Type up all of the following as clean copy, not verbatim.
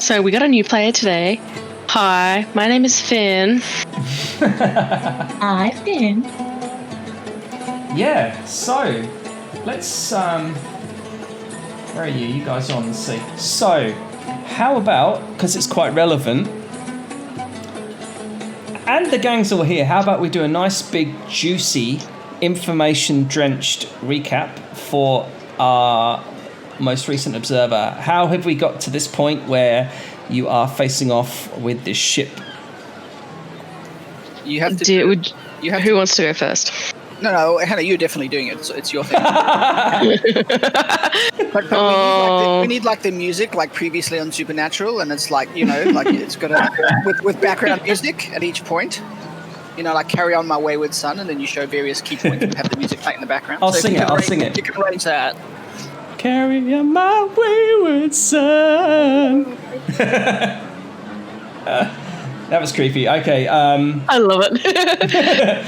So we got a new player today. Hi, my name is Finn. Hi, Finn. Yeah, so let's where are you? You guys are on the sea. So, how about, because it's quite relevant, and the gang's all here, how about we do a nice big juicy information-drenched recap for our most recent observer. How have we got to this point where you are facing off with this ship? You have to. Who wants to go first? No, Hannah, you're definitely doing it. So it's your thing. but we need like the music, like previously on Supernatural, and it's like like it's got with background music at each point. Like Carry On My Wayward Son, and then you show various key points and have the music playing in the background. I'll sing it. You can arrange that. Carry on my wayward son. That was creepy. Okay. I love it.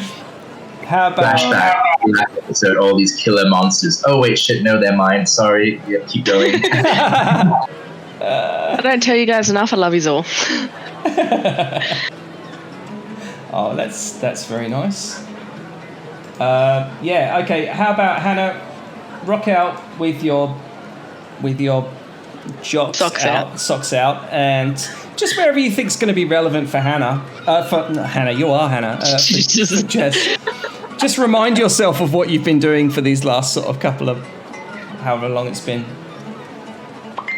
How about flashback episode? All these killer monsters. Oh wait, shit! No, they're mine. Sorry. Yeah, keep going. I don't tell you guys enough. I love you all. Oh, that's very nice. Yeah. Okay. How about Hannah? Rock out with your jocks socks out, and just wherever you think's going to be relevant for Hannah. Hannah, you are Hannah. Just remind yourself of what you've been doing for these last sort of couple of however long it's been.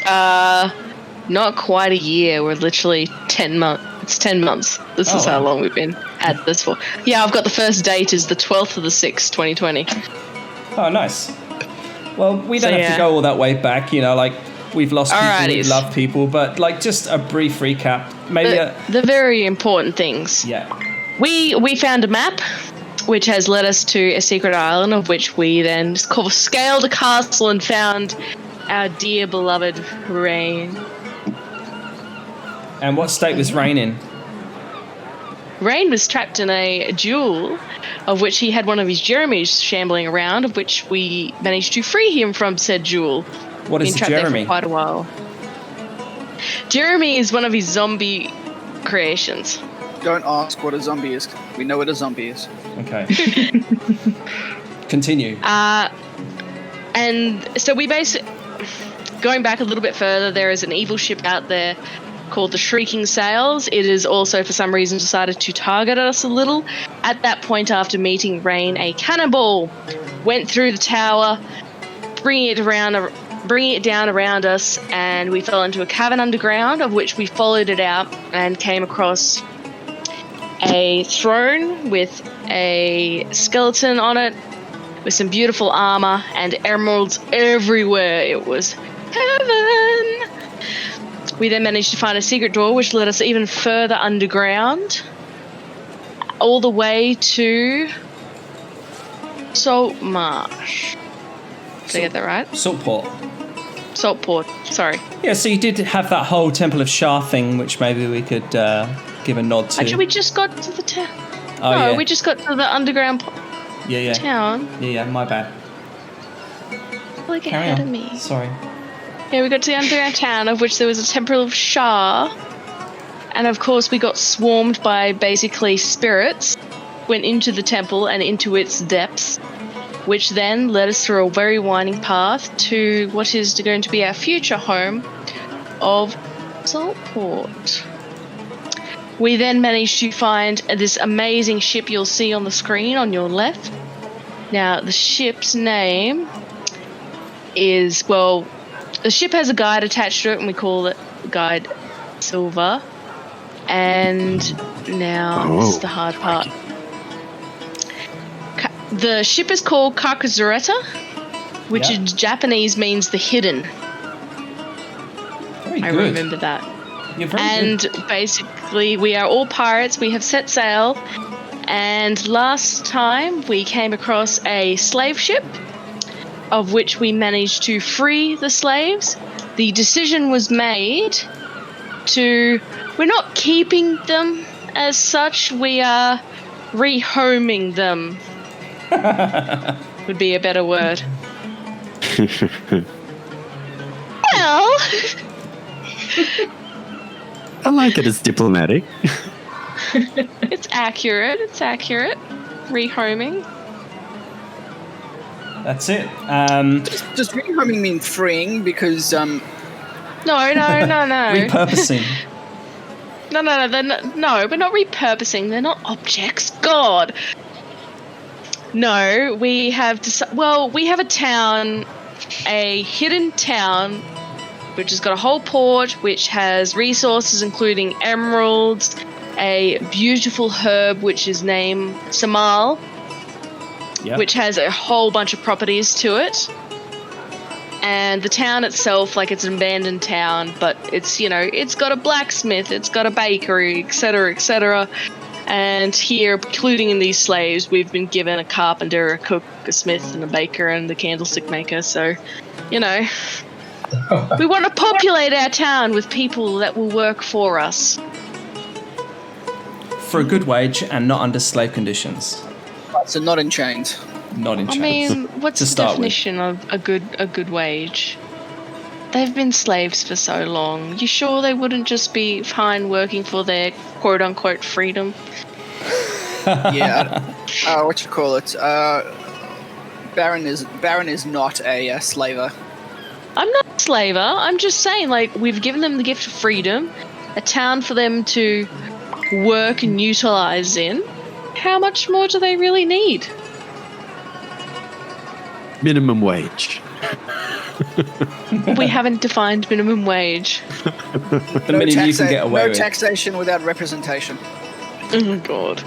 Not quite a year. We're literally 10 months. It's 10 months. This is how long we've been at this for. Yeah, I've got the first date is the 12th of the 6th, 2020. Oh, nice. Well, we don't have to go all that way back, like we've lost people, we've loved people, but like just a brief recap. Maybe the very important things. Yeah. We found a map which has led us to a secret island, of which we then scaled a castle and found our dear beloved Rain. And what state was Rain in? Rain was trapped in a duel, of which he had one of his Jeremys shambling around, of which we managed to free him from said duel. What is a Jeremy? There for quite a while. Jeremy is one of his zombie creations. Don't ask what a zombie is. We know what a zombie is. Okay. Continue. And so we going back a little bit further, there is an evil ship out there called the Shrieking Sails. It is also, for some reason, decided to target us a little. At that point, after meeting Rain, a cannonball went through the tower, bringing it down around us, and we fell into a cavern underground, of which we followed it out and came across a throne with a skeleton on it, with some beautiful armor and emeralds everywhere. It was heaven. We then managed to find a secret door which led us even further underground, all the way to Salt Marsh. Did I get that right? Saltport, sorry. Yeah, so you did have that whole Temple of Shah thing, which maybe we could give a nod to. Actually, we just got to the town. We just got to the underground town. Yeah, my bad. Like ahead of me. Sorry. Yeah, we got to the underground town, of which there was a Temple of Shah. And of course, we got swarmed by basically spirits, went into the temple and into its depths, which then led us through a very winding path to what is going to be our future home of Saltport. We then managed to find this amazing ship you'll see on the screen on your left. Now, the ship's name is, the ship has a guide attached to it, and we call it Guide Silver. And now this is the hard part. The ship is called Kakazureta, which in Japanese means the hidden. Very I good. remember that. You're very good. Basically, we are all pirates. We have set sail. And last time we came across a slave ship, of which we managed to free the slaves. The decision was made we're not keeping them as such, we are rehoming them. Would be a better word. Well, I like it as diplomatic. It's accurate. It's accurate. Rehoming. That's it. Does rehoming mean freeing? Because No. Repurposing. No, we're not repurposing. They're not objects. God. No, we have we have a town, a hidden town, which has got a whole port, which has resources including emeralds, a beautiful herb which is named Samal, which has a whole bunch of properties to it. And the town itself, like, it's an abandoned town, but it's, it's got a blacksmith, it's got a bakery, etc., etc. And here, including in these slaves, we've been given a carpenter, a cook, a smith, and a baker, and the candlestick maker. So, we want to populate our town with people that will work for us. For a good wage and not under slave conditions. So not in chains. Not in chains. I mean, what's the definition of a good wage? They've been slaves for so long. You sure they wouldn't just be fine working for their quote-unquote freedom? Yeah. What you call it? Baron is not a slaver. I'm not a slaver. I'm just saying, like, we've given them the gift of freedom, a town for them to work and utilize in. How much more do they really need? Minimum wage. We haven't defined minimum wage. The minute you can get away no with. taxation without representation. Oh God,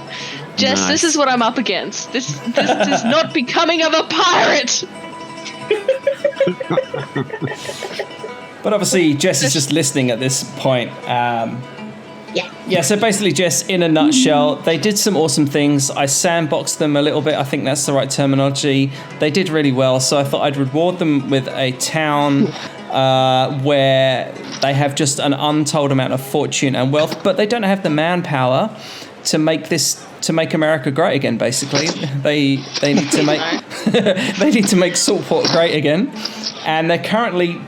Jess, Nice. This is what I'm up against. This is not becoming of a pirate. But obviously, Jess is just listening at this point. Yeah, so basically, Jess, in a nutshell, they did some awesome things. I sandboxed them a little bit. I think that's the right terminology. They did really well, so I thought I'd reward them with a town where they have just an untold amount of fortune and wealth, but they don't have the manpower to make America great again. Basically, they need to make they need to make Saltport great again, and they're currently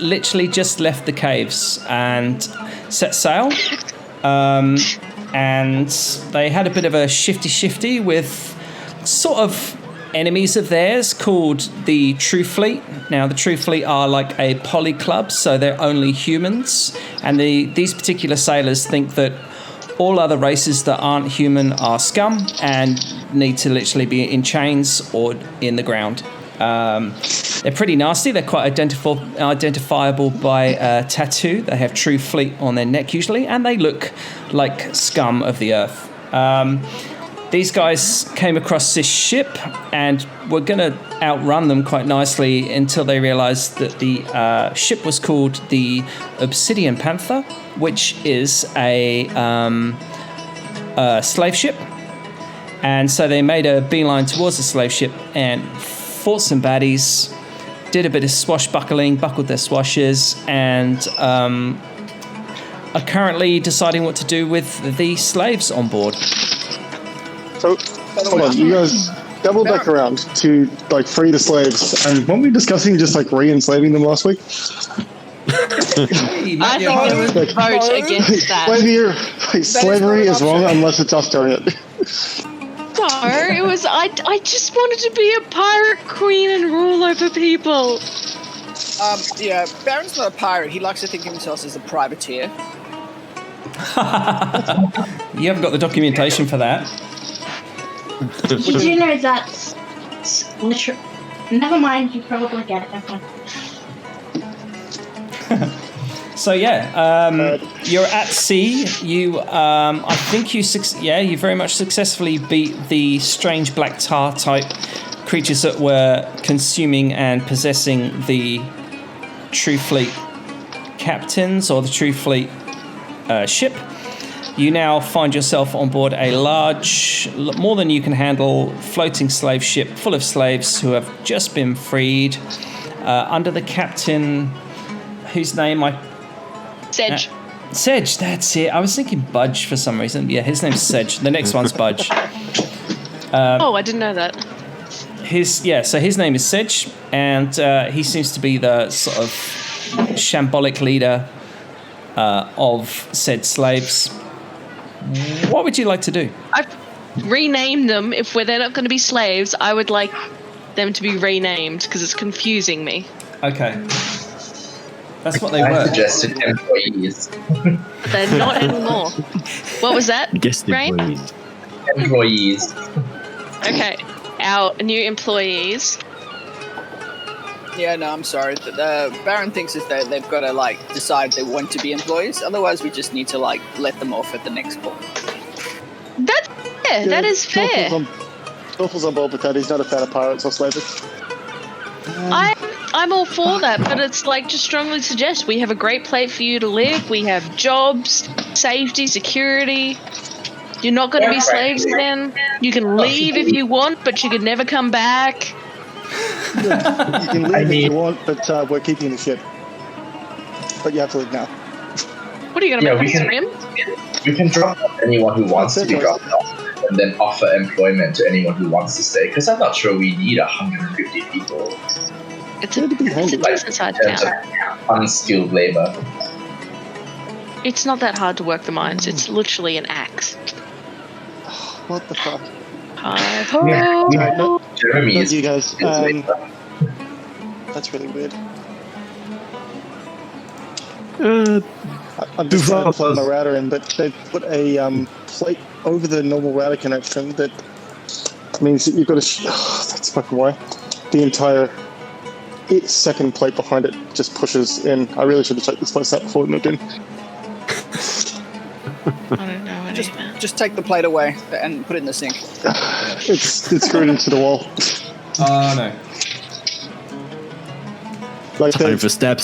literally just left the caves and set sail. And they had a bit of a shifty with sort of enemies of theirs called the True Fleet. Now, the True Fleet are like a poly club, so they're only humans. And these particular sailors think that all other races that aren't human are scum and need to literally be in chains or in the ground. They're pretty nasty. They're quite identifiable by tattoo. They have True Fleet on their neck usually, and they look like scum of the earth. These guys came across this ship and were going to outrun them quite nicely until they realized that the ship was called the Obsidian Panther, which is a slave ship. And so they made a beeline towards the slave ship and fought some baddies, did a bit of swashbuckling, buckled their swashes, and are currently deciding what to do with the slaves on board. So, hold on, you guys double back around to like free the slaves, and weren't we discussing just like re-enslaving them last week? I think there was a vote against that. Slavery is wrong unless it's us doing it. No, it was I just wanted to be a pirate queen and rule over people. Yeah, Baron's not a pirate. He likes to think of himself as a privateer. You haven't got the documentation for that. You do know that's literally. Never mind, you probably get it. So yeah, you're at sea. You, I think you very much successfully beat the strange black tar type creatures that were consuming and possessing the True Fleet captains or the True Fleet ship. You now find yourself on board a large, more than you can handle, floating slave ship full of slaves who have just been freed under the captain, whose name Sedge. Sedge, that's it. I was thinking Budge for some reason. Yeah, his name's Sedge. The next one's Budge. I didn't know that. So his name is Sedge, and he seems to be the sort of shambolic leader of said slaves. What would you like to do? I've renamed them. If they're not going to be slaves, I would like them to be renamed because it's confusing me. Okay. That's what they I were. suggested employees. But they're not anymore. What was that? Guest Rain? employees. Employees. Okay. Our new employees. Yeah, no, I'm sorry. Baron thinks that they've got to like decide they want to be employees. Otherwise, we just need to like let them off at the next call. That's fair. That is fair. Norfolk's on board with that. He's not a fan of pirates or slavery. I'm all for that, but it's like just strongly suggest we have a great place for you to live. We have jobs, safety, security. You're not going to be slaves again. You can leave if you want, but you can never come back. You can leave if you want, but we're keeping the ship. But you have to leave now. What are you going to make us swim? We can drop off anyone who wants to be dropped off, and then offer employment to anyone who wants to stay. Because I'm not sure we need 150 people. It's a decent sized town. Unskilled labor. It's not that hard to work the mines. It's literally an axe. What the fuck? Hi-ho! No, Jeremy not is you guys. skilled labor. That's really weird. Uh, I'm just trying to plug my router in, but they put a plate over the normal router connection that means that you've got to. That's fucking why. The entire second plate behind it just pushes in. I really should have checked this place out before we moved in. I don't know what it meant. Just take the plate away and put it in the sink. It's screwed into the wall. Oh, no. Like time for stab.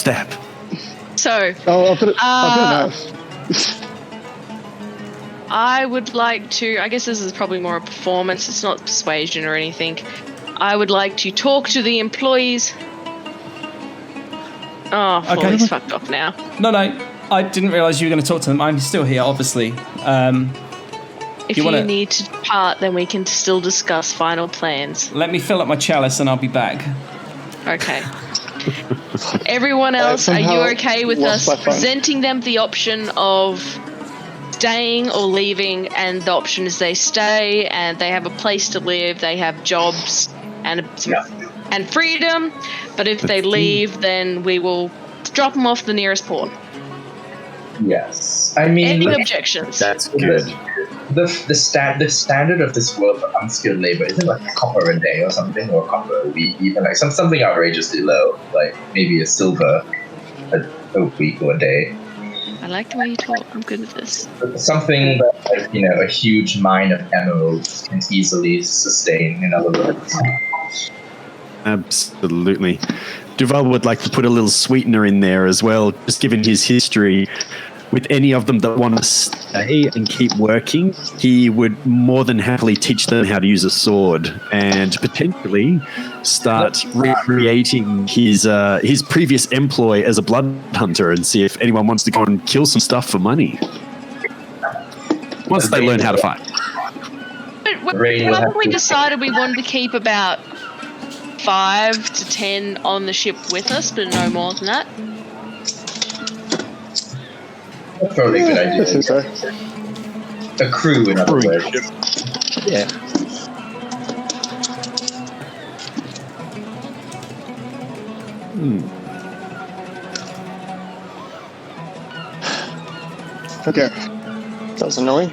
So, Oh, I've got it now. I would like to, I guess this is probably more a performance, it's not persuasion or anything. I would like to talk to the employees. Oh, Floyd's fucked off now. No, I didn't realise you were going to talk to them. I'm still here, obviously. If you need to depart, then we can still discuss final plans. Let me fill up my chalice and I'll be back. Okay. Everyone else, are you okay with us presenting them the option of staying or leaving? And the option is they stay and they have a place to live, they have jobs and freedom. But if they leave, then we will drop them off the nearest port. Yes. I mean, any objections? That's good. The standard of this world for unskilled labor isn't like a copper a day or something, or copper a week, even like something outrageously low, like maybe a silver a week or a day. I like the way you talk. I'm good with this. Something that, like, a huge mine of emeralds can easily sustain, in other words. Absolutely. Duval would like to put a little sweetener in there as well, just given his history. With any of them that want to stay and keep working, he would more than happily teach them how to use a sword and potentially start recreating his previous employ as a blood hunter and see if anyone wants to go and kill some stuff for money. Once they learn how to fight. We probably decided we wanted to keep about 5 to 10 on the ship with us, but no more than that. That's probably a good idea. I think so. A crew, in other words. Yeah. Okay. That was annoying.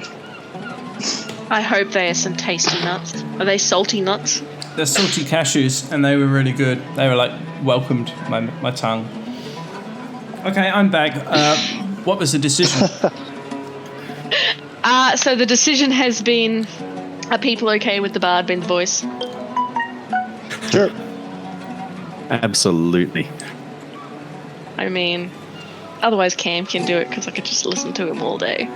I hope they are some tasty nuts. Are they salty nuts? They're salty cashews, and they were really good. They were like welcomed my tongue. Okay, I'm back. What was the decision? So the decision has been: are people okay with the bard being the voice? Sure. Absolutely. I mean, otherwise Cam can do it because I could just listen to him all day.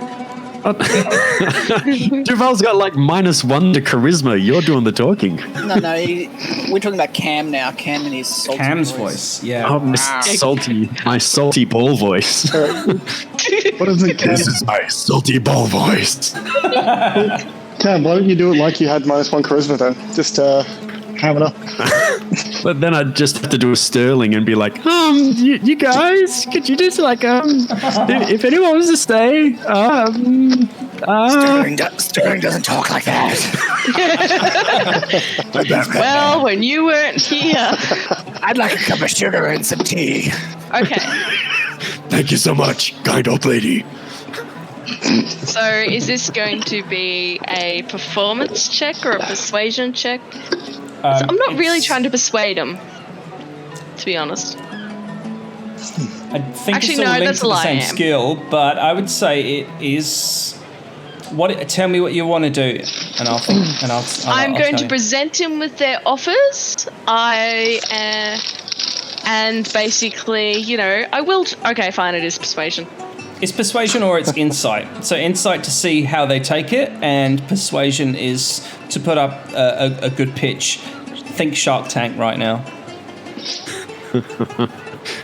Duval's got like -1 to charisma. You're doing the talking. No, we're talking about Cam now. Cam and his salty Cam's voice, yeah. Oh, my salty ball voice. What is it, Cam? This is my salty ball voice. Cam, why don't you do it like you had -1 charisma then? Just ham it up. But then I'd just have to do a Sterling and be like, you guys, could you just like, if anyone wants to stay, Sterling doesn't talk like that. Well, when you weren't here. I'd like a cup of sugar and some tea. Okay. Thank you so much, kind old lady. So is this going to be a performance check or a persuasion check? I'm not really trying to persuade him, to be honest. I think Actually, it's all no, linked that's to a the lie, same I am. skill, but I would say it is. Tell me what you want to do, and I'll think. And I'm I'll going tell to you. present him with their offers. And basically, I will. Okay, fine. It is persuasion. It's persuasion or it's insight. So insight to see how they take it, and persuasion is to put up a good pitch. Think Shark Tank right now.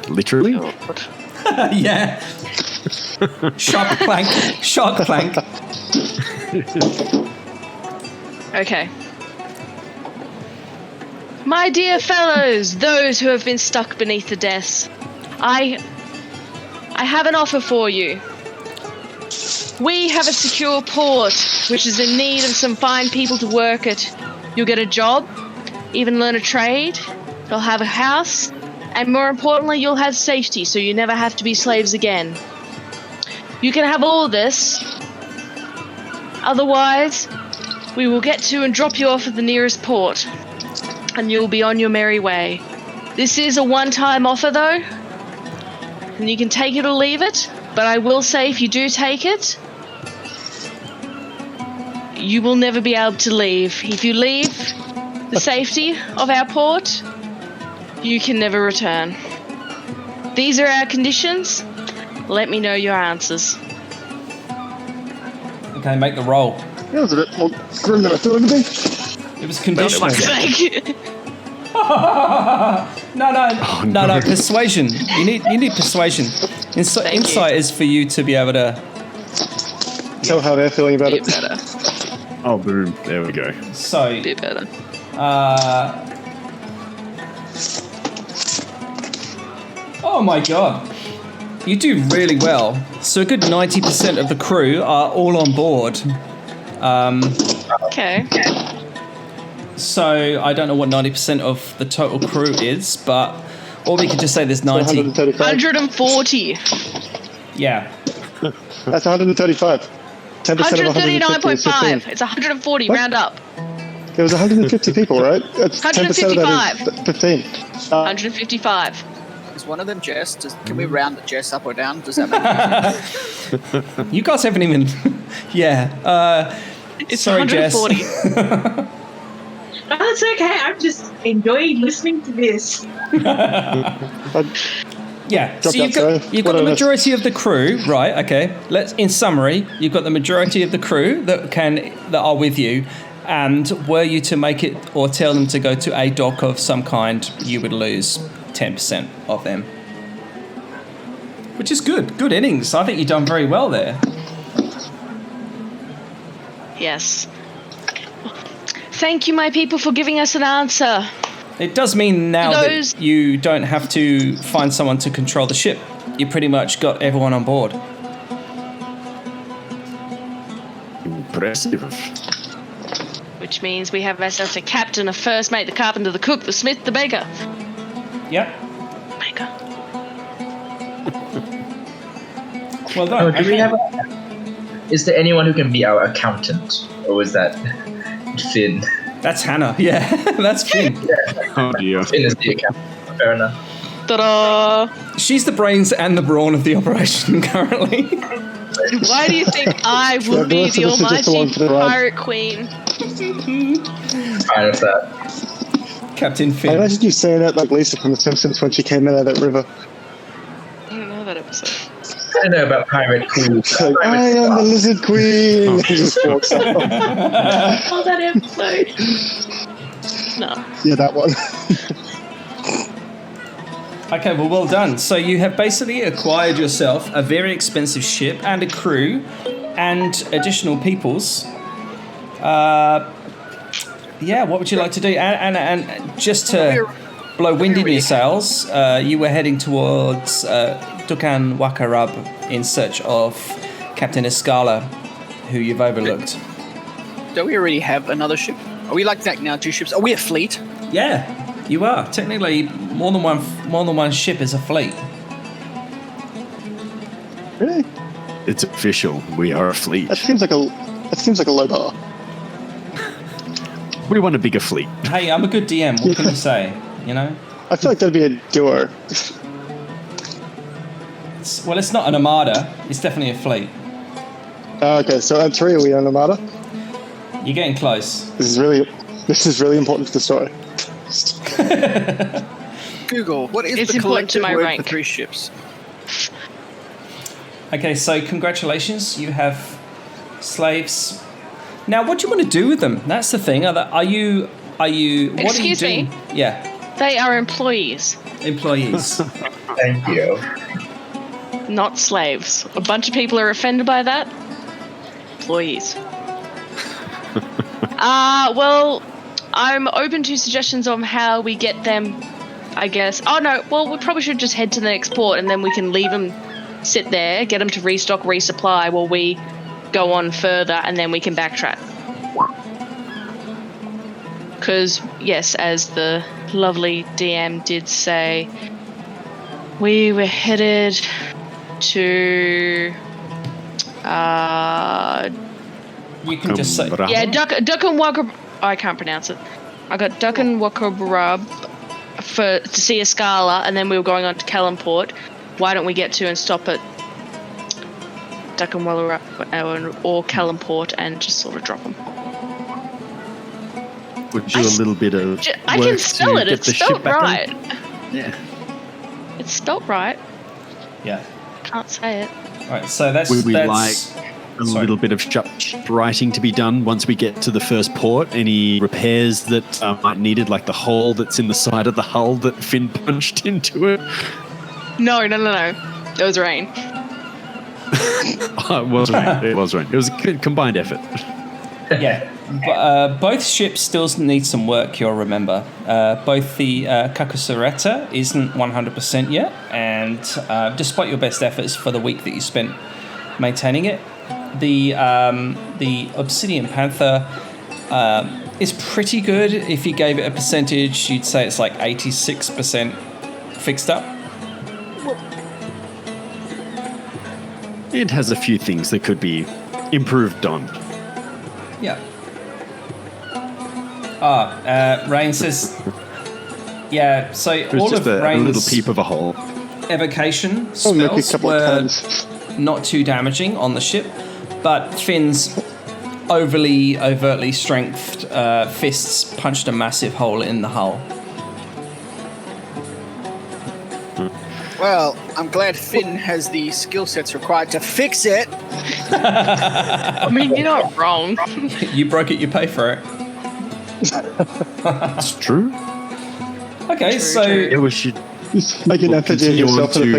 Literally? Yeah. Shark Plank. Okay. My dear fellows, those who have been stuck beneath the desks, I have an offer for you. We have a secure port, which is in need of some fine people to work it. You'll get a job, even learn a trade, you'll have a house, and more importantly, you'll have safety, so you never have to be slaves again. You can have all this. Otherwise, we will get to and drop you off at the nearest port, and you'll be on your merry way. This is a one-time offer, though, and you can take it or leave it, but I will say if you do take it, you will never be able to leave. If you leave the safety of our port, you can never return. These are our conditions. Let me know your answers. Okay, make the roll. That was a bit more grim than I thought it would be. It was conditional. Fuck's sake. No, persuasion. You need persuasion. Insight is for you to be able to Tell how they're feeling about Bit it. better. Oh, boom. There we go. so Bit better. oh my god. You do really well. So a good 90% of the crew are all on board. Okay. So I don't know what 90% of the total crew is, but or we could just say there's 90. 135. 140. Yeah. That's 135. 10% of 150 is 15. 139.5. It's 140. What? Round up. There was 150 people, right? That's 10% of that is 15. 155. Is one of them Jess? Can we round the Jess up or down? Does that make You guys haven't even. Yeah. It's Sorry, Jess. 140. Oh, that's okay. I'm just enjoying listening to this. Yeah. Drop So you've that, got sorry. the What on earth? majority of the crew, right? Okay. In summary, you've got the majority of the crew that are with you, and were you to make it or tell them to go to a dock of some kind, you would lose 10% of them. Which is good. Good innings. I think you've done very well there. Yes. Thank you, my people, for giving us an answer. It does mean now Those- that you don't have to find someone to control the ship. You pretty much got everyone on board. Impressive. Which means we have ourselves a captain, a first mate, the carpenter, the cook, the smith, the baker. Yep. Baker. Well Oh, done. do we have is there anyone who can be our accountant? Or is that Finn? That's Hannah. Yeah, that's Finn. Oh, dear. Finn is the accountant. Fair enough. Ta-da! She's the brains and the brawn of the operation currently. Why do you think I will Yeah, the be rest the of us are just along almighty for the ride. pirate queen? Fine with that. Captain I Finn. imagine you saying that like Lisa from The Simpsons when she came out of that river. I don't know that episode. I don't know about pirate crew. Like, I am the lizard queen. And just walks up. Oh, that episode. No. Yeah, that one. Okay, well done. So you have basically acquired yourself a very expensive ship and a crew and additional peoples. Yeah, what would you like to do? And just to blow wind in your sails. You were heading towards dhukan wakharab in search of Captain Escala, who you've overlooked. Don't we already have another ship? Are we like now 2 ships? Are we a fleet? Yeah, you are. Technically, more than one ship is a fleet. Really? It's official. We are a fleet. That seems like a low bar. We want a bigger fleet. Hey, I'm a good DM. What can you say? You know? I feel like that'd be a duo. Well, it's not an armada. It's definitely a fleet. Okay, so at 3 are we on Armada? You're getting close. This is really important to the story. Google, what is It's the important to collective my word rank. for 3 ships? Okay, so congratulations. You have slaves. Now, what do you want to do with them? That's the thing. Are you? What Excuse are you doing? me? Yeah, They are employees, employees. Thank you. not slaves. A bunch of people are offended by that. Employees. Well, I'm open to suggestions on how we get them, I guess. Oh, no. Well, we probably should just head to the next port and then we can leave them sit there, get them to restock, resupply while we go on further and then we can backtrack. Because, yes, as the lovely DM did say, we were headed to... You can just say. Yeah, dhukan wakharab. I can't pronounce it. I got dhukan wakharab to see a Scala, and then we were going on to Kalimport. Why don't we get to and stop at dhukan wakharab or Kalimport and just sort of drop them? Would do a little bit of I work can spell to it. get It's the ship spelled back on? right. Yeah. It's spelled right. Yeah. Can't say it. All right. So that's. Would we that's like a little bit of ship writing to be done once we get to the first port? Any repairs that might needed, like the hole that's in the side of the hull that Finn punched into it? No. It was rain. Oh, it was rain. It was rain. It was a combined effort. Yeah. Both ships still need some work, you'll remember. Both the Kakusareta isn't 100% yet, and despite your best efforts for the week that you spent maintaining it, the Obsidian Panther is pretty good. If you gave it a percentage, you'd say it's like 86% fixed up. It has a few things that could be improved on. Yeah. Rain says, yeah, so It was all just of a little Rain's peep of a hole. evocation Oh, maybe a spells couple of were times. not too damaging on the ship, but Finn's overtly strengthed fists punched a massive hole in the hull. Well, I'm glad Finn has the skill sets required to fix it. I mean, you're not wrong. You broke it, you pay for it. It's true. Okay, so Yeah, we should. Just make an We'll effigy of continue on yourself for the to-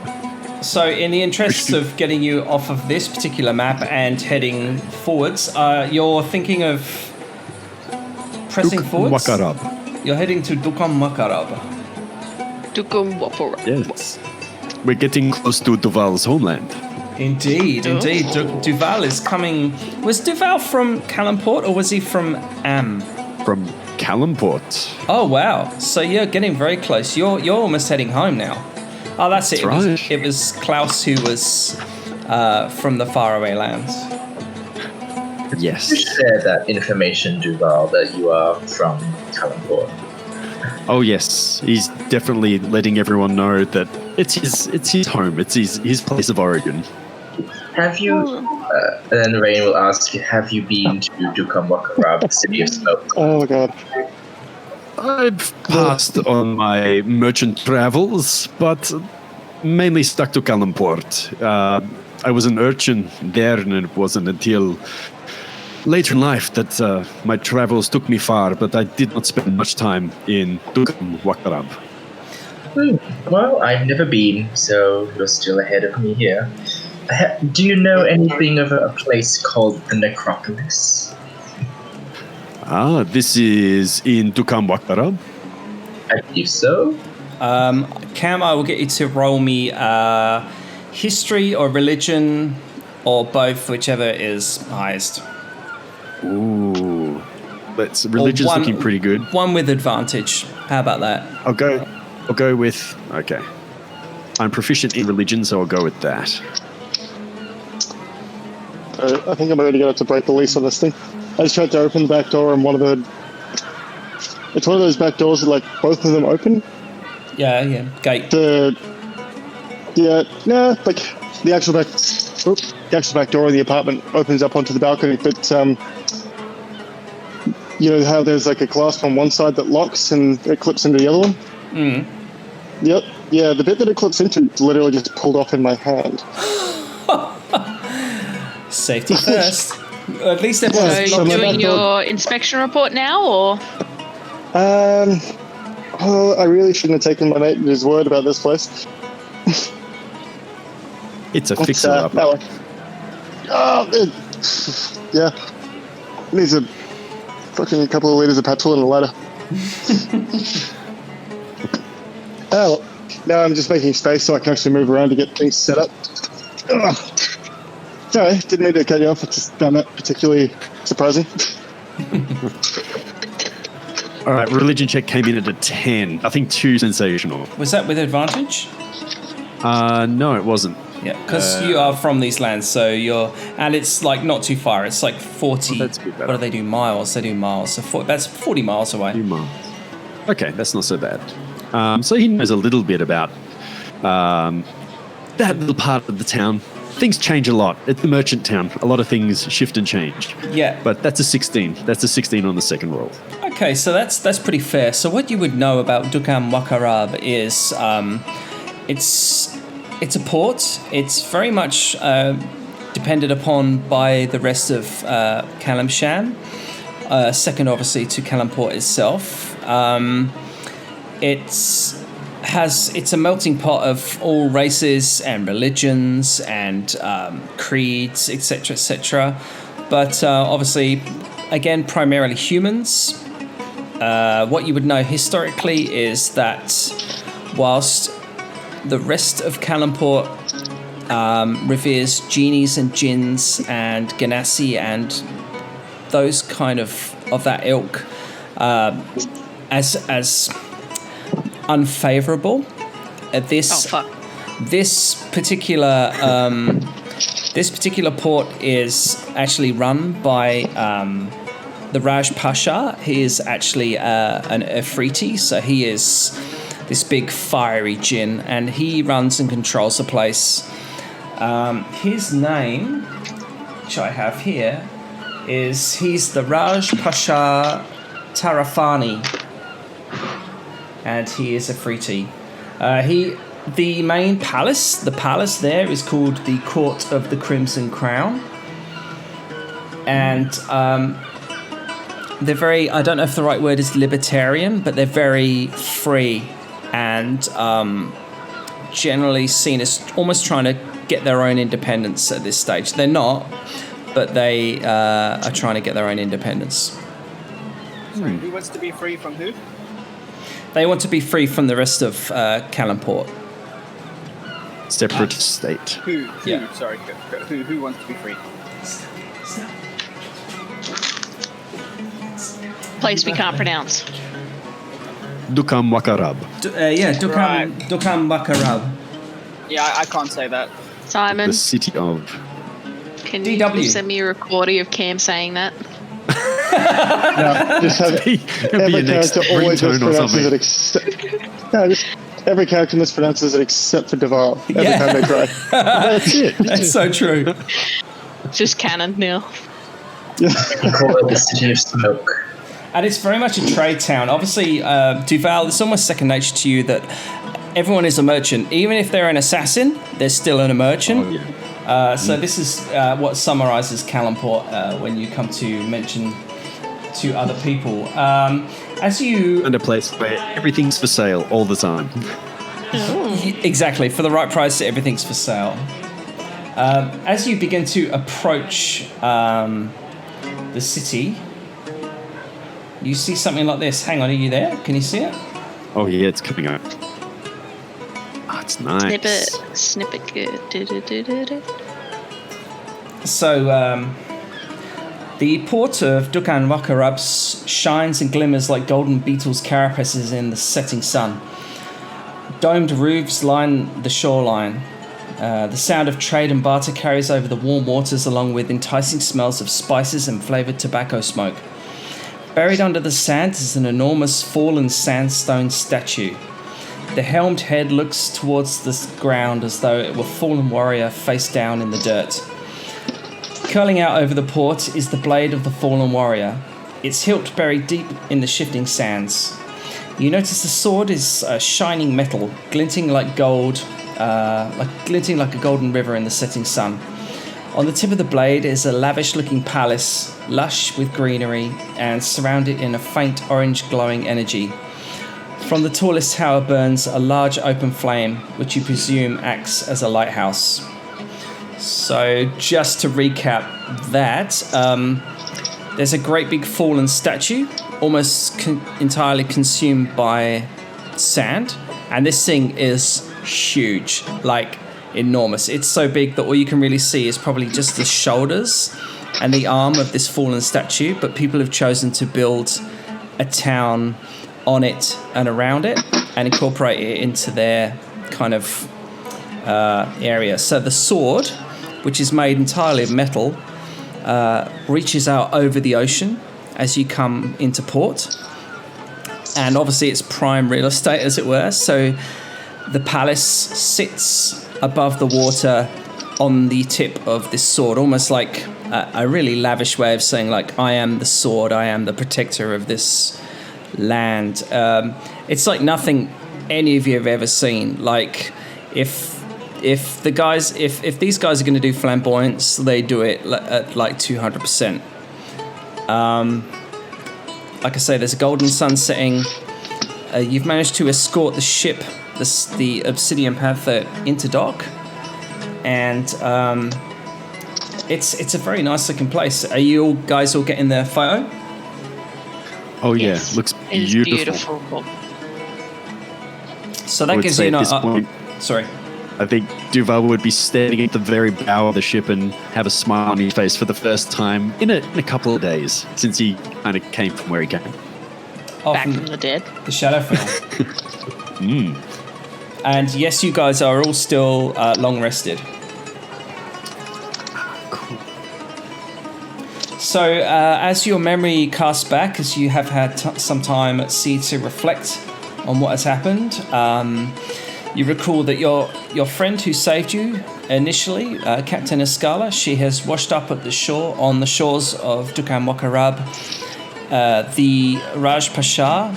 figurehead. So, in the interests of getting you off of this particular map and heading forwards, you're thinking of pressing forwards? Wakharab. You're heading to dhukan wakharab. Dhukan wakharab. Yes. We're getting close to Duval's homeland. Indeed. Duval is coming. Was Duval from Kalimport or was he from Am? From Kalimport. Oh wow! So you're getting very close. You're almost heading home now. Oh, that's it. That's It was Klaus who was from the faraway lands. Yes. You share that information, Duval, that you are from Kalimport. Oh yes. He's definitely letting everyone know that it's his home. It's his place of origin. Have you? And then Rain will ask you, have you been to dhukan wakharab, the city of smoke? Oh my god. I've passed on my merchant travels, but mainly stuck to Kalimport. I was an urchin there, and it wasn't until later in life that my travels took me far, but I did not spend much time in dhukan wakharab. Well, I've never been, so you're still ahead of me here. Do you know anything of a place called the Necropolis? This is in dhukan wakharab. I believe so. Cam, I will get you to roll me history or religion or both, whichever is highest. Ooh. Religion's looking pretty good. One with advantage. How about that? I'll go with okay. I'm proficient in religion, so I'll go with that. I think I'm already going to have to break the lease on this thing. I just tried to open the back door, and it's one of those back doors that like both of them open. Yeah, gate. Like the actual back door of the apartment opens up onto the balcony, but you know how there's like a clasp on one side that locks and it clips into the other one? Mm. Yep. Yeah, the bit that it clips into literally just pulled off in my hand. Safety first. At least So you're doing your inspection report now, or? I really shouldn't have taken my mate at his word about this place. It's a fixer-upper. Yeah. It needs a fucking couple of litres of petrol and a ladder. Oh, now I'm just making space so I can actually move around to get things set up. Sorry, didn't mean to cut you off. I just found that particularly surprising. All right, religion check came in at a 10. Nothing too sensational. Was that with advantage? No, it wasn't. Yeah, because you are from these lands, so and it's like not too far. It's like 40. That's a bit better. What do they do? Miles. They do miles. So that's 40 miles away. 2 miles. Okay, that's not so bad. So he knows a little bit about that little part of the town. Things change a lot. It's a merchant town. A lot of things shift and change. Yeah. But that's a 16. That's a 16 on the second roll. Okay, so that's pretty fair. So what you would know about dhukan wakharab is it's a port. It's very much depended upon by the rest of Kalimshan. Second, obviously, to Kalimport itself. It's a melting pot of all races and religions and creeds, etc., etc. But obviously, again, primarily humans. What you would know historically is that whilst the rest of Kalimport reveres genies and jinns and ganassi and those kind of that ilk as unfavorable. This particular port is actually run by the Raj Pasha. He is actually an Afriti, so he is this big fiery jinn, and he runs and controls the place. His name, which I have here, he's the Raj Pasha Tarafani, and he is Afriti. The main palace, the palace there is called the Court of the Crimson Crown, and they're very, I don't know if the right word is libertarian, but they're very free and generally seen as almost trying to get their own independence at this stage. They're not, but they are trying to get their own independence. Sorry, who wants to be free from who? They want to be free from the rest of Kalimport. Separate state. Who? Yeah. Sorry, who wants to be free? Place we can't pronounce. Dhukan wakharab. Dhukan wakharab. Yeah, I can't say that. Simon, The city of. can you DW. send me a recording of Cam saying that? No, just have It'll be every your next character always ringtone or mispronounces something. it just every character mispronounces it except for Deval every time they try. That's it. That's so true. It's just canon now. You call it the city of smoke. And it's very much a trade town. Obviously, Duval, it's almost second nature to you that everyone is a merchant. Even if they're an assassin, they're still a merchant. Oh, yeah. So this is what summarizes Kalimport when you come to mention to other people. As you... And a place where everything's for sale all the time. Exactly. For the right price, everything's for sale. As you begin to approach the city, you see something like this. Hang on, are you there? Can you see it? Oh yeah, it's coming up. Oh, it's nice. Snip it good. Do. So, the port of Dhukan Wakharab shines and glimmers like golden beetles' carapaces in the setting sun. Domed roofs line the shoreline. The sound of trade and barter carries over the warm waters along with enticing smells of spices and flavoured tobacco smoke. Buried under the sand is an enormous fallen sandstone statue. The helmed head looks towards the ground as though it were a fallen warrior face down in the dirt. Curling out over the port is the blade of the fallen warrior, its hilt buried deep in the shifting sands. You notice the sword is shining metal, glinting like gold, glinting like a golden river in the setting sun. On the tip of the blade is a lavish-looking palace, lush with greenery and surrounded in a faint orange glowing energy. From the tallest tower burns a large open flame, which you presume acts as a lighthouse. So, just to recap that, there's a great big fallen statue, almost entirely consumed by sand, and this thing is huge, like enormous. It's so big that all you can really see is probably just the shoulders and the arm of this fallen statue, but people have chosen to build a town on it and around it and incorporate it into their kind of area. So the sword, which is made entirely of metal, reaches out over the ocean as you come into port, and obviously it's prime real estate, as it were. So the palace sits above the water on the tip of this sword, almost like a really lavish way of saying, like, I am the sword, I am the protector of this land. It's like nothing any of you have ever seen. Like, if these guys are going to do flamboyance, they do it at like 200%. Like I say, there's a golden sun setting. You've managed to escort the ship, the Obsidian Panther, into dock, and it's a very nice looking place. Are you all guys all getting the photo? Oh yeah, Yes, looks it's beautiful. So that gives you sorry. I think Duval would be standing at the very bow of the ship and have a smile on his face for the first time in a couple of days since he kind of came from where he came. Back from the dead. The Shadowfell. And yes, you guys are all still long rested. Cool. So as your memory casts back, as you have had some time at sea to reflect on what has happened, you recall that your friend who saved you initially, Captain Escala, she has washed up at the shore, on the shores of Dhukan Wakharab. The Raj Pasha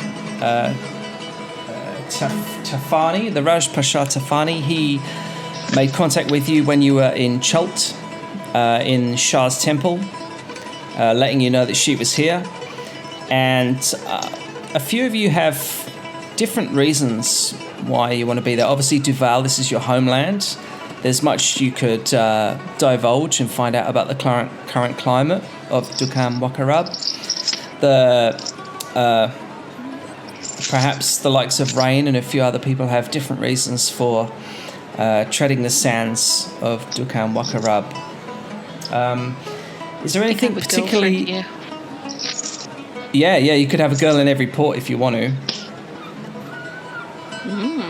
Tafani, the Raj Pasha Tafani, he made contact with you when you were in Chult, in Shah's temple, letting you know that she was here. And a few of you have different reasons why you want to be there. Obviously, Duval, this is your homeland. There's much you could divulge and find out about the current climate of Dhukan Wakharab. Perhaps the likes of Rain and a few other people have different reasons for treading the sands of Dhukan Wakharab. Is there anything particularly... Yeah, you could have a girl in every port if you want to.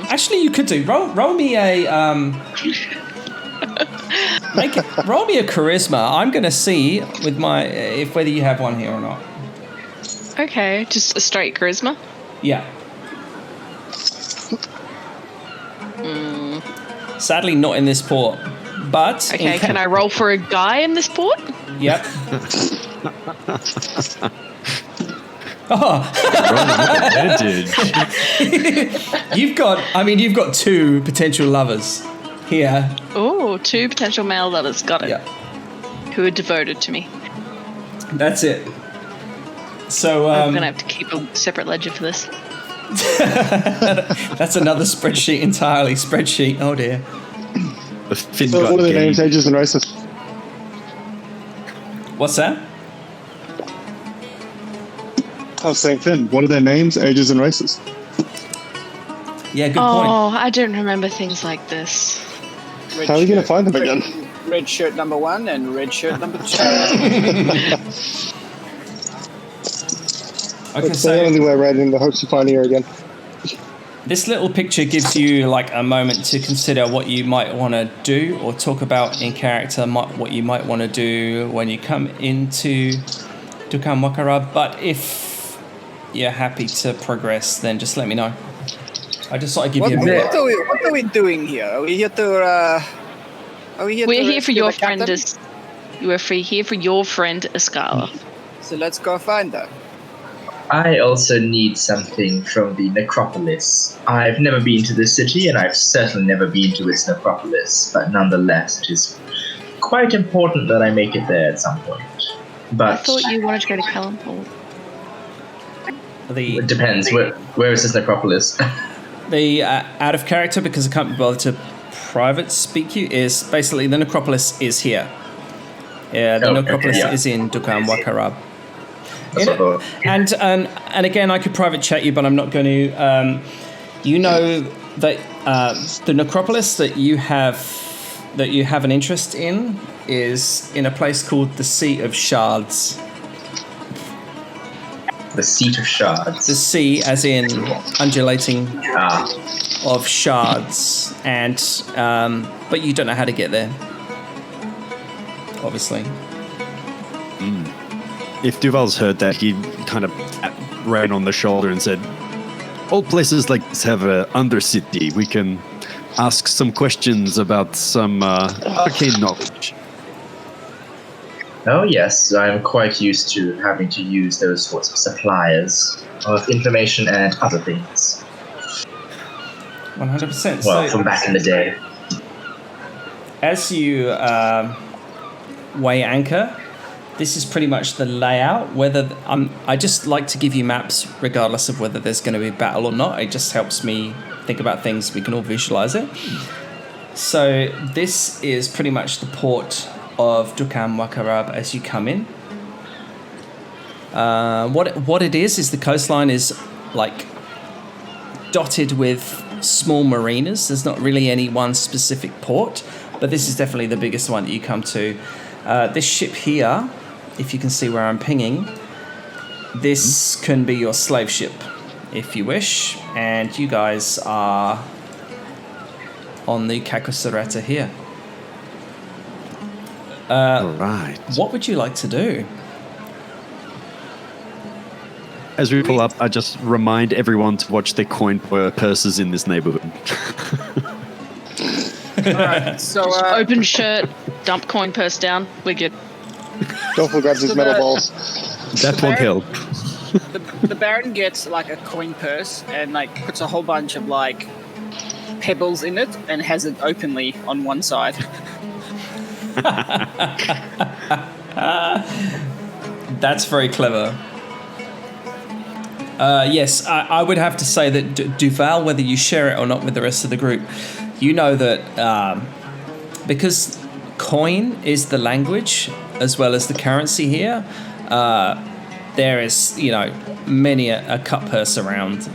Actually, you could do. Roll me a roll me a charisma. I'm going to see with my whether you have one here or not. Okay, just a straight charisma. Yeah. Sadly, not in this port. But okay, can I roll for a guy in this port? Yep. Oh, you've got two potential lovers here. Oh, two potential male lovers. Got it. Yeah. Who are devoted to me. That's it. So I'm gonna have to keep a separate ledger for this. That's another spreadsheet entirely. Spreadsheet. Oh dear. So what are their names, ages, and races? What's that? I was saying, Finn, what are their names, ages, and races? Yeah, good point. Oh, I don't remember things like this. Red How are you going to shirt- find them again? Red shirt number 1 and red shirt number 2. Okay, It's so the only way around in the hopes of finding her again. this little picture gives you like a moment to consider what you might want to do or talk about in character, what you might want to do when you come into Dhukan Wakharab. But if you're happy to progress, then just let me know. I just thought I'd give What, you a what, minute. what are we doing here? Are we here to? Are we here? We're to here for rescue your the friend. captain? You are here for your friend Escala. So let's go find her. I also need something from the necropolis. I've never been to this city, and I've certainly never been to its necropolis, but nonetheless, it is quite important that I make it there at some point. I But thought you wanted to go to Kalampur. it depends. Where is this necropolis? The out of character, because I can't be bothered to private speak you, is basically the necropolis is here. Yeah, the Oh, necropolis okay, yeah. is in Dhukan Wakharab. That's what I thought. And again, I could private chat you, but I'm not going to. You know that the necropolis that you have an interest in is in a place called the Sea of Shards. The seat of shards. The sea, as in undulating Ah, of shards, and but you don't know how to get there. Obviously. If Duval's heard that, he kind of ran on the shoulder and said, all places like this have an undercity. We can ask some questions about some arcane knowledge. oh yes, I'm quite used to having to use those sorts of suppliers of information and other things. 100%. Well, from back in the day. As you weigh anchor, this is pretty much the layout. I just like to give you maps regardless of whether there's going to be a battle or not. It just helps me think about things. We can all visualize it. So this is pretty much the port of Dhukan Wakharab as you come in. What it is the coastline is like dotted with small marinas. There's not really any one specific port, but this is definitely the biggest one that you come to. This ship here, if you can see where I'm pinging, this can be your slave ship if you wish, and you guys are on the Kakusarata here. All right. What would you like to do? As we pull up, I just remind everyone to watch their coin purses in this neighborhood. Alright, so Open shirt, dump coin purse down. We're good. Dolphin grabs his metal balls. That won't help. the Baron gets like a coin purse and like puts a whole bunch of like pebbles in it and has it openly on one side. That's very clever. Yes, I would have to say that Duval, whether you share it or not with the rest of the group, you know that because coin is the language as well as the currency here, there is, many a cut purse around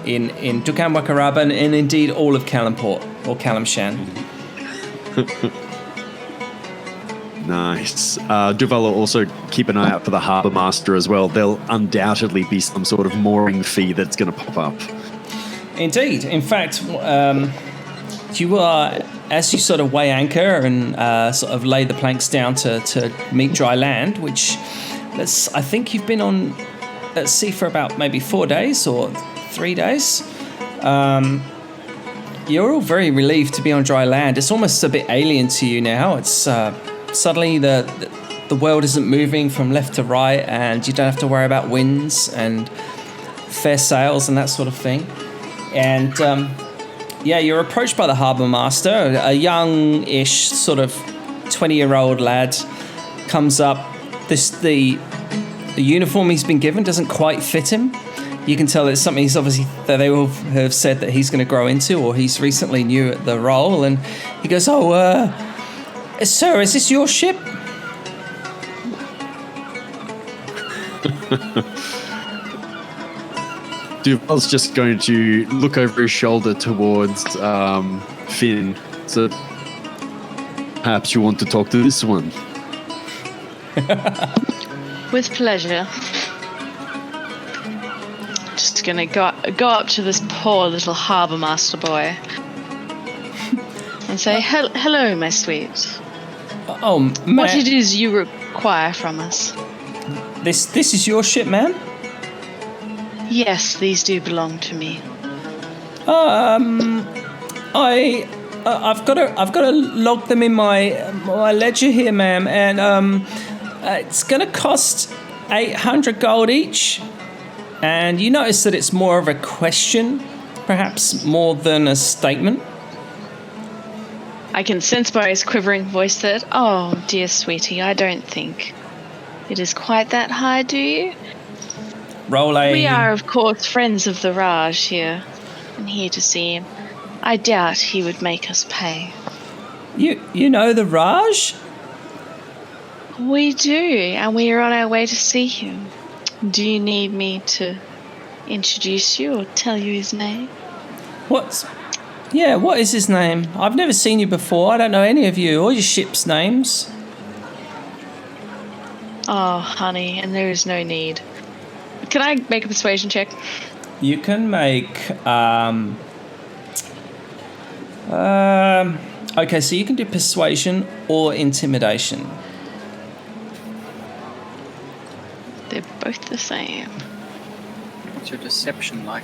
in Dhukan Wakharab and indeed all of Kalamport or Kalamshan. Nice. Duval will also keep an eye out for the harbour master as well. There'll undoubtedly be some sort of mooring fee that's going to pop up. Indeed. In fact, you are, as you sort of weigh anchor and sort of lay the planks down to meet dry land, which I think you've been on at sea for about maybe 4 days or 3 days. You're all very relieved to be on dry land. It's almost a bit alien to you now. It's suddenly the world isn't moving from left to right, and you don't have to worry about winds and fair sails and that sort of thing. And you're approached by the harbour master, a young-ish sort of 20-year-old lad comes up. The uniform he's been given doesn't quite fit him. You can tell it's something that they will have said that he's going to grow into, or he's recently new at the role. And he goes, "Sir, is this your ship?" Duval's just going to look over his shoulder towards Finn. So perhaps you want to talk to this one. With pleasure. Just gonna go up to this poor little harbour master boy and say, "Hello, my sweet. Oh, man. What it is you require from us?" This is your ship, man? Yes, these do belong to me. I've got to log them in my ledger here, ma'am, and it's going to cost 800 gold each. And you notice that it's more of a question, perhaps more than a statement. I can sense by his quivering voice that, oh, dear sweetie, I don't think it is quite that high, do you? Roll a... We are, of course, friends of the Raj here, and here to see him. I doubt he would make us pay. You know the Raj? We do, and we are on our way to see him. Do you need me to introduce you or tell you his name? What is his name? I've never seen you before. I don't know any of you or your ship's names. Oh, honey, and there is no need. Can I make a persuasion check? You can make... okay, so you can do persuasion or intimidation. They're both the same. What's your deception like?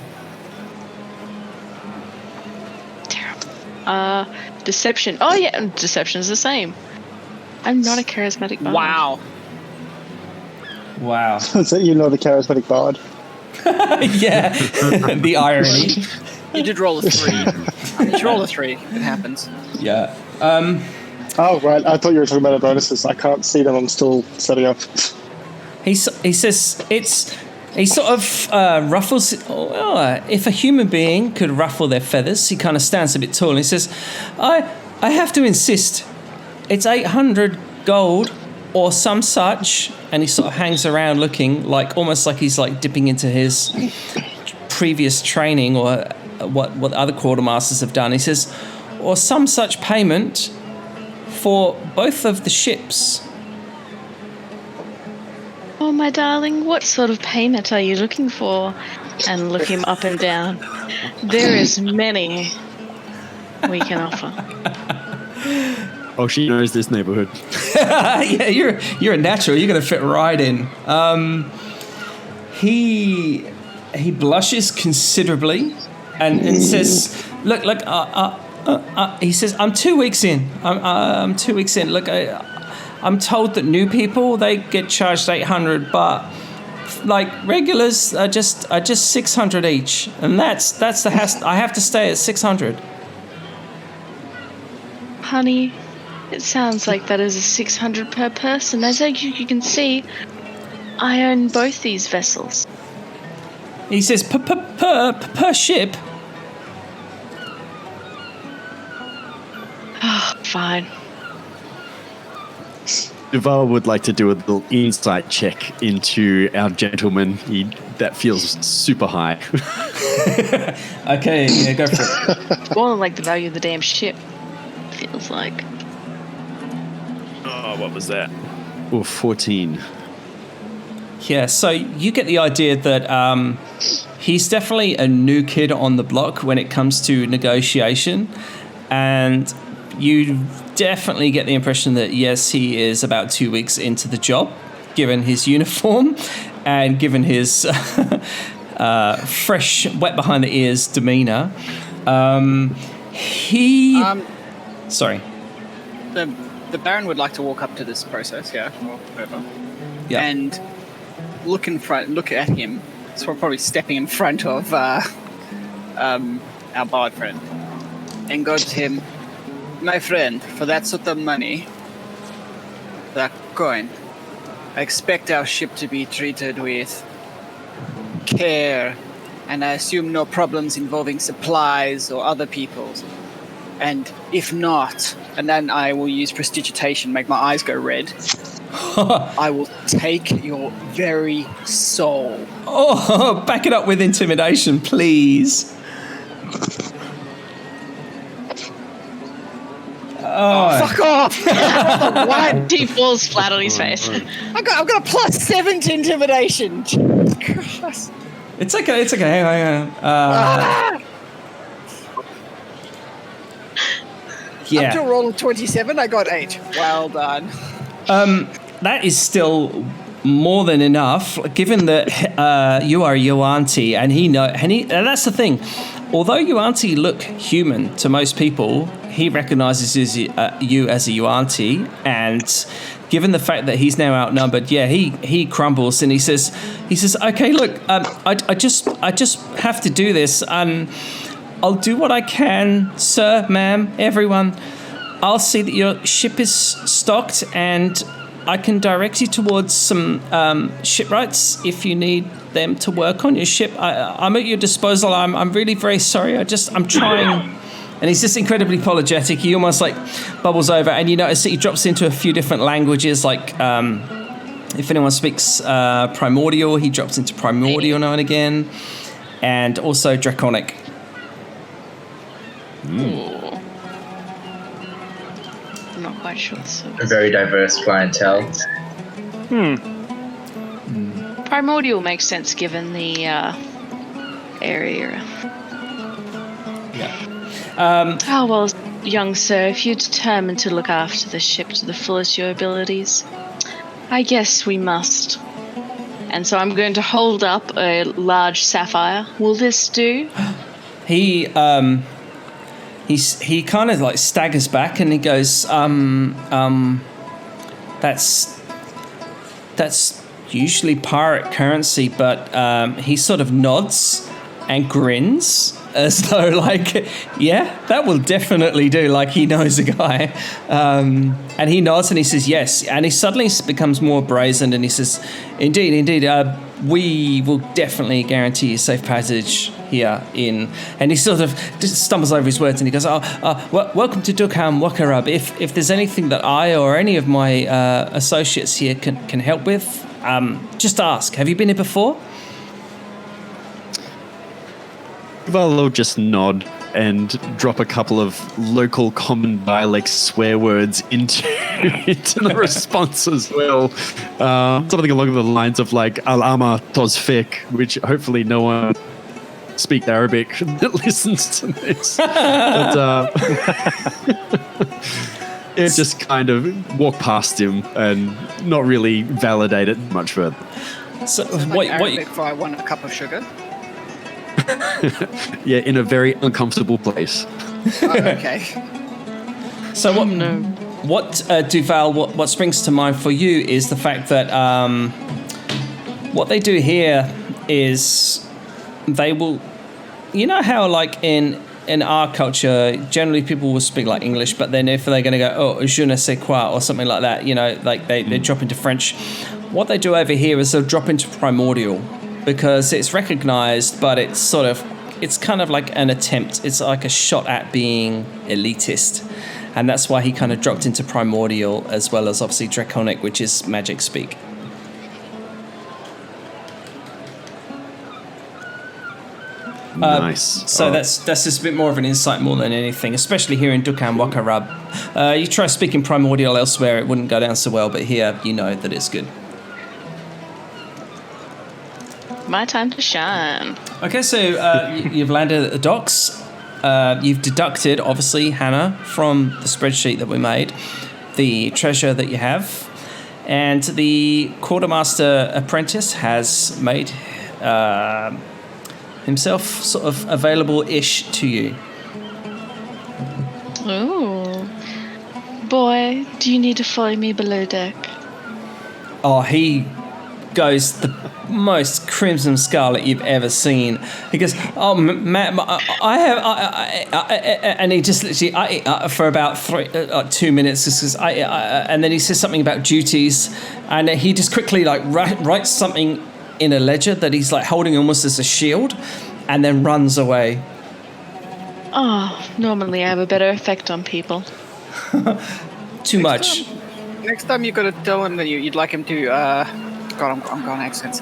Terrible. Deception. Oh, yeah, deception is the same. I'm not a charismatic bard. Wow. Wow. So you know the charismatic bard. Yeah, the irony. You did roll a 3. You roll a 3. It happens. Yeah. Oh, right. I thought you were talking about the bonuses. I can't see them. I'm still setting up. He says he sort of ruffles. If a human being could ruffle their feathers, he kind of stands a bit tall and he says, I have to insist. It's 800 gold or some such. And he sort of hangs around looking almost like he's dipping into his previous training or what other quartermasters have done. He says, or some such payment for both of the ships. Oh, my darling, what sort of payment are you looking for? And look him up and down. There is many we can offer. Oh, she knows this neighborhood. Yeah, you're a natural. You're going to fit right in. He blushes considerably and says, "Look. He says, I'm 2 weeks in. I'm 2 weeks in. Look, I'm told that new people they get charged 800, but regulars are just 600 each, and that's the I have to stay at 600." Honey, it sounds like that is a 600 per person. As you can see, I own both these vessels. He says, per ship. Oh, fine. Duval would like to do a little insight check into our gentleman. That feels super high. Okay, yeah, go for it. It's more than the value of the damn ship. Feels like. Oh, what was that? Oh, 14. Yeah, so you get the idea that he's definitely a new kid on the block when it comes to negotiation, and you definitely get the impression that, yes, he is about 2 weeks into the job, given his uniform and given his fresh, wet behind the ears demeanor. Sorry. The Baron would like to walk up to this process, yeah, or whoever, and look at him. So we're probably stepping in front of our bard friend, and go to him. My friend, for that sort of money, that coin, I expect our ship to be treated with care, and I assume no problems involving supplies or other people's. And if not, and then I will use prestidigitation, make my eyes go red. I will take your very soul. Oh, back it up with intimidation, please. Oh, Fuck off! Why he falls flat on his face? I've got a +7 to intimidation. Jesus Christ. it's okay. Hang on. Yeah. Up to a roll of 27, I got 8. Well done. That is still more than enough, given that you are Yuanti, and that's the thing. Although Yuanti look human to most people, he recognizes you as a Yuanti, and given the fact that he's now outnumbered, he crumbles and he says, okay, look, I just have to do this, and I'll do what I can, sir, ma'am, everyone. I'll see that your ship is stocked, and I can direct you towards some shipwrights if you need them to work on your ship. I'm at your disposal. I'm really very sorry. I'm trying. And he's just incredibly apologetic. He almost like bubbles over, and you notice that he drops into a few different languages. Like if anyone speaks Primordial, he drops into Primordial now and again, and also Draconic. I'm not quite sure. So. A very diverse clientele. Primordial makes sense given the area. Yeah. Well, young sir, if you're determined to look after the ship to the fullest of your abilities, I guess we must. And so I'm going to hold up a large sapphire. Will this do? He kind of like staggers back and he goes, that's usually pirate currency, but he sort of nods and grins as though like, yeah, that will definitely do. Like he knows a guy. And he nods and he says, yes. And he suddenly becomes more brazen and he says, indeed, we will definitely guarantee you safe passage here in. And he sort of just stumbles over his words and he goes, welcome to Dhukan, Wakharab. If there's anything that I or any of my associates here can help with, just ask. Have you been here before? Duval will just nod and drop a couple of local common dialect swear words into the response as well. Something along the lines of like Al-Ama Tozfik, which hopefully no one speaks Arabic that listens to this. But it just kind of walk past him and not really validate it much further. So Like Arabic for I want a cup of sugar. Yeah, in a very uncomfortable place. Oh, okay. So what Duval, what springs to mind for you is the fact that what they do here is they will, you know how like in our culture, generally people will speak like English, but then if they're going to go, oh, je ne sais quoi, or something like that, you know, like they drop into French. What they do over here is they'll drop into Primordial because it's recognized, but it's kind of like an attempt. It's like a shot at being elitist. And that's why he kind of dropped into Primordial as well as obviously Draconic, which is magic speak. Nice. So that's just a bit more of an insight more than anything, especially here in Dhukan Wakharab. You try speaking Primordial elsewhere, it wouldn't go down so well, but here you know that it's good. My time to shine. Okay, so you've landed at the docks. You've deducted, obviously, Hannah, from the spreadsheet that we made, the treasure that you have. And the quartermaster apprentice has made himself sort of available-ish to you. Ooh. Boy, do you need to follow me below deck? Oh, he goes the most crimson scarlet you've ever seen. He goes, oh, Matt, and he just literally, for about 2 minutes, just says, and then he says something about duties, and he just quickly like writes something in a ledger that he's like holding almost as a shield, and then runs away. Oh, normally I have a better effect on people. Too much. Next time you've got to tell him that you'd like him to. God, I'm going accents.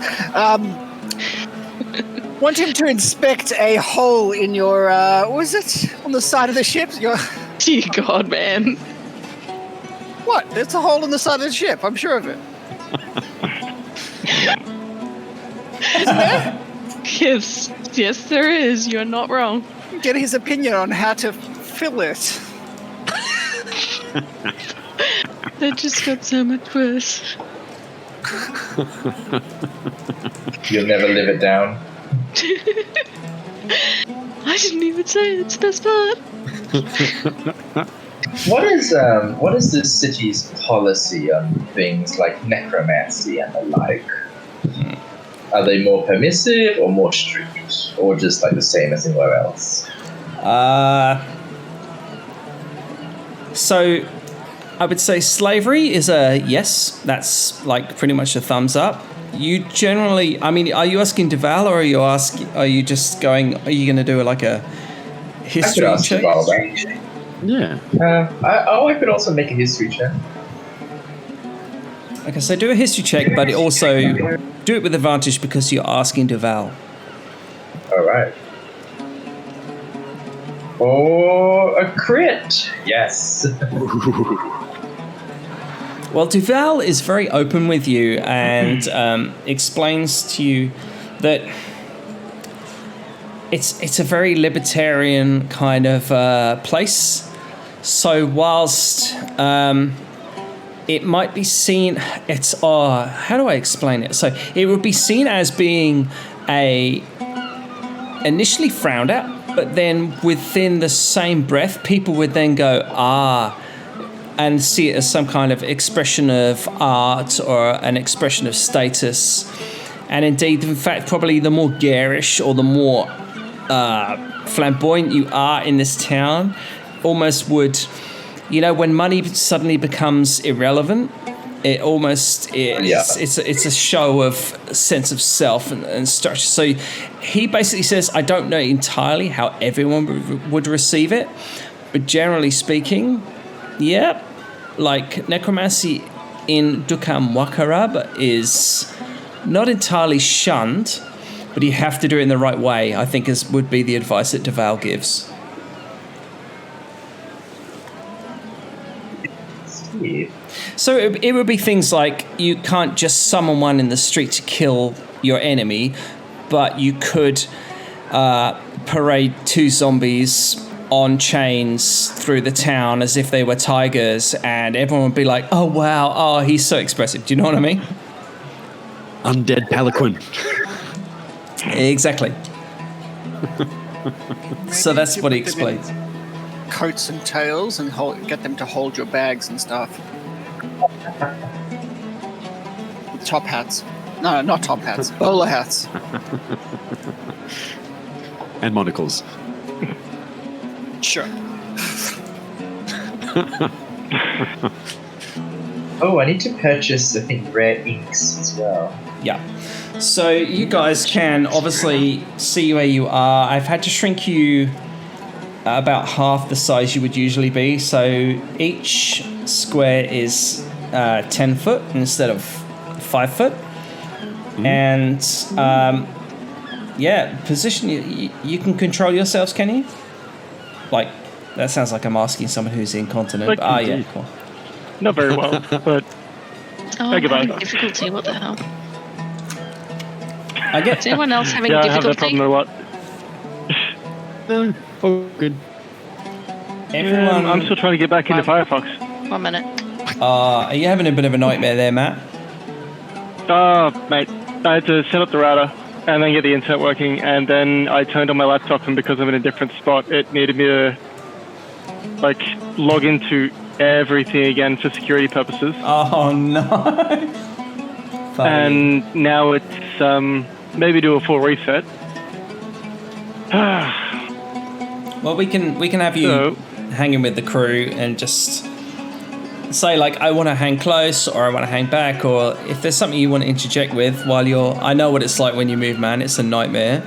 Want him to inspect a hole in your. What was it on the side of the ship? Dear God, man. What? There's a hole in the side of the ship. I'm sure of it. Isn't there? Yes, there is. You're not wrong. Get his opinion on how to fill it. That just got so much worse. You'll never live it down. I didn't even say it's the best part. What is this city's policy on things like necromancy and the like? Are they more permissive or more strict, or just like the same as anywhere else? So I would say slavery is a yes. That's like pretty much a thumbs up. You generally, I mean, are you asking Deval, or are you just going? Are you going to do like a history I could ask check? Deval that. Yeah. I could also make a history check. Okay, so do a history check, but also do it with advantage because you're asking Deval. All right. Oh, a crit! Yes. Well, Duval is very open with you and explains to you that it's a very libertarian kind of place. So whilst it might be seen, how do I explain it? So it would be seen as being initially frowned at, but then within the same breath, people would then go, and see it as some kind of expression of art or an expression of status. And indeed, in fact, probably the more garish or the more flamboyant you are in this town, almost would, when money suddenly becomes irrelevant, it almost is, it's a show of sense of self and structure. So he basically says, I don't know entirely how everyone would receive it, but generally speaking, yeah, like necromancy in dhukan wakharab is not entirely shunned, but you have to do it in the right way, I think would be the advice that Deval gives. So it would be things like you can't just summon one in the street to kill your enemy, but you could parade two zombies on chains through the town as if they were tigers, and everyone would be like, oh wow, oh he's so expressive. Do you know what I mean? Undead Pelican. Exactly. So that's what he explains. Coats and tails and get them to hold your bags and stuff. With top hats. No, not top hats. Bowler hats. And monocles. Sure. Oh, I need to purchase, I think, rare inks as well. Yeah. So you guys can obviously see where you are. I've had to shrink you about half the size you would usually be. So each square is 10 foot instead of 5 foot. And position, you can control yourselves, can you? Like, that sounds like I'm asking someone who's incontinent. Yeah, cool. Not very well, but I'm having difficulty. What the hell? Is anyone else having I difficulty? have that problem a lot. Oh, good. Everyone, I'm still trying to get back into Firefox. 1 minute. Are you having a bit of a nightmare there, Matt? Mate, I had to set up the router and then get the internet working, and then I turned on my laptop, and because I'm in a different spot, it needed me to log into everything again for security purposes. Oh no! And now it's maybe do a full reset. Well, we can have you hanging with the crew and just say I want to hang close, or I want to hang back, or if there's something you want to interject with while you're. I know what it's like when you move, man. It's a nightmare.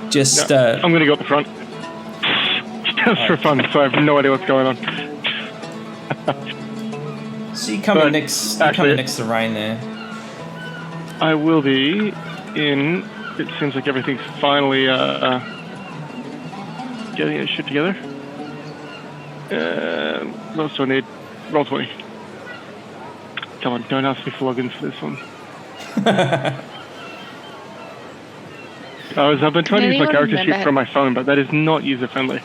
Just. I'm going to go up the front. Just for fun, so I have no idea what's going on. So you come in next to Rain there. I will be in. It seems like everything's finally getting its shit together. What else do I need? Roll 20. Come on, don't ask me for logins for this one. I've been trying to use my character sheet from my phone, but that is not user-friendly.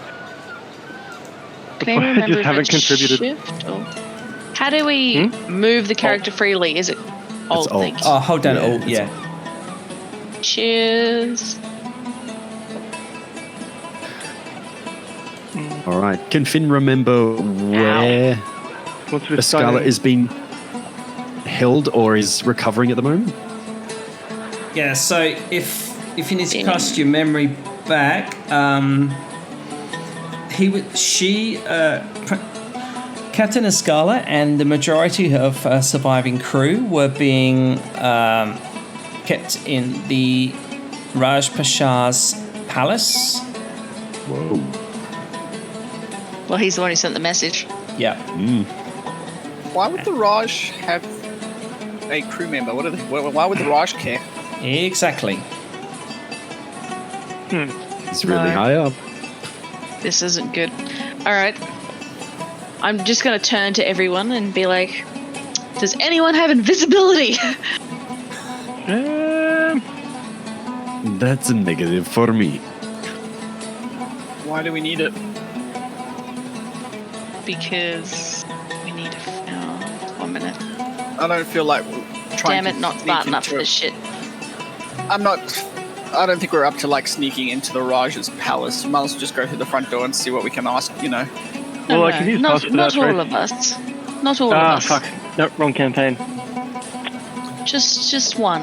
I just haven't contributed. Shift or... How do we move the character freely? Is it Alt? Alt. Oh, hold down Alt, yeah. Cheers. All right. Can Finn remember where Escala is being held or is recovering at the moment? Yeah, so if you need to cast your memory back, Captain Escala and the majority of surviving crew were being kept in the Raj Pasha's palace. Whoa. Well, he's the one who sent the message. Yeah. Why would the Raj have a crew member? Why would the Raj care? Exactly. It's really high up. This isn't good. All right. I'm just going to turn to everyone and be like, does anyone have invisibility? That's a negative for me. Why do we need it? Because we need 1 minute. I don't feel like trying Damn it, to not sneak smarting up into for it. this shit. I don't think we're up to like sneaking into the Raj's palace. Might as well just go through the front door and see what we can ask, you know. Well, I can use not passport all of us. Not all of us. fuck. No, wrong campaign. Just one.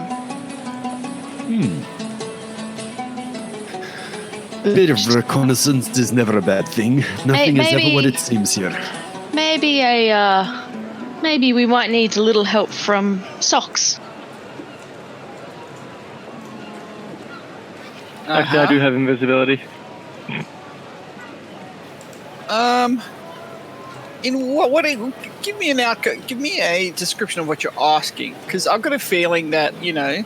A bit of reconnaissance is never a bad thing. Nothing is ever what it seems here. Maybe we might need a little help from Socks. Actually, I do have invisibility. Give me a description of what you're asking, because I've got a feeling that, you know,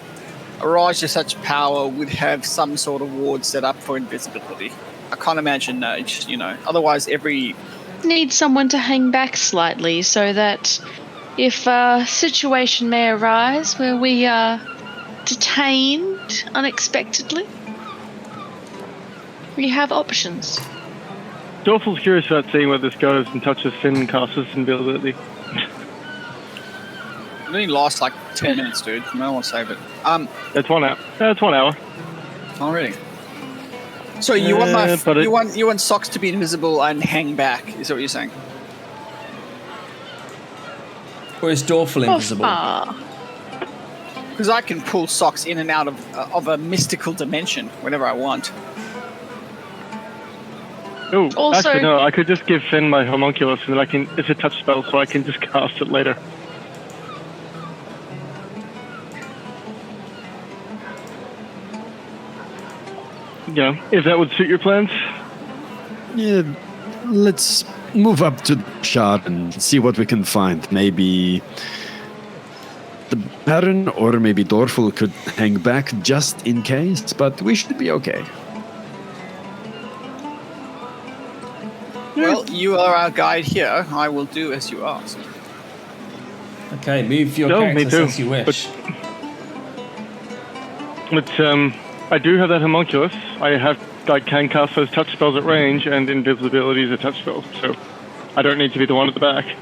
a Raj of such power would have some sort of ward set up for invisibility. I can't imagine otherwise Need someone to hang back slightly so that if a situation may arise where we are detained unexpectedly, we have options. Dorful's curious about seeing where this goes and touches Finn casts invisibility. It only lasts like 10 minutes, dude. No one will save it. That's 1 hour. That's 1 hour. Oh, really? So you want Socks to be invisible and hang back? Is that what you're saying? Or is Dorful invisible? Because I can pull Socks in and out of a mystical dimension whenever I want. Oh, Also- actually no, I could just give Finn my homunculus and then it's a touch spell so I can just cast it later. Yeah, if that would suit your plans. Yeah, let's move up to the shard and see what we can find. Maybe the Baron or maybe Dorful could hang back just in case, but we should be okay. Well, you are our guide here. I will do as you ask. Okay, move your characters as you wish. But I do have that homunculus. I can cast those touch spells at range, and invisibility is a touch spell, so I don't need to be the one at the back.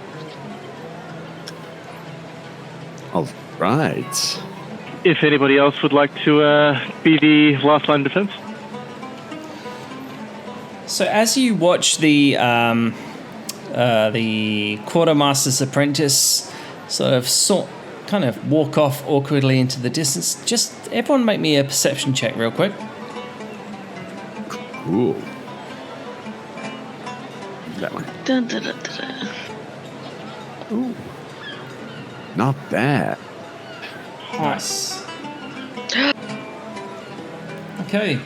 All right. If anybody else would like to be the last line of defense. So as you watch the quartermaster's apprentice kind of walk off awkwardly into the distance, just everyone make me a perception check real quick. Cool. That one. Dun, dun, dun, dun, dun. Ooh. Not bad. Nice. Okay.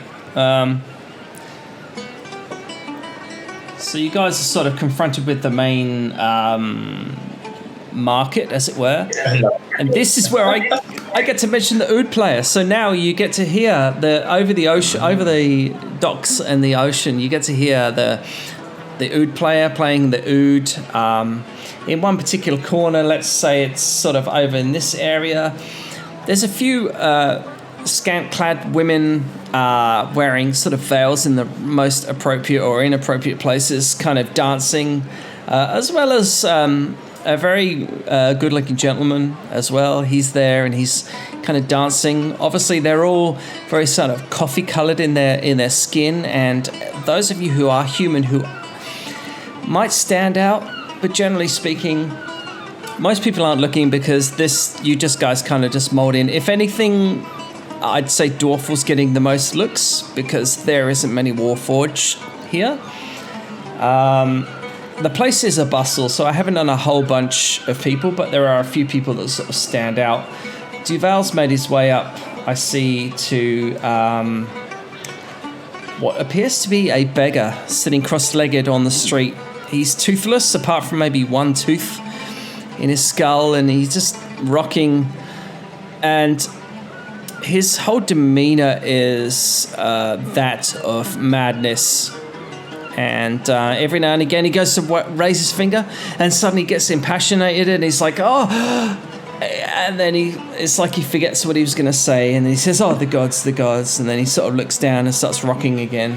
So you guys are sort of confronted with the main market, as it were. And this is where I get to mention the oud player. So now you get to hear over the docks and the ocean, you get to hear the oud player playing the oud. In one particular corner, let's say it's sort of over in this area, there's a few scant-clad women wearing sort of veils in the most appropriate or inappropriate places, kind of dancing, as well as a very good-looking gentleman as well. He's there and he's kind of dancing. Obviously, they're all very sort of coffee-coloured in their skin, and those of you who are human who might stand out, but generally speaking, most people aren't looking because you guys kind of just mold in. If anything, I'd say Dwarfle's getting the most looks because there isn't many Warforged here. The place is a bustle, so I haven't done a whole bunch of people, but there are a few people that sort of stand out. Duval's made his way up, I see, to what appears to be a beggar sitting cross-legged on the street. He's toothless, apart from maybe one tooth in his skull, and he's just rocking, and his whole demeanor is that of madness. And every now and again he goes to raise his finger and suddenly gets impassionated and he's like, oh, and then it's like he forgets what he was going to say, and he says, oh, the gods, and then he sort of looks down and starts rocking again.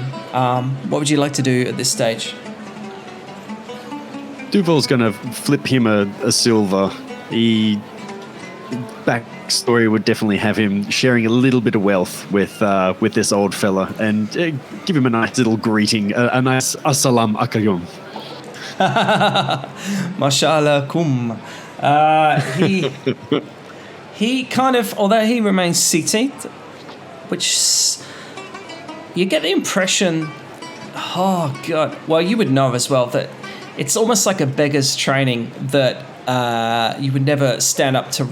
What would you like to do at this stage? Duval's going to flip him a silver. Backstory would definitely have him sharing a little bit of wealth with this old fella, and give him a nice little greeting, a nice assalam alaikum. Mashallah kum. He kind of, although he remains seated, which you get the impression, oh God, well, you would know as well that it's almost like a beggar's training, that you would never stand up to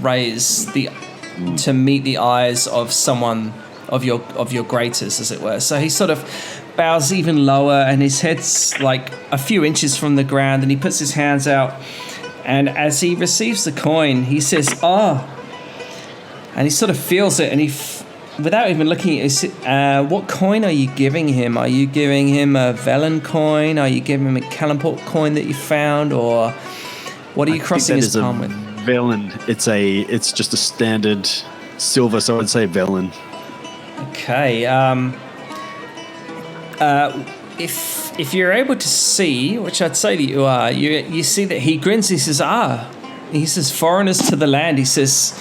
to meet the eyes of someone of your greatest, as it were. So he sort of bows even lower, and his head's like a few inches from the ground, and he puts his hands out, and as he receives the coin, he says, "Ah," and he sort of feels it, and without even looking at it, what coin are you giving him? Are you giving him a Velen coin? Are you giving him a Kalimport coin that you found, or what are you crossing his palm with? Velen. It's just a standard silver, so I'd say Velen. Okay. If you're able to see, which I'd say that you are, you see that he grins. He says, he says, foreigners to the land. He says,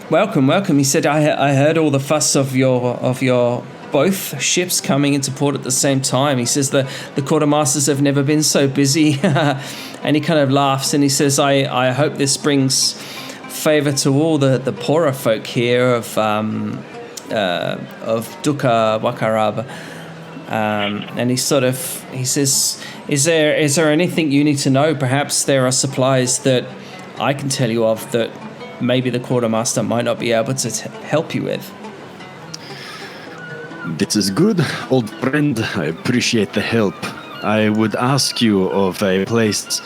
welcome. He said, I heard all the fuss of your both ships coming into port at the same time. He says the quartermasters have never been so busy. And he kind of laughs and he says, I hope this brings favor to all the poorer folk here of Dhuka, wakharab. And he says, is there anything you need to know? Perhaps there are supplies that I can tell you of that maybe the quartermaster might not be able to help you with. This is good, old friend. I appreciate the help. I would ask you of a place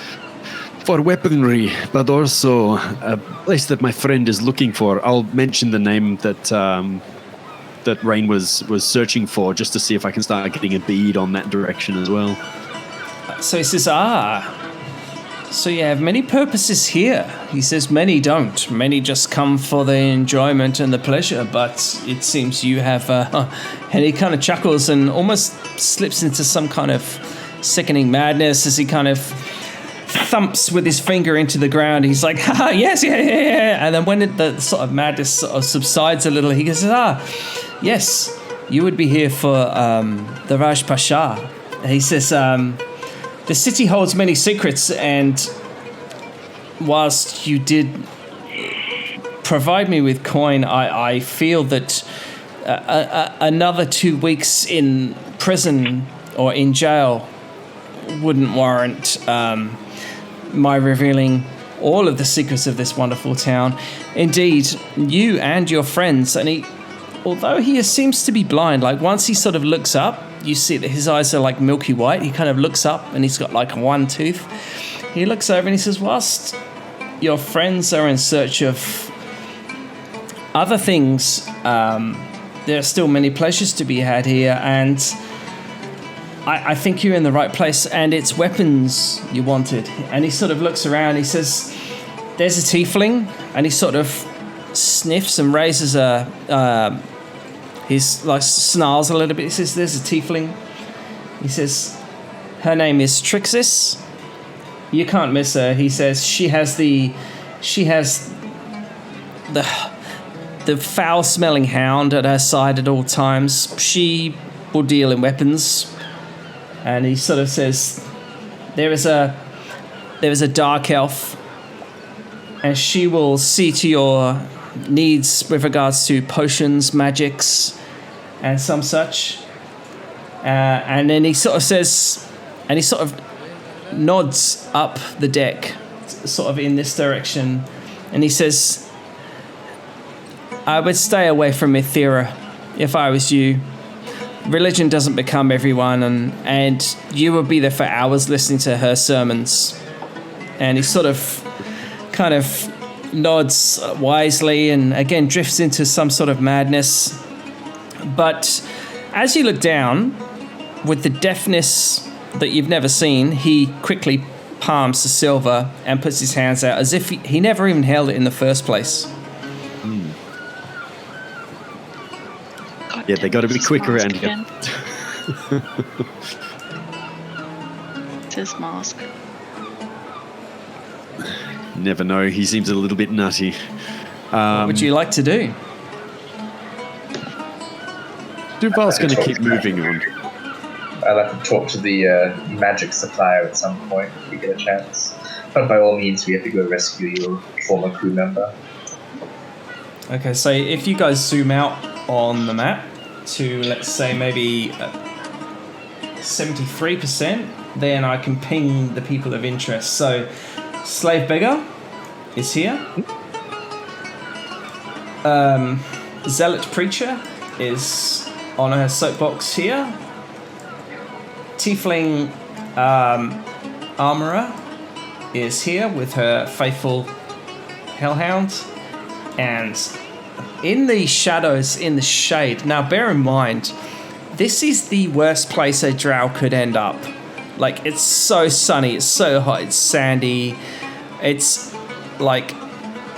for weaponry, but also a place that my friend is looking for. I'll mention the name that Rain was searching for, just to see if I can start getting a bead on that direction as well. So he says, so you have many purposes here. He says many don't. Many just come for the enjoyment and the pleasure, but it seems you have... and he kind of chuckles and almost slips into some kind of sickening madness as he kind of thumps with his finger into the ground. He's like, yes, yeah. And then when the sort of madness sort of subsides a little, he goes, yes, you would be here for the Raj Pasha. And he says... the city holds many secrets, and whilst you did provide me with coin, I feel that another 2 weeks in prison or in jail wouldn't warrant my revealing all of the secrets of this wonderful town. Indeed, you and your friends, and although he seems to be blind, like once he sort of looks up, you see that his eyes are like milky white. He kind of looks up and he's got like one tooth. He looks over and he says, whilst your friends are in search of other things. There are still many pleasures to be had here, and I think you're in the right place, and it's weapons you wanted. And he sort of looks around, he says, there's a tiefling, and he sort of sniffs and raises he's like snarls a little bit. He says, there's a tiefling. He says, her name is Trixis. You can't miss her. He says she has the foul-smelling hound at her side at all times. She will deal in weapons. And he sort of says, there is a dark elf, and she will see to your needs with regards to potions, magics, and some such. And then he sort of says, and he sort of nods up the deck, sort of in this direction, and he says, I would stay away from Ithera if I was you. Religion doesn't become everyone, and you would be there for hours listening to her sermons. And he sort of kind of nods wisely and again drifts into some sort of madness. But as you look down, with the deftness that you've never seen, he quickly palms the silver and puts his hands out as if he never even held it in the first place. Yeah, they got to be quick around here. It's his mask. Never know. He seems a little bit nutty. What would you like to do? Duval's going to keep moving on. I'll have to talk to the magic supplier at some point if we get a chance. But by all means, we have to go rescue your former crew member. Okay, so if you guys zoom out on the map to, let's say, maybe 73%, then I can ping the people of interest. So, Slave Beggar is here. Zealot Preacher is on her soapbox here. Tiefling Armorer is here with her faithful Hellhound. And in the shadows, in the shade, now bear in mind, this is the worst place a drow could end up. Like, it's so sunny, it's so hot, it's sandy, it's like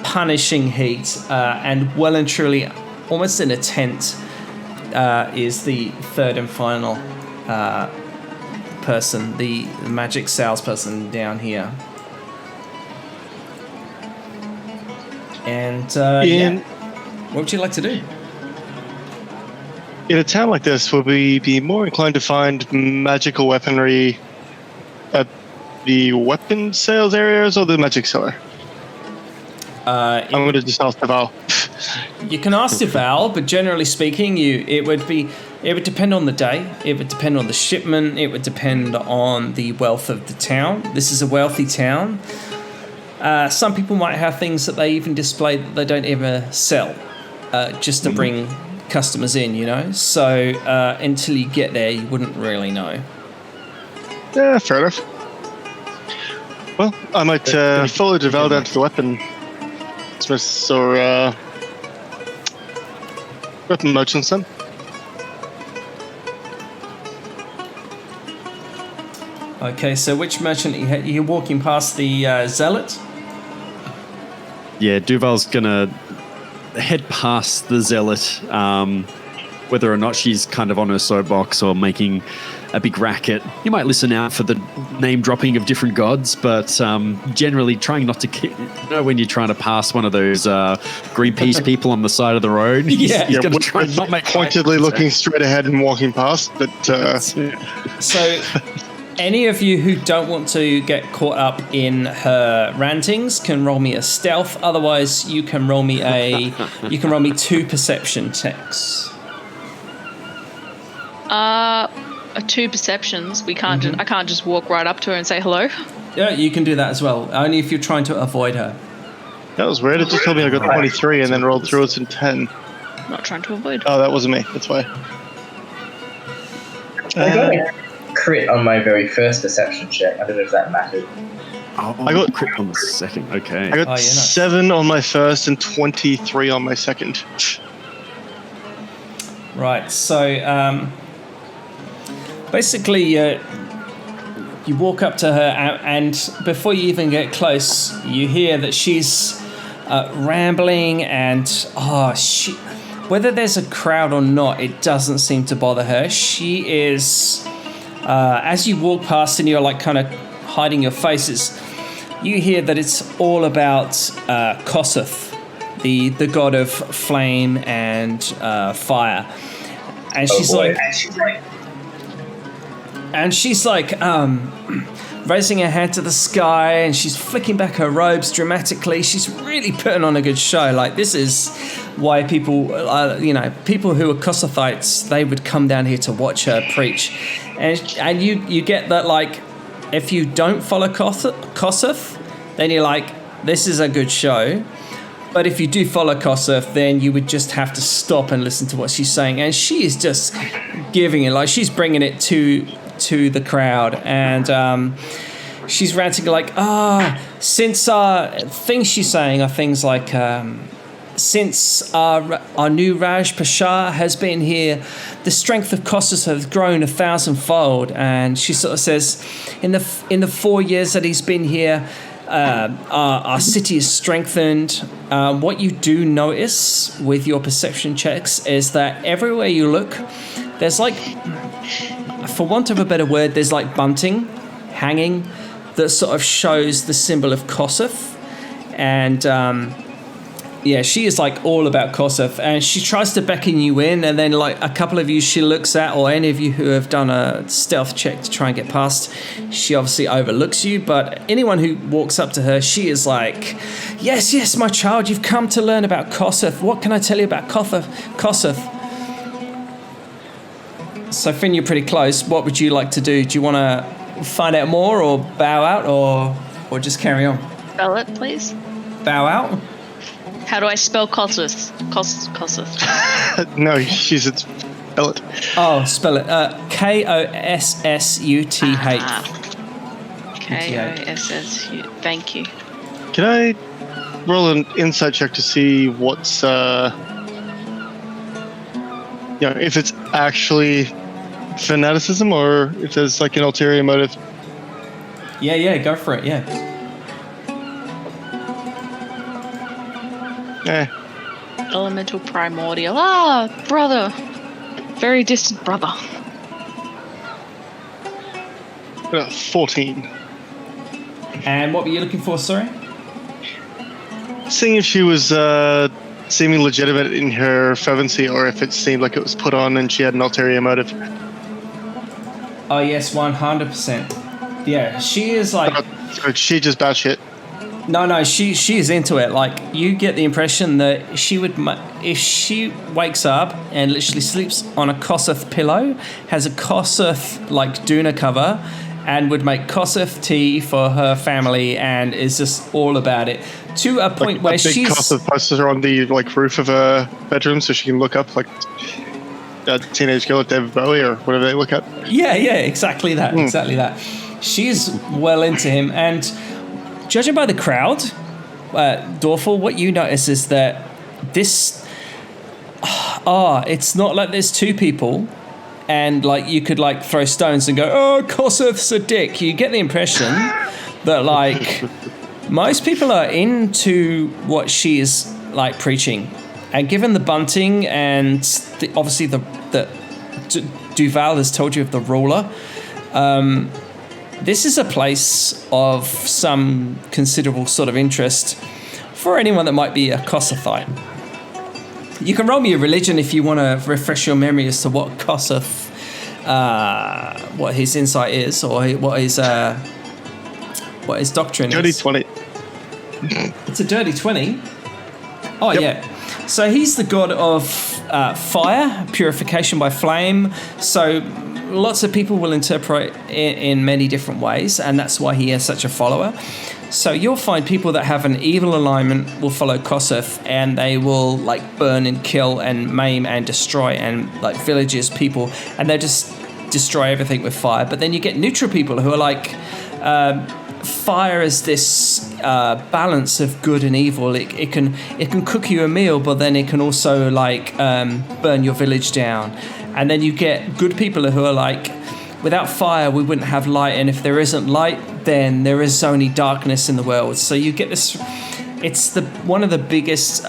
punishing heat, and well and truly, almost in a tent, is the third and final person, the magic salesperson down here. And what would you like to do? In a town like this, would we be more inclined to find magical weaponry at the weapon sales areas or the magic cellar? I'm going to just ask Deval. You can ask Deval, but generally speaking, it would depend on the day. It would depend on the shipment. It would depend on the wealth of the town. This is a wealthy town. Some people might have things that they even display that they don't ever sell, just to bring customers in, you know? So until you get there, you wouldn't really know. Yeah, fair enough. Well, I might follow Deval down to the weapon smiths or weapon merchants then. Okay, so which merchant you're walking past the zealot? Yeah, Duval's gonna head past the zealot, whether or not she's kind of on her soapbox or making a big racket. You might listen out for the name dropping of different gods, but generally trying not to when you're trying to pass one of those Greenpeace people on the side of the road. He's going to try and not make pointedly looking straight ahead and walking past. But so, any of you who don't want to get caught up in her rantings can roll me a stealth. Otherwise, you can roll me 2 perception checks. 2 perceptions. We can't. I can't just walk right up to her and say hello. Yeah, you can do that as well. Only if you're trying to avoid her. That was weird. It just told me I got 23 and then rolled through it in 10. Not trying to avoid. Oh, that wasn't me. That's why. I got a crit on my very first perception check. I don't know if that mattered. I got crit on the second. Okay. I got 7 on my first and 23 on my second. Right, so basically you walk up to her and before you even get close, you hear that she's rambling and whether there's a crowd or not, it doesn't seem to bother her. She is, as you walk past and you're like kind of hiding your faces, you hear that it's all about Kossuth, the god of flame and fire. And she's like raising her hand to the sky, and she's flicking back her robes dramatically. She's really putting on a good show. Like, this is why people, people who are Kossuthites, they would come down here to watch her preach. And you get that, like, if you don't follow Kossuth, then you're like, this is a good show. But if you do follow Kossuth, then you would just have to stop and listen to what she's saying. And she is just giving it, like, she's bringing it to the crowd. And she's ranting like, since things she's saying are things like, since our new Raj Pasha has been here, the strength of Kossuth has grown 1,000-fold. And she sort of says, in the 4 years that he's been here, our city is strengthened. What you do notice with your perception checks is that everywhere you look, there's like, for want of a better word, there's like bunting hanging that sort of shows the symbol of Kossuth. And she is like all about Kossuth, and she tries to beckon you in, and then like a couple of you she looks at, or any of you who have done a stealth check to try and get past, she obviously overlooks you. But anyone who walks up to her, she is like, yes, my child, you've come to learn about Kossuth. What can I tell you about Kossuth? So Finn, you're pretty close. What would you like to do? Do you want to find out more, or bow out, or just carry on? Spell it, please. Bow out? How do I spell Kossuth? Kossuth. No, she said spell it. Oh, spell it. Kossuth. Kossu. Thank you. Can I roll an insight check to see what's, if it's actually fanaticism or if there's like an ulterior motive? Yeah, go for it, yeah. Elemental primordial. Brother. Very distant brother. 14. And what were you looking for, sorry? Seeing if she was seeming legitimate in her fervency, or if it seemed like it was put on and she had an ulterior motive. Oh yes, 100%. Yeah, she is like... She just batshit. No, she is into it. Like, you get the impression that she would, if she wakes up and literally sleeps on a Kossuth pillow, has a Kossuth like doona cover, and would make Kossuth tea for her family, and is just all about it to a point where she's... big Kossuth poster on the like roof of her bedroom, so she can look up like a teenage girl at David Bowie or whatever they look at. Yeah, exactly that. Exactly that. She's well into him, and judging by the crowd, Dorfel, what you notice is that this... it's not like there's two people and like you could like throw stones and go, oh, Kossuth's a dick. You get the impression that like most people are into what she is like preaching. And given the bunting and obviously the Duval has told you of the ruler, this is a place of some considerable sort of interest for anyone that might be a Kossuthite. You can roll me a religion if you want to refresh your memory as to what Kossuth, what his insight is, or what his doctrine dirty is. 20. It's a dirty 20? Oh, yep. Yeah. So he's the god of fire, purification by flame. So lots of people will interpret it in many different ways, and that's why he has such a follower. So you'll find people that have an evil alignment will follow Kossuth, and they will like burn and kill and maim and destroy and like villages, people, and they just destroy everything with fire. But then you get neutral people who are like fire is this balance of good and evil. It can cook you a meal, but then it can also like burn your village down. And then you get good people who are like, without fire we wouldn't have light, and if there isn't light, then there is only darkness in the world. So you get this. It's one of the biggest.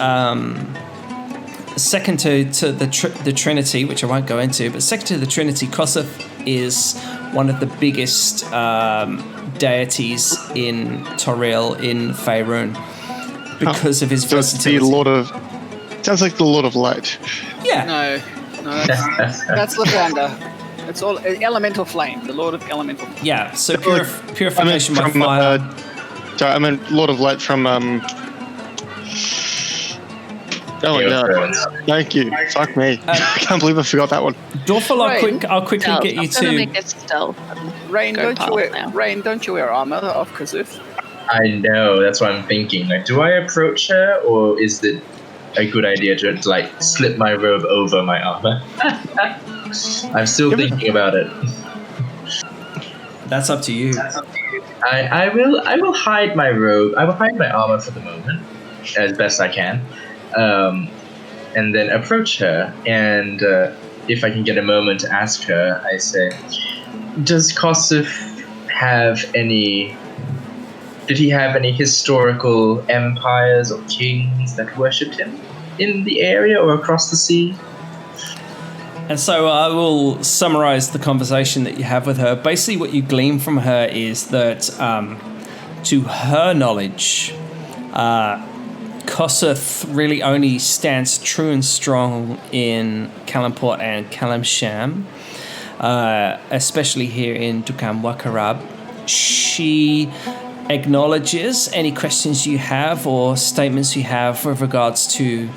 Second to the Trinity, which I won't go into, but second to the Trinity, Kossuth is one of the biggest deities in Toril, in Faerun, because of his versatility. Sounds like the Lord of Light. Yeah. No, that's Lavanda. It's all elemental flame, the Lord of elemental flame. Yeah, so purification by fire. Sorry, I meant Lord of Light from oh my god! Thank you. Fuck me. I can't believe I forgot that one. Dorfel, I'll quickly get you to. Make it stealth. Rain, don't you wear armor of Kossuth? I know. That's what I'm thinking. Like, do I approach her, or is it a good idea to like slip my robe over my armor? I'm still thinking about it. That's up to you. I will hide my robe. I will hide my armor for the moment, as best I can. And then approach her, and if I can get a moment to ask her, I say, does Kossuth have any... Did he have any historical empires or kings that worshipped him in the area or across the sea? And so I will summarize the conversation that you have with her. Basically what you glean from her is that, to her knowledge, Kossuth really only stands true and strong in Kalamport and Kalamsham, especially here in Dhukan Wakharab. She acknowledges any questions you have or statements you have with regards to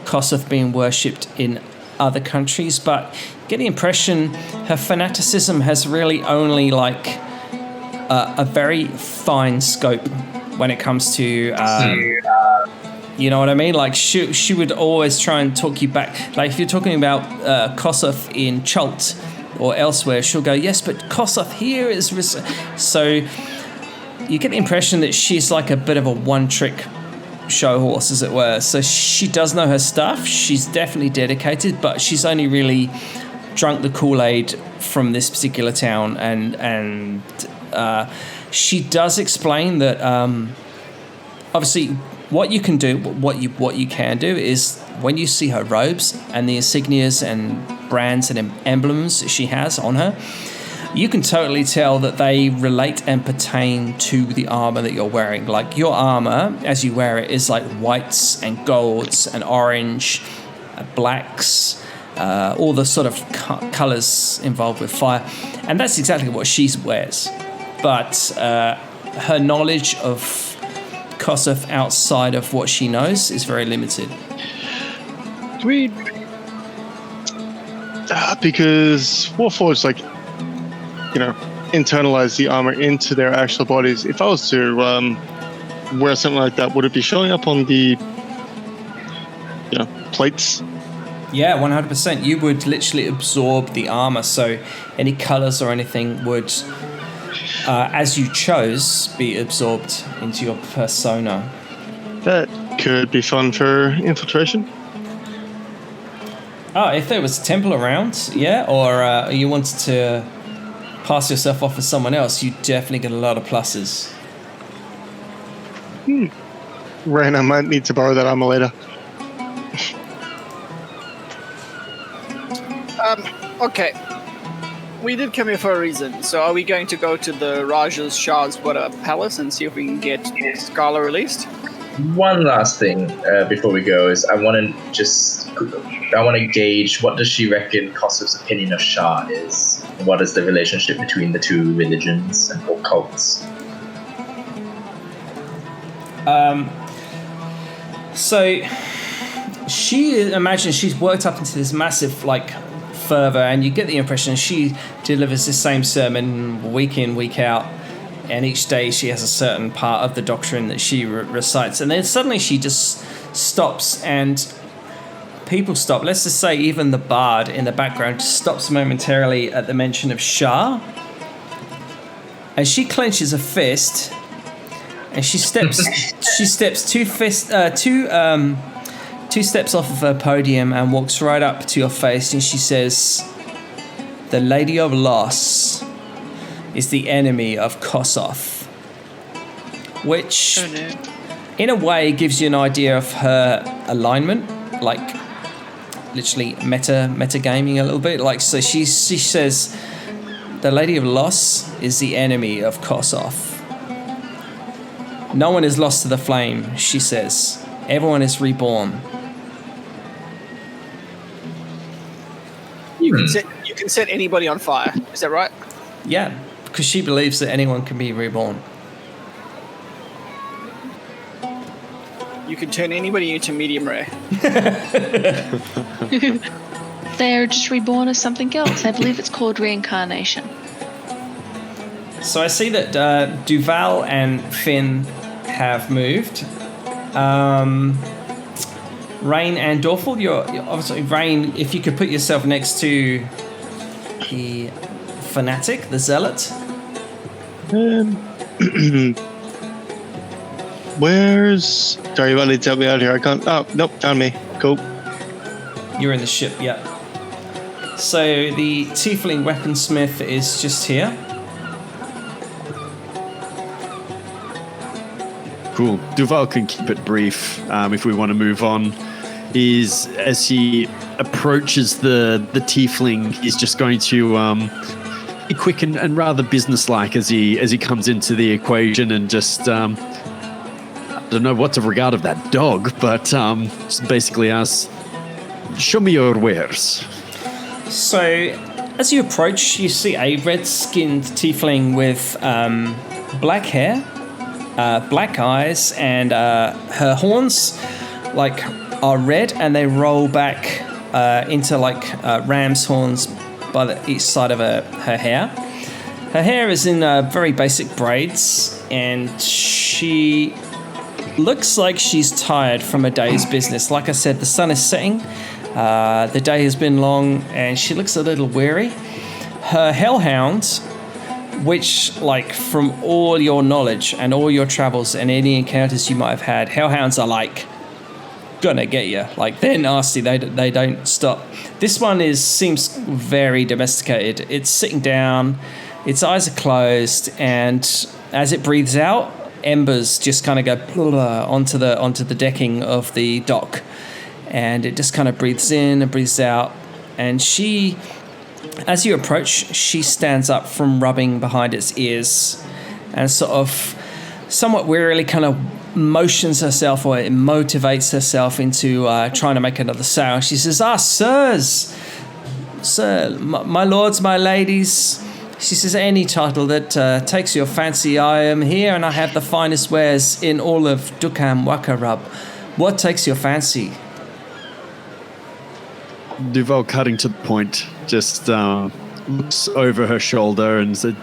Kossuth being worshipped in other countries, but get the impression her fanaticism has really only like a very fine scope when it comes to you know what I mean? Like she would always try and talk you back. Like if you're talking about Kossuth in Chult or elsewhere, she'll go, yes, but Kossuth here is... So you get the impression that she's like a bit of a one-trick show horse, as it were. So she does know her stuff. She's definitely dedicated, but she's only really drunk the Kool-Aid from this particular town. And she does explain that obviously... What you can do is when you see her robes and the insignias and brands and emblems she has on her, you can totally tell that they relate and pertain to the armor that you're wearing. Like your armor, as you wear it, is like whites and golds and orange, blacks, all the sort of colors involved with fire. And that's exactly what she wears. But her knowledge of Kossuth outside of what she knows is very limited. Do we... because Warforged, like, you know, internalize the armor into their actual bodies. If I was to wear something like that, would it be showing up on the, you know, plates? Yeah, 100%. You would literally absorb the armor, so any colors or anything would... as you chose, be absorbed into your persona. That could be fun for infiltration. Oh, if there was a temple around, yeah, or you wanted to pass yourself off as someone else, you definitely get a lot of pluses. Rain, I might need to borrow that armor later. Okay. We did come here for a reason, so are we going to go to the Raja's Shah's palace and see if we can get Scala released? One last thing before we go is I want to gauge what does she reckon Kossuth's opinion of Shah is? What is the relationship between the two religions and or cults? So she imagines she's worked up into this massive like fervor, and you get the impression she delivers the same sermon week in, week out, and each day she has a certain part of the doctrine that she recites, and then suddenly she just stops, and people stop. Let's just say even the bard in the background just stops momentarily at the mention of Shah, and she clenches a fist and she steps two steps off of her podium and walks right up to your face, and she says, "The Lady of Loss is the enemy of Kossoth," which in a way gives you an idea of her alignment, like literally meta gaming a little bit. Like, so she says, "The Lady of Loss is the enemy of Kossoth. No one is lost to the flame," she says. "Everyone is reborn." You can set anybody on fire. Is that right? Yeah, because she believes that anyone can be reborn. You can turn anybody into medium rare. They're just reborn as something else. I believe it's called reincarnation. So I see that Duval and Finn have moved. Rain and Dorful, you're obviously Rain. If you could put yourself next to the fanatic, the zealot. Where's... Sorry, you wanted to help me out here. I can't... Oh, nope, found me. Cool. You're in the ship, yeah. So the tiefling weaponsmith is just here. Cool. Duval can keep it brief if we want to move on. As he approaches the tiefling, he's just going to be quick and rather businesslike as he comes into the equation, and just I don't know what to regard of that dog, but just basically asks, "Show me your wares." So as you approach, you see a red-skinned tiefling with black hair, black eyes, and her horns are red, and they roll back into ram's horns by each side of her hair. Her hair is in very basic braids, and she looks like she's tired from a day's business. Like I said, the sun is setting, the day has been long, and she looks a little weary. Her hellhounds, which, from all your knowledge and all your travels and any encounters you might have had, hellhounds are gonna get you. They're nasty. They don't stop. This one seems very domesticated. It's sitting down, its eyes are closed, and as it breathes out, embers just kind of go onto the decking of the dock, and it just kind of breathes in and breathes out. And she, as you approach, she stands up from rubbing behind its ears and sort of somewhat wearily kind of motions herself, or it motivates herself into trying to make another sale. She says, sirs, sir, my lords, my ladies. She says, any title that takes your fancy. I am here and I have the finest wares in all of Dhukan Wakharab. What takes your fancy? Duval, cutting to the point, just looks over her shoulder and said,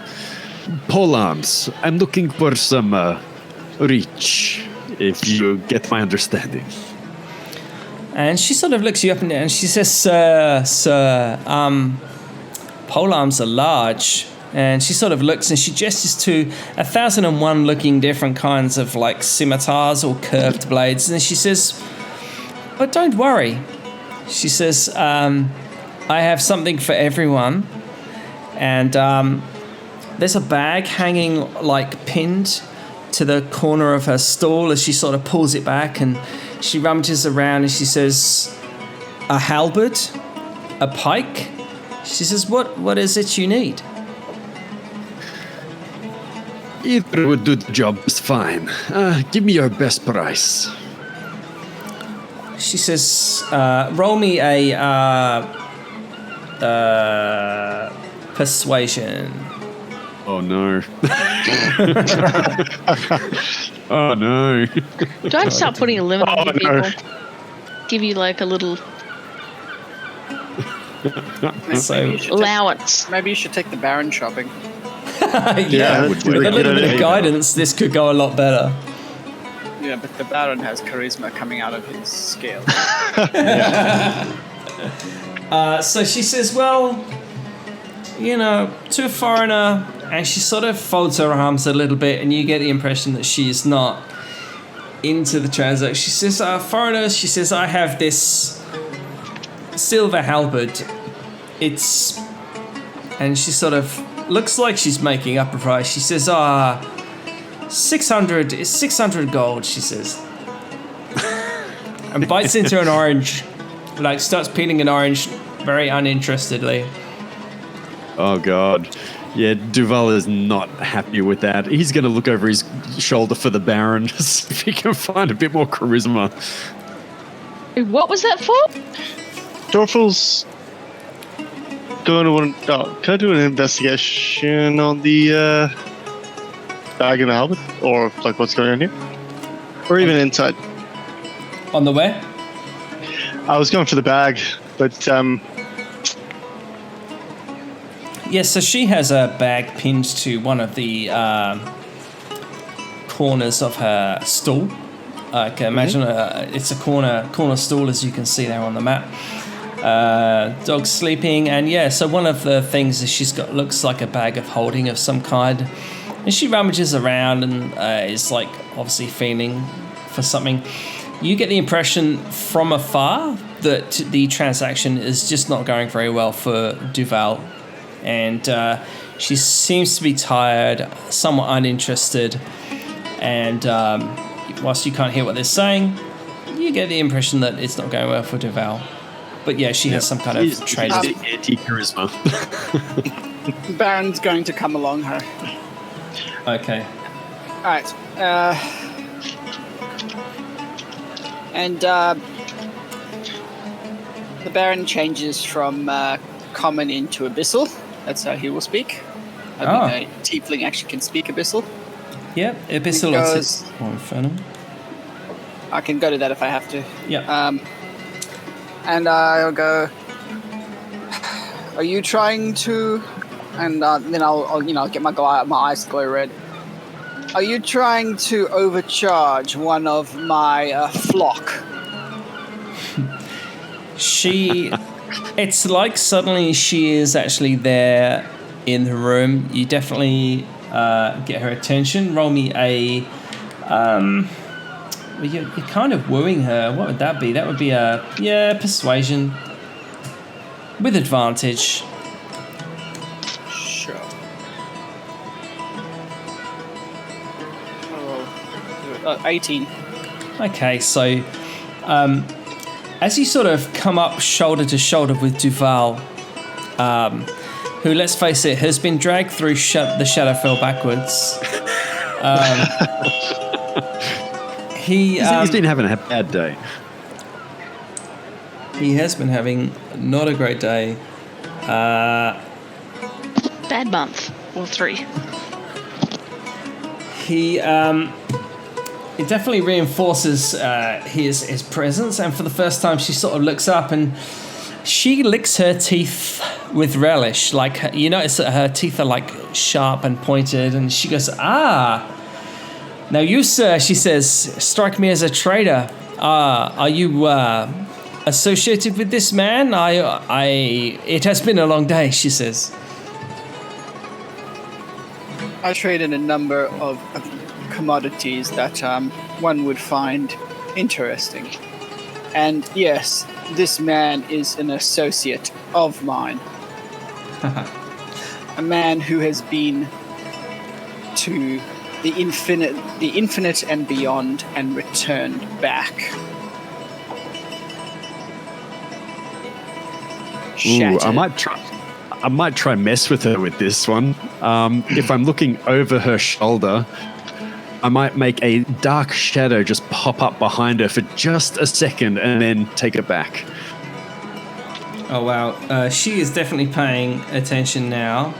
"Pole arms. I'm looking for some reach, if you get my understanding." And she sort of looks you up and down, and she says, Sir, pole arms are large. And she sort of looks and she gestures to 1,001 looking different kinds of scimitars or curved blades. And she says, "But don't worry." She says, "I have something for everyone." And there's a bag hanging pinned to the corner of her stall as she sort of pulls it back, and she rummages around and she says, "A halberd, a pike." She says, what is it you need?" "Either would do the job just fine. Give me your best price." She says, "Roll me a persuasion." Oh no. Oh no. Do I start putting a limit on you people? Give you a little allowance. Maybe you should take the Baron shopping. Yeah, with a little bit of guidance, this could go a lot better. Yeah, but the Baron has charisma coming out of his scales. So she says, "Well, to a foreigner, and she sort of folds her arms a little bit, and you get the impression that she is not into the transaction. She says, foreigners, she says, I have this silver halberd. It's... And she sort of looks like she's making up a price. She says, 600 gold, she says. And bites into an orange, like starts peeling an orange very uninterestedly. Oh, God. Yeah, Duval is not happy with that. He's going to look over his shoulder for the Baron to see if he can find a bit more charisma. What was that for? Dorfel's going to can I do an investigation on the bag in the helmet? Or like what's going on here? Or even inside? On the where? I was going for the bag, but yes, so she has a bag pinned to one of the corners of her stool. Like imagine it's a corner stool, as you can see there on the map. Dog's sleeping, and yeah, so one of the things is she's got looks like a bag of holding of some kind, and she rummages around and is like obviously feeling for something. You get the impression from afar that the transaction is just not going very well for Duval, and she seems to be tired, somewhat uninterested, and whilst you can't hear what they're saying, you get the impression that it's not going well for Duval. But yeah, she has some kind of trade. Anti-charisma. Baron's going to come along her. Okay. All right. And the Baron changes from common into abyssal. That's how he will speak. I mean, a tiefling actually can speak abyssal. Yep, abyssal or infernal. I can go to that if I have to. Yeah. And I'll go. Are you trying to? And then I'll get my eyes glow red. Are you trying to overcharge one of my flock? It's like suddenly she is actually there in the room. You definitely get her attention. Roll me a. You're kind of wooing her. What would that be? That would be persuasion with advantage. Sure. 18. Okay, so as you sort of come up shoulder to shoulder with Duval, who, let's face it, has been dragged through the Shadowfell backwards. He's been having a bad day. He has been having not a great day. Bad month. Or 3. It definitely reinforces his presence, and for the first time she sort of looks up and she licks her teeth with relish. Like, you notice that her teeth are like sharp and pointed, and she goes, now you, sir, she says, strike me as a traitor. Are you associated with this man? It has been a long day, she says. I trade in a number of commodities that one would find interesting. And yes, this man is an associate of mine. A man who has been to the infinite and beyond, and returned back. Ooh, I might try mess with her with this one. If I'm looking over her shoulder, I might make a dark shadow just pop up behind her for just a second and then take it back. Oh wow, she is definitely paying attention now.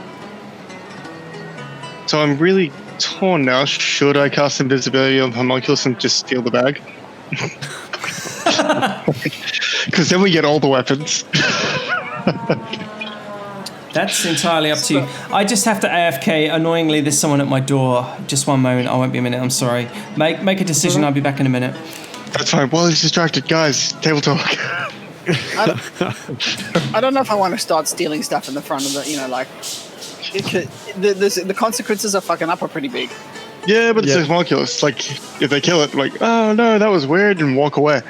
So I'm really torn now. Should I cast invisibility on Homunculus and just steal the bag? Because then we get all the weapons. That's entirely up to you. I just have to AFK. Annoyingly, there's someone at my door. Just one moment. I won't be a minute. I'm sorry. Make a decision. I'll be back in a minute. That's fine. While he's distracted, guys, table talk. I don't know if I want to start stealing stuff in the front of the, The consequences of fucking up are pretty big. Yeah, but it's homunculus. Like, if they kill it, like, oh no, that was weird, and walk away.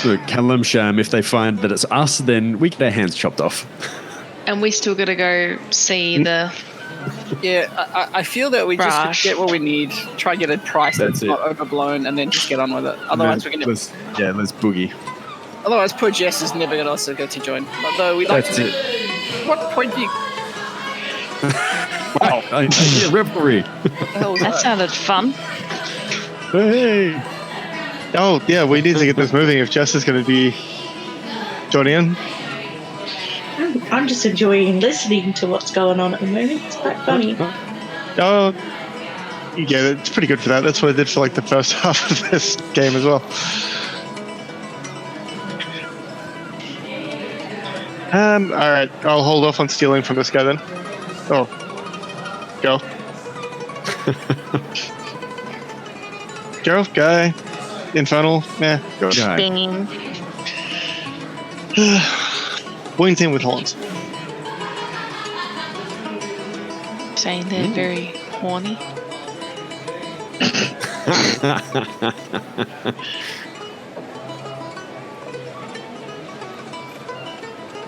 Look, Kalimsham, if they find that it's us, then we get our hands chopped off. And we still got to go see the. Yeah, I feel that we just get what we need. Try and get a price that's not overblown, and then just get on with it. Otherwise, we're gonna. Let's boogie. Otherwise, poor Jess is never gonna also get to join. Although we like. That's it. What point do you? Wow, revelry. That sounded fun. Hey. Oh yeah, we need to get this moving. If Jess is going to be joining in. I'm just enjoying listening to what's going on at the moment. It's quite funny. Oh, yeah, it's pretty good for that. That's what I did for like the first half of this game as well. All right, I'll hold off on stealing from this guy then. Oh, go. Girl, guy, infernal, Go. Bing. Winged thing with horns. Saying they're very horny.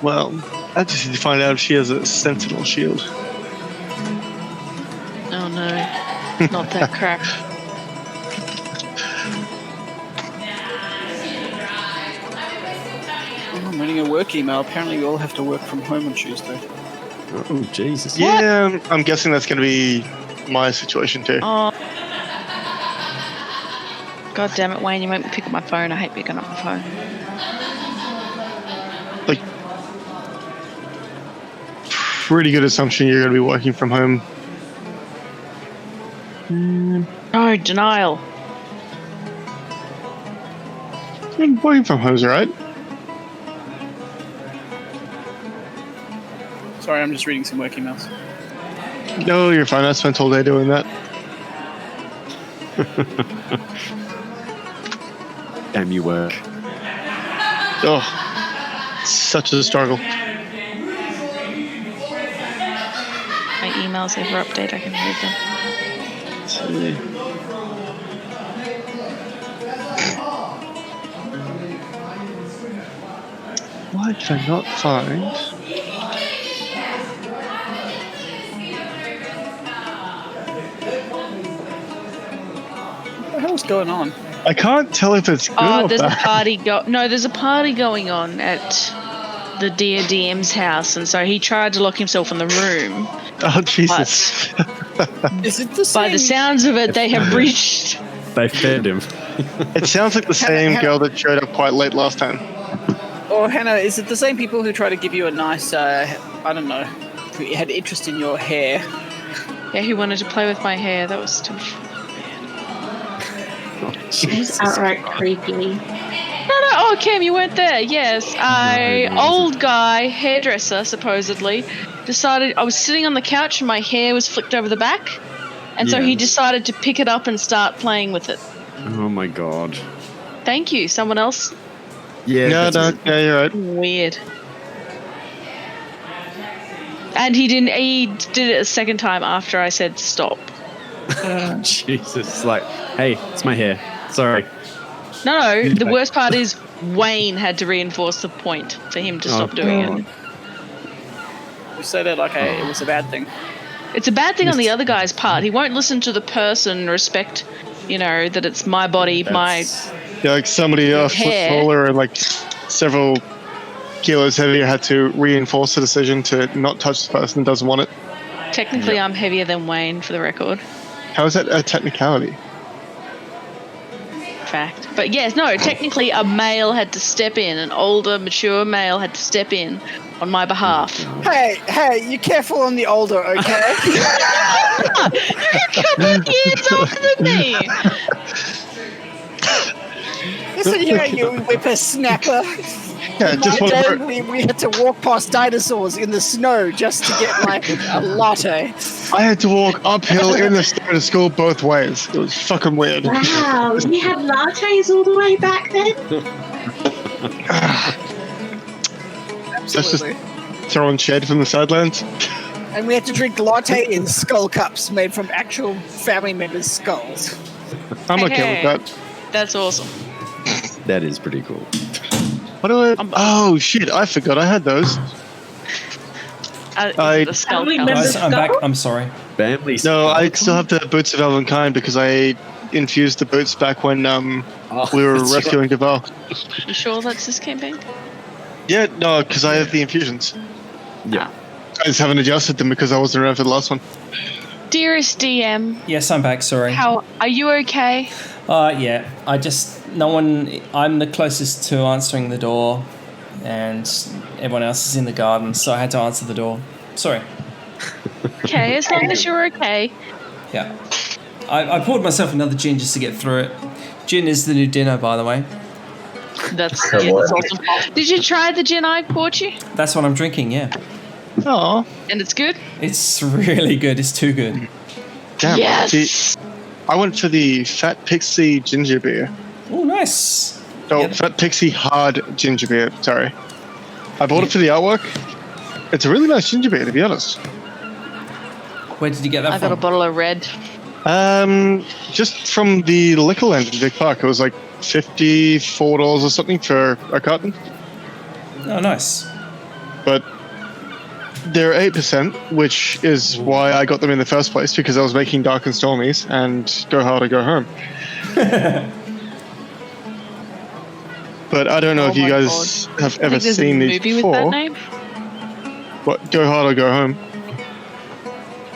Well, I just need to find out if she has a sentinel shield. Oh no, not that crap. I'm reading a work email. Apparently, we all have to work from home on Tuesday. Oh, Jesus. Yeah, I'm guessing that's going to be my situation too. Oh. God damn it, Wayne, you make me pick up my phone. I hate picking up my phone. Like, pretty good assumption you're going to be working from home. No, denial. Working from home's alright. Sorry, I'm just reading some work emails. No, you're fine. I spent all day doing that. Damn you work. Oh, such a struggle. My emails ever update, I can read them. Why did I not find? What the hell's going on? I can't tell if it's good or There's a bad. party there's a party going on at the Dear DM's house, and so he tried to lock himself in the room. Oh, Jesus. Is it the same? By the sounds of it, they have breached. They fed him. It sounds like the same girl that showed up quite late last time. Or Hannah, is it the same people who try to give you a nice, I don't know, who had interest in your hair? Yeah, he wanted to play with my hair. That was too. It's outright creepy. No. Oh, Cam, you weren't there. Yes, old guy hairdresser supposedly decided I was sitting on the couch and my hair was flicked over the back, and so he decided to pick it up and start playing with it. Oh my god. Thank you. Someone else. Yeah. No, you're right. Weird. And he didn't. He did it a second time after I said stop. Jesus. Like, hey, it's my hair. Sorry. No. The worst part is Wayne had to reinforce the point for him to stop doing it. You say that like it was a bad thing. It's a bad thing on the other guy's part. He won't listen to the person, respect, that it's my body, my Yeah, like somebody a foot hair. taller and like several kilos heavier had to reinforce the decision to not touch the person that doesn't want it. Technically, I'm heavier than Wayne, for the record. How is that a technicality? Fact. But yes, no, technically a male had to step in, an older, mature male had to step in on my behalf. Hey, you careful on the older, okay? You're a couple of years older than me. Listen here, you whippersnapper. Yeah, just My one day, more. we had to walk past dinosaurs in the snow just to get like a latte. I had to walk uphill in the snow to school both ways. It was fucking weird. Wow, you had lattes all the way back then? That's just throwing shade from the sidelines. And we had to drink latte in skull cups made from actual family members' skulls. I'm okay with that. That's awesome. That is pretty cool. What do I? Oh shit! I forgot I had those. The skull Family cup. members- Guys, I'm back. I'm sorry. Family. No, I still have the boots of Elvenkind because I infused the boots back when we were that's rescuing Deval. You sure that's this campaign? Yeah, no, because I have the infusions. Yeah. I just haven't adjusted them because I wasn't around for the last one. Dearest DM, Yes, I'm back. Sorry. how are you? Okay. Yeah. I'm the closest to answering the door, and everyone else is in the garden, so I had to answer the door. Sorry. Okay, as long as you're okay. Yeah. I poured myself another gin just to get through it. Gin is the new dinner, by the way. That's awesome. Did you try the gin I poured you? That's what I'm drinking. Yeah. Oh, And it's good. It's really good. It's too good. damn. Yes. See, I went for the Fat Pixie ginger beer. Oh, nice. Oh, Yeah. Fat Pixie hard ginger beer. Sorry. I bought it for the artwork. It's a really nice ginger beer, to be honest. Where did you get that I got a from? bottle of red. Just from the liquor land in Vic Park. It was like $54 or something for a carton. Oh, nice. But they're 8%, which is why I got them in the first place, because I was making Dark and Stormies and Go Hard or Go Home. But I don't know Oh if you my guys have I ever think there's seen a these movie before. with that name. What, Go Hard or Go Home?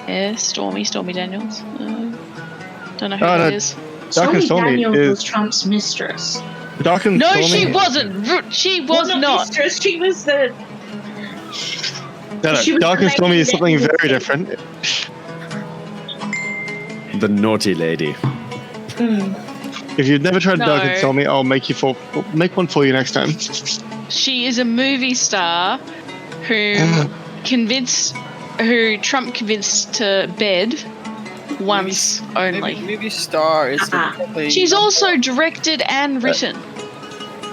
Yeah, Stormy Daniels. Don't know who Oh, that no. is. Dark and Stormy Stormy Daniels was is Trump's mistress. Dark and No, Stormy. she wasn't. She was Well, not. mistress. She was the. No, she was Dark and the Stormy lady is that something was very the- different. The naughty lady. If you've never tried Dark and No. Stormy, I'll make one for you next time. She is a movie star who Trump convinced to bed once only. Movie star is probably. She's also directed and written.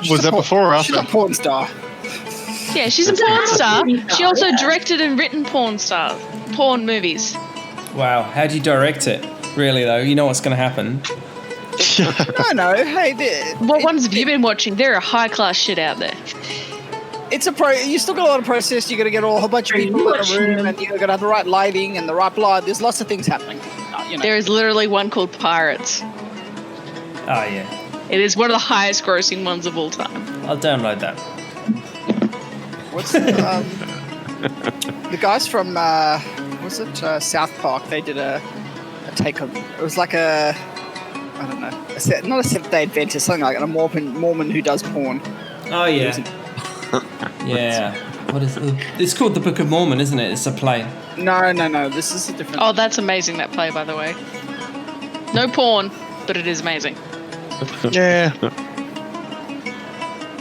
Was that before or She's after? a porn star. Yeah, she's a porn star. She also directed and written porn movies. Wow. How do you direct it? Really, though? You know what's going to happen. No. Hey, What ones have you been watching? There are high class shit out there. it's a you still got a lot of process. You got to get a whole bunch of people in a room, and you got to have the right lighting and the right blood. There's lots of things happening. There is literally one called Pirates. Oh, yeah. It is one of the highest grossing ones of all time. I'll download that. What's the guys from South Park? They did a take on. It was like I don't know, not a Seventh Day Adventist, something like that, a Mormon who does porn. Oh, yeah. Yeah. What is it? It's called The Book of Mormon, isn't it? It's a play. No. This is a different. Oh, that's amazing, that play, by the way. No porn, but it is amazing. Yeah.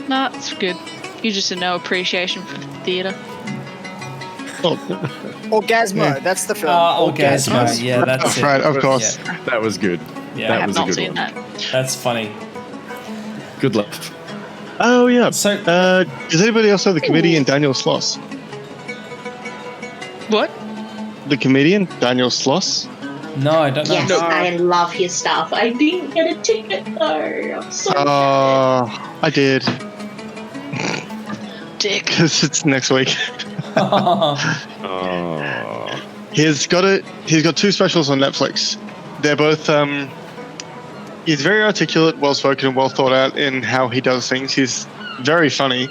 No, it's good. You just have no appreciation for the theatre. Orgasmo. Yeah. That's the film. Orgasmo. Yeah, that's it. Right, of course. Yeah, That was good. Yeah. I That have was a not good seen one. that. That's funny. Good luck. Oh, yeah. So- Does anybody else know the comedian Daniel Sloss? What? The comedian Daniel Sloss? No, I don't know. Yes, I love his stuff. I didn't get a ticket though. I'm so I did. Dick. Because it's next week. Oh. He's got two specials on Netflix. They're both he's very articulate, well spoken, and well thought out in how he does things. He's very funny.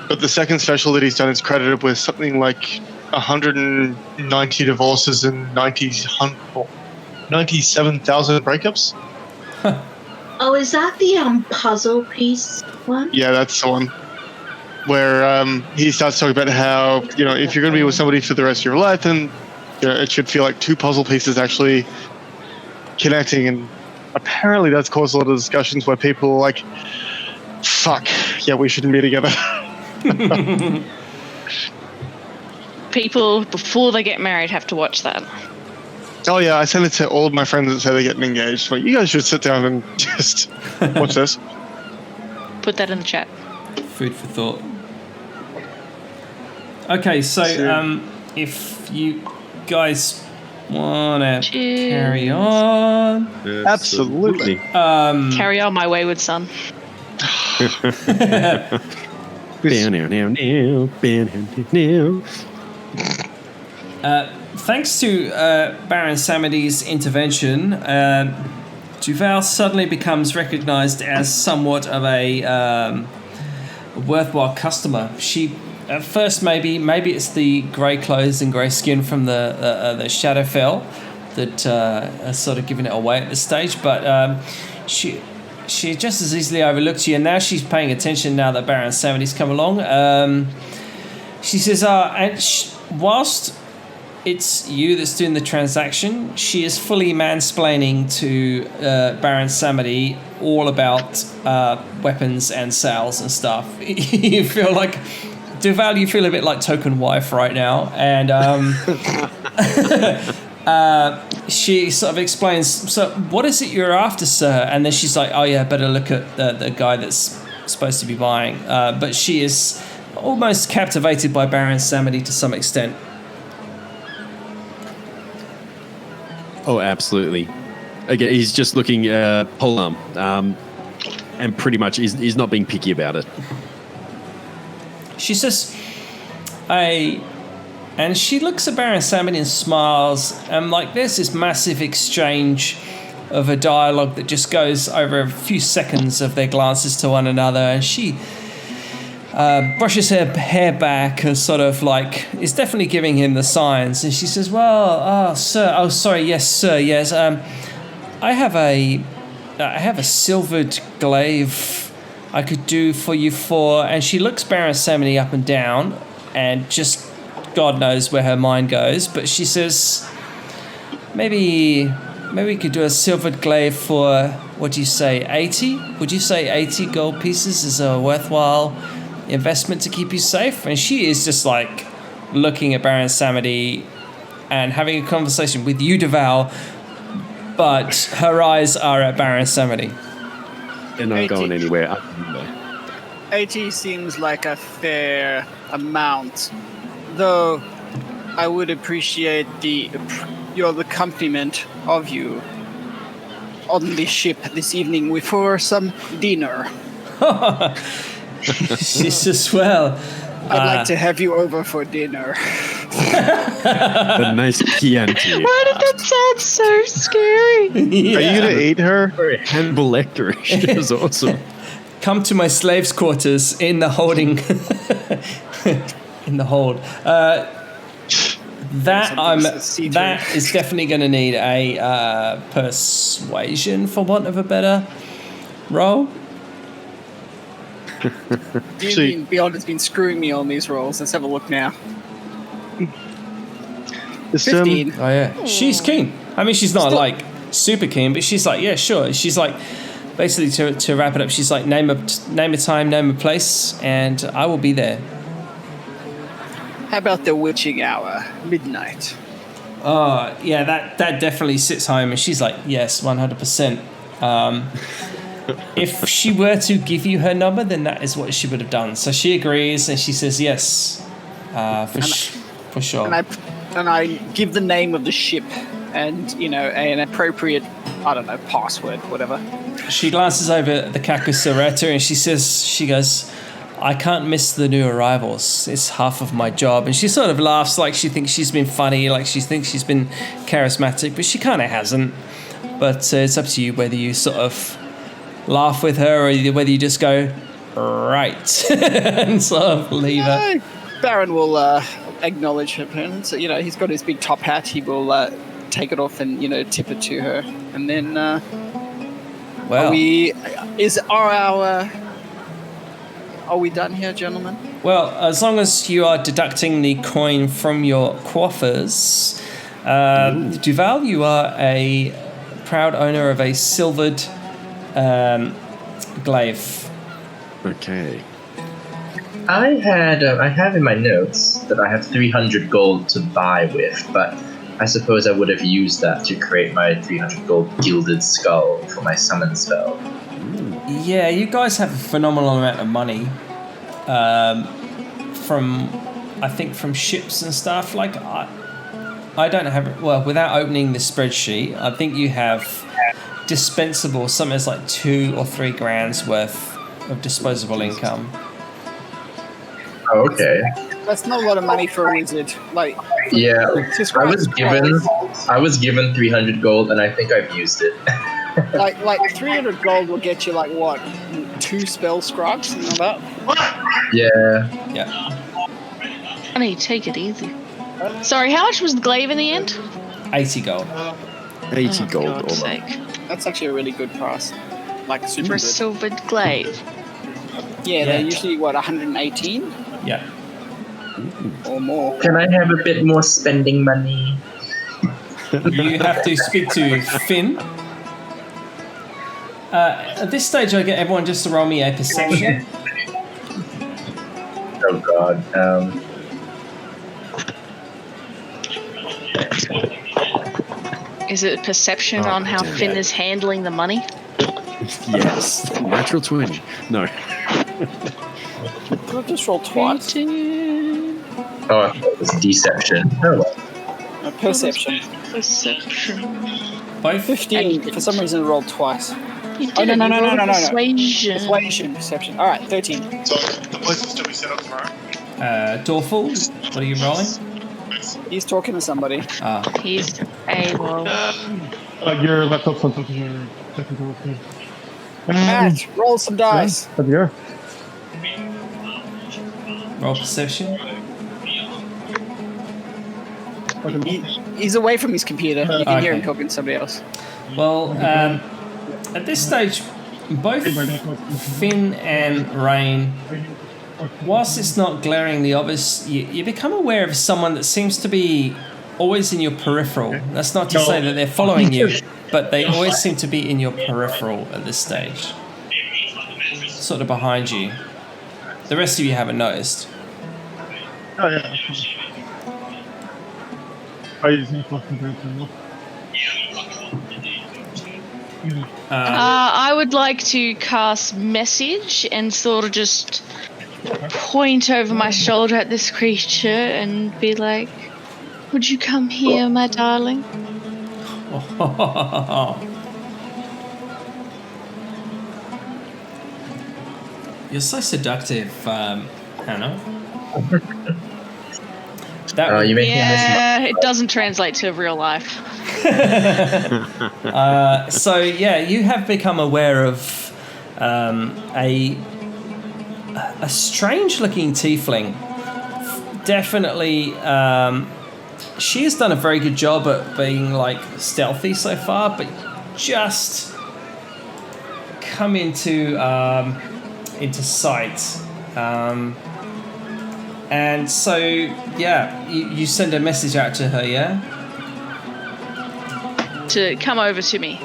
But the second special that he's done is credited with something like 190 divorces and 97,000 breakups. Oh, is that the puzzle piece one? Yeah, that's the one. Where he starts talking about how, if you're going to be with somebody for the rest of your life, then it should feel like two puzzle pieces actually connecting. And apparently that's caused a lot of discussions where people are like, fuck, yeah, we shouldn't be together. People, before they get married, have to watch that. Oh, yeah, I send it to all of my friends that say they're getting engaged. Like, you guys should sit down and just watch this. Put that in the chat. Food for thought. Okay, so if you guys wanna carry on, Absolutely. Carry on, my wayward son. Thanks to Baron Samity's intervention, Duval suddenly becomes recognized as somewhat of a worthwhile customer. She, at first, maybe it's the grey clothes and grey skin from the Shadowfell that are sort of giving it away at this stage, but she just as easily overlooked you, and now she's paying attention now that Baron Samity's come along. She says, whilst it's you that's doing the transaction, she is fully mansplaining to Baron Samity all about weapons and sales and stuff. You feel like, Duval, you feel a bit like token wife right now. And she sort of explains, so what is it you're after, sir? And then she's like, oh yeah, better look at the guy that's supposed to be buying. But she is almost captivated by Baron Samity to some extent. Oh, absolutely. Again, he's just looking polearm, and pretty much he's not being picky about it. She says, and she looks at Baron Samity and smiles, and like there's this massive exchange of a dialogue that just goes over a few seconds of their glances to one another, and she brushes her hair back and sort of like is definitely giving him the signs, and she says, well, yes sir, I have a silvered glaive I could do for you for, and she looks Baron Samity up and down and just God knows where her mind goes, but she says, maybe we could do a silvered glaive for, what do you say, 80? Would you say 80 gold pieces is a worthwhile investment to keep you safe? And she is just like looking at Baron Samity and having a conversation with you, Duval, but her eyes are at Baron Samity. They're not going anywhere. 80 seems like a fair amount, though I would appreciate the accompaniment of you on the ship this evening for some dinner. She says, well, I'd like to have you over for dinner. A nice Chianti. Why did that sound so scary? Yeah. Are you going to eat her? Very Hannibal Lecter-ish. It was awesome. Come to my slaves' quarters in the holding. In the hold. That is definitely going to need a persuasion, for want of a better roll. Beyond has been screwing me on these rolls. Let's have a look now. 15. Oh yeah, she's keen. I mean, she's not like super keen, but she's like, yeah, sure. She's like, basically to wrap it up, she's like, name a time, name a place, and I will be there. How about the witching hour, midnight? Oh yeah, that definitely sits home, and she's like, yes, 100%. If she were to give you her number, then that is what she would have done. So she agrees, and she says yes, for sure. And I give the name of the ship, and an appropriate, I don't know, password, whatever. She glances over at the Kakusureta, and she goes, I can't miss the new arrivals. It's half of my job. And she sort of laughs like she thinks she's been funny, like she thinks she's been charismatic, but she kind of hasn't. But it's up to you whether you sort of laugh with her or whether you just go, right, and sort of leave her. Baron will acknowledge her presence. He's got his big top hat. He will take it off and, tip it to her. And then, are we done here, gentlemen? Well, as long as you are deducting the coin from your coffers, Duval, you are a proud owner of a silvered glaive. Okay. I have in my notes that I have 300 gold to buy with, but I suppose I would have used that to create my 300 gold gilded skull for my summon spell. Yeah, you guys have a phenomenal amount of money from I think from ships and stuff. Like I don't have, well, without opening the spreadsheet, I think you have dispensable, something that's like 2 or 3 grand's worth of disposable income. Oh, okay. That's not a lot of money for a wizard. Like, Yeah, just I was given 300 gold, and I think I've used it. like 300 gold will get you like what, 2 spell scribes, something like that. Yeah. Yeah. Honey, take it easy. Sorry, how much was the glaive in the end? 80 gold. 80 Oh, gold. God's Almost. sake. That's actually a really good price. Like super For a good. silvered glaive. Yeah, they're usually what, 118 Yeah. or more. Can I have a bit more spending money? You have to speak to Finn. At this stage, I get everyone just to roll me a perception. Oh god. Is it perception on how Finn is handling the money? Yes. Natural 20. No. Can I just roll twice? Oh, it was deception. Oh, well. Perception. Perception. Both? 15. For some reason, I rolled twice. You Oh, no. Persuasion. Persuasion, perception. Alright, 13. So the place will still be set up tomorrow. Dorful, what are you rolling? He's talking to somebody. He's able. Your laptop's on top of your technical screen. Matt, roll some dice. Up here. Roll perception. He's away from his computer. You can hear him Okay. talking to somebody else. Well, at this stage, both Finn and Rain, whilst it's not glaringly obvious, you become aware of someone that seems to be always in your peripheral. That's not to say that they're following you, but they always seem to be in your peripheral at this stage. Sort of behind you. The rest of you haven't noticed. Oh, yeah. I just need fucking grandpa. I would like to cast message and sort of just point over my shoulder at this creature and be like, "Would you come here, my darling?" You're so seductive, Hannah. You make Yeah, it doesn't translate to real life. So yeah, you have become aware of a strange-looking tiefling. Definitely, she has done a very good job at being like stealthy so far, but just come into sight. And so, yeah, you send a message out to her, yeah? To come over to me.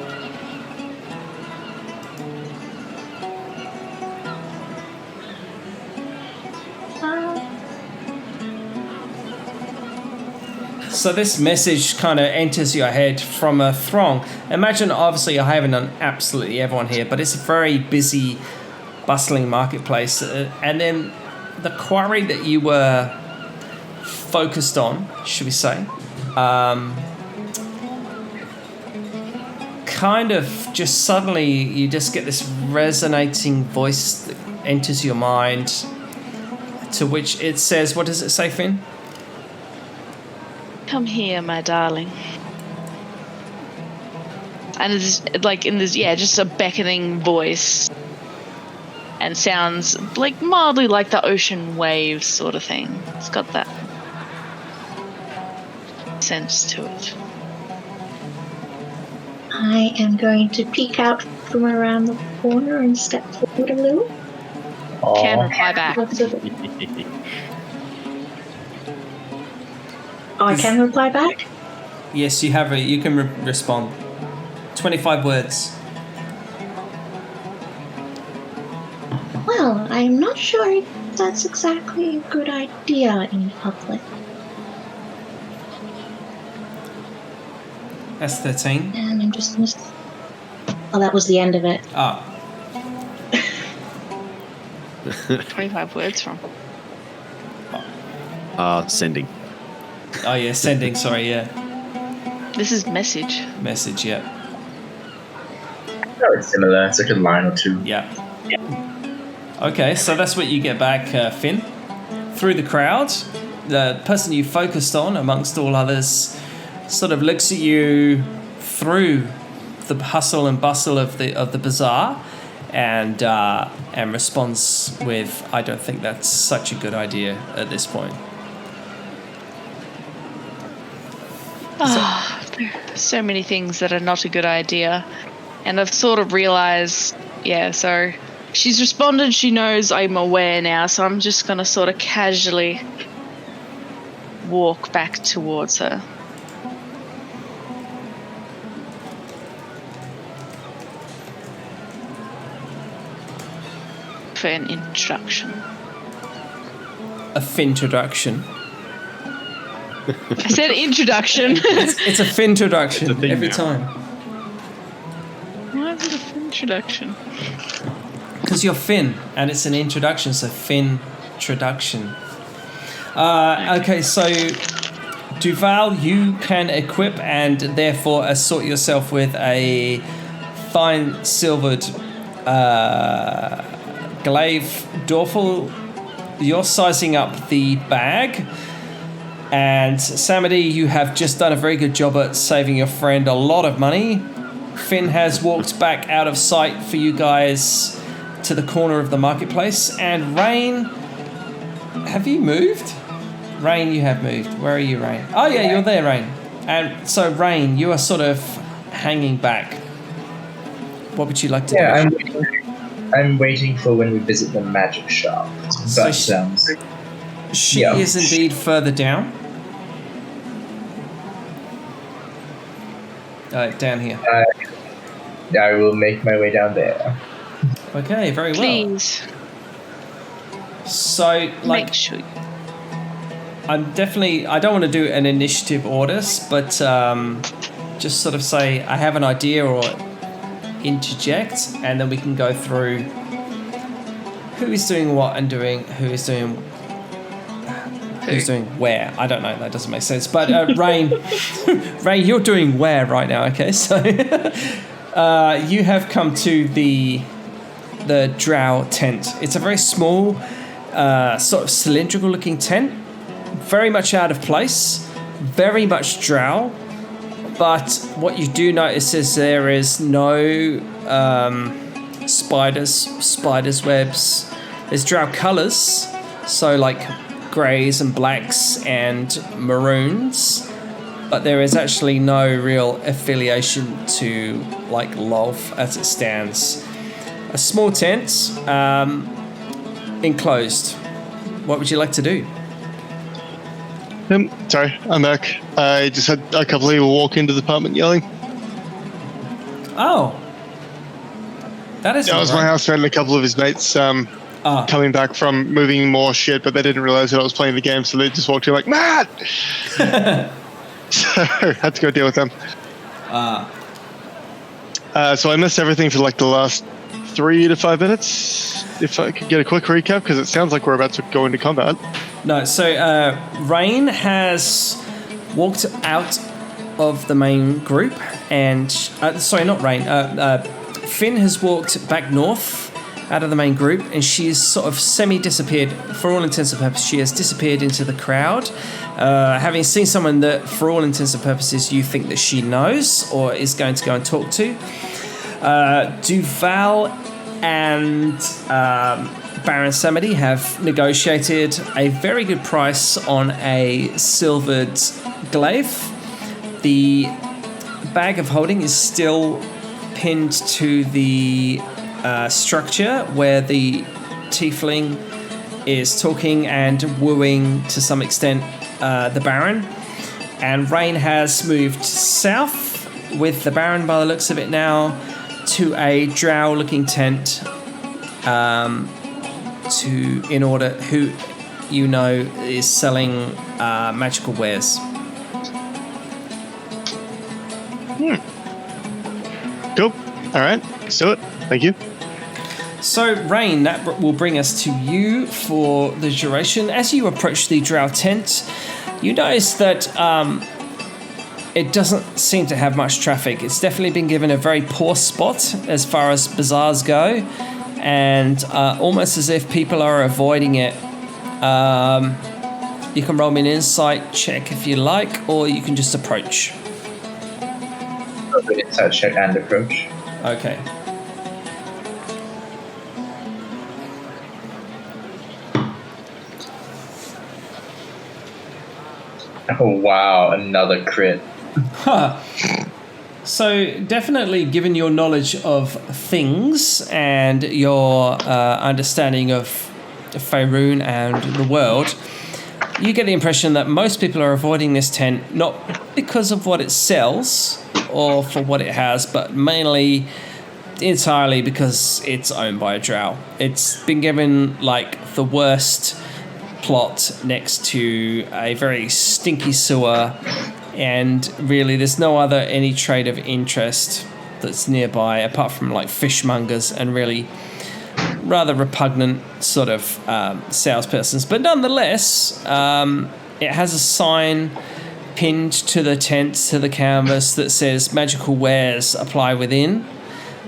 So this message kind of enters your head from a throng. Imagine, obviously, I haven't done absolutely everyone here, but it's a very busy, bustling marketplace. And then the quarry that you were focused on, should we say, kind of just suddenly you just get this resonating voice that enters your mind, to which it says, what does it say, Finn? Come here, my darling. And it's like in this, just a beckoning voice. And sounds like mildly like the ocean waves sort of thing. It's got that sense to it. I am going to peek out from around the corner and step forward a little. Can reply back. Oh, I can reply back? Yes, you have. You can respond. 25 words. Well, I'm not sure if that's exactly a good idea in public. That's 13. And I'm just gonna... Oh, that was the end of it. 25 words from. Sending. Oh yeah, sending. Sorry, yeah. This is message. Message, yeah. Very similar. It's like a line or two. Yeah. Okay, so that's what you get back, Finn. Through the crowd, the person you focused on, amongst all others, sort of looks at you through the hustle and bustle of the bazaar, and responds with, "I don't think that's such a good idea at this point." So many things that are not a good idea, and I've sort of realised, so she's responded, she knows I'm aware now, so I'm just going to sort of casually walk back towards her. For an introduction. A fintroduction. I said introduction. It's a fintroduction every now. time. Why is it a introduction? Because you're Finn, and it's an introduction, so Fintroduction. Okay, so Duval, you can equip and therefore assort yourself with a fine silvered glaive Dorfel. You're sizing up the bag. And Samedy, you have just done a very good job at saving your friend a lot of money. Finn has walked back out of sight for you guys to the corner of the marketplace. And Rain, have you moved? Rain, you have moved. Where are you, Rain? Oh yeah, you're there, Rain. And so Rain, you are sort of hanging back. What would you like to do? I'm waiting for when we visit the magic shop. So she is indeed further down. Down here. I will make my way down there. Okay, very well. Please. So, Make sure. I don't want to do an initiative order, but just sort of say I have an idea or interject, and then we can go through who is doing what and who's doing where. I don't know, that doesn't make sense. But Rain, you're doing where right now, okay? So you have come to the drow tent. It's a very small, sort of cylindrical looking tent, very much out of place, very much drow. But what you do notice is there is no spiders' webs. There's drow colours, so like greys and blacks and maroons, but there is actually no real affiliation to like Love as it stands. A small tent, enclosed. What would you like to do? Sorry, I'm back. I just had a couple of people walk into the apartment yelling. Oh. That is That was my housemate and a couple of his mates coming back from moving more shit, but they didn't realize that I was playing the game, so they just walked in like, Matt! So I had to go deal with them. So I missed everything for like the last 3 to 5 minutes. If I could get a quick recap, because it sounds like we're about to go into combat. No, so Rain has walked out of the main group, and sorry, not Rain. Finn has walked back north out of the main group, and she's sort of semi-disappeared. For all intents and purposes, she has disappeared into the crowd, having seen someone that, for all intents and purposes, you think that she knows or is going to go and talk to. Duval and Baron Samedy have negotiated a very good price on a silvered glaive. The bag of holding is still pinned to the structure where the tiefling is talking and wooing to some extent the Baron. And Rain has moved south with the Baron, by the looks of it now, to a drow-looking tent in order who you know is selling magical wares. Cool. All right. Let's do it. Thank you. So, Rain, that will bring us to you for the duration. As you approach the drow tent, you notice that it doesn't seem to have much traffic. It's definitely been given a very poor spot as far as bazaars go, and almost as if people are avoiding it. You can roll me an insight check if you like, or you can just approach. Insight check and approach. Okay. Oh wow, another crit. So definitely, given your knowledge of things and your understanding of Faerun and the world, you get the impression that most people are avoiding this tent not because of what it sells or for what it has, but mainly entirely because it's owned by a drow. It's been given like the worst plot next to a very stinky sewer, and really there's no other any trade of interest that's nearby apart from like fishmongers and really rather repugnant sort of salespersons. But nonetheless, it has a sign pinned to the tent, to the canvas, that says magical wares apply within.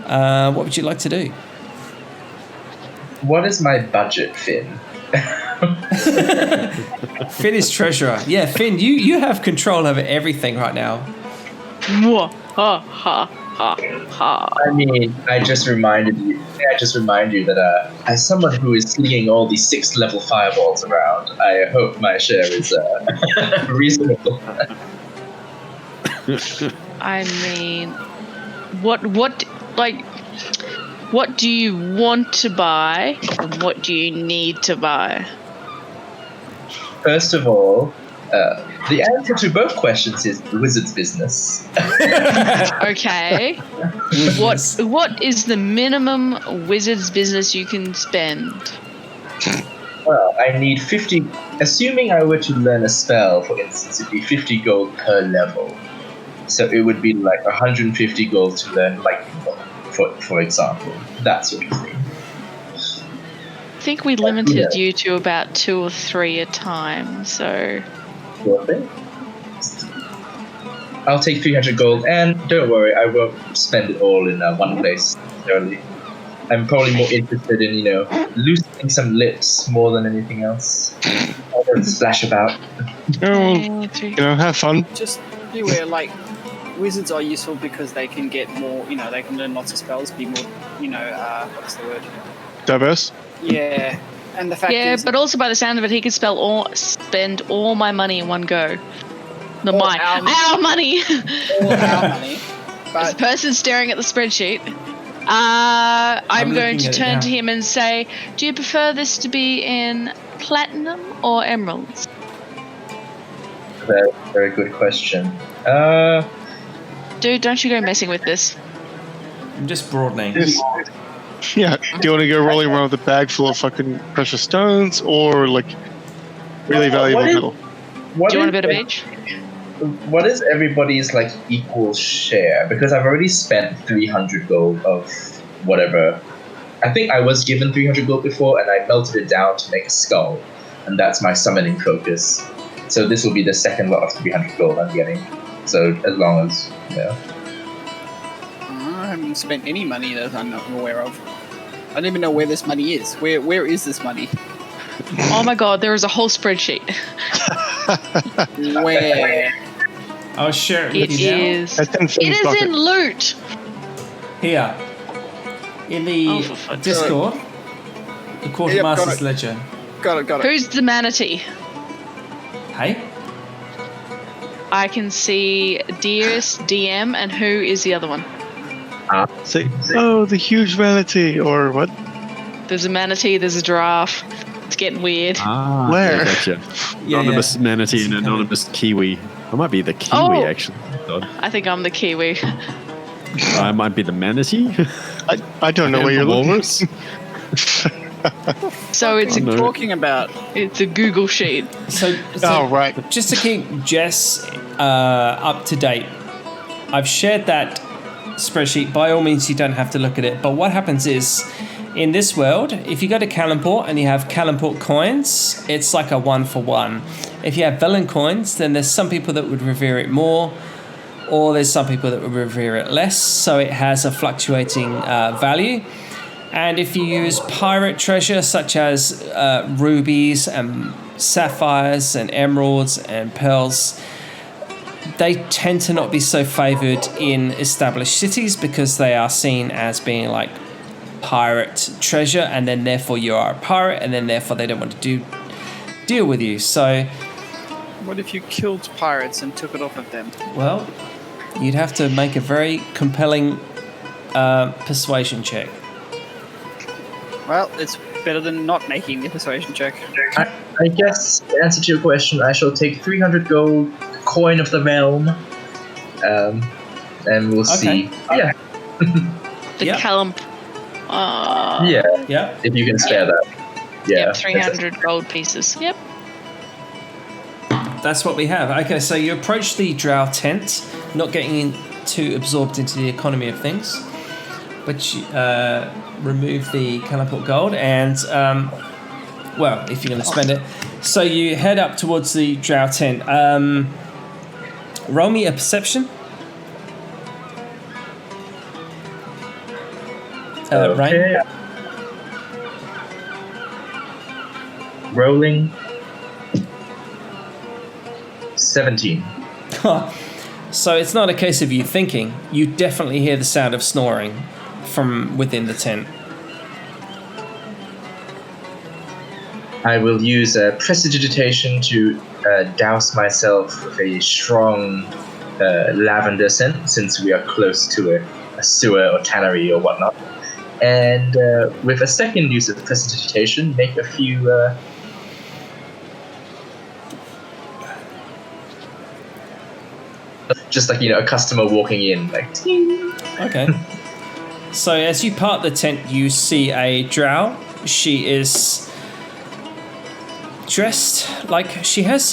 What would you like to do? What is my budget, Finn? Finn is treasurer. Yeah, Finn, you have control over everything right now. Mwah, ha, ha, ha, ha. I mean, I just remind you that as someone who is slinging all these 6th level fireballs around, I hope my share is reasonable. I mean, what do you want to buy, and what do you need to buy? First of all, the answer to both questions is the wizard's business. Okay. What is the minimum wizard's business you can spend? Well, I need 50... Assuming I were to learn a spell, for instance, it'd be 50 gold per level. So it would be like 150 gold to learn lightning bolt, for example. That sort of thing. I think we limited you to about 2 or 3 at a time, so... I'll take 300 gold, and don't worry, I won't spend it all in one place necessarily. I'm probably more interested in, loosening some lips more than anything else. I don't splash about. Have fun. Just beware, like, wizards are useful because they can get more, they can learn lots of spells, be more, what's the word? Diverse? Yeah. And the fact is... Yeah, but also by the sound of it, he could spend all my money in one go. Our money! All our money. As a person staring at the spreadsheet, I'm going to turn to him and say, do you prefer this to be in platinum or emeralds? Very, very good question. Dude, don't you go messing with this. I'm just broadening. Yeah. Do you want to go rolling around with a bag full of fucking precious stones or like really valuable metal? Do you want a bit of each? What is everybody's like equal share? Because I've already spent 300 gold of whatever. I think I was given 300 gold before, and I melted it down to make a skull, and that's my summoning focus. So this will be the second lot of 300 gold I'm getting. So as long as I haven't spent any money that I'm not aware of. I don't even know where this money is. Where is this money? Oh my god, there is a whole spreadsheet. Where? I'll share it with It you now. is. It is in loot. Here. In the Discord. The Quartermaster's Ledger. Got it. Who's the manatee? Hey? I can see Dearest, DM, and who is the other one? Say, the huge manatee, or what? There's a manatee, there's a giraffe. It's getting weird. Where? Yeah, gotcha. Anonymous manatee and anonymous kiwi. I might be the kiwi, actually. I think I'm the kiwi. I might be the manatee. I don't know where you're looking. So it's talking about. It's a Google sheet. So right. Just to keep Jess up to date, I've shared that spreadsheet. By all means, you don't have to look at it. But what happens is, in this world, if you go to Kalimport and you have Kalimport coins, it's like a 1-for-1. If you have villain coins, then there's some people that would revere it more, or there's some people that would revere it less, so it has a fluctuating value. And if you use pirate treasure, such as rubies and sapphires and emeralds and pearls, they tend to not be so favoured in established cities because they are seen as being like pirate treasure, and then therefore you are a pirate, and then therefore they don't want to deal with you. So What if you killed pirates and took it off of them? well, you'd have to make a very compelling persuasion check. Well, it's better than not making the persuasion check. I guess, in answer to your question, I shall take 300 gold, coin of the realm, and we'll see. Yeah. The Yep. Calump. Yeah. If you can spare that. Yeah. Yep, 300 gold pieces. Yep. That's what we have. Okay, so you approach the drow tent, not getting too absorbed into the economy of things, but you remove the Kalimport gold and, well, if you're going to spend it. So you head up towards the drow tent. Roll me a perception. Rain. Rolling. 17. So it's not a case of you thinking. You definitely hear the sound of snoring from within the tent. I will use prestidigitation to douse myself with a strong lavender scent, since we are close to a sewer or tannery or whatnot. And with a second use of prestidigitation, make a few... just like, a customer walking in, like... ting. Okay. So as you part the tent, you see a drow. She is dressed like she has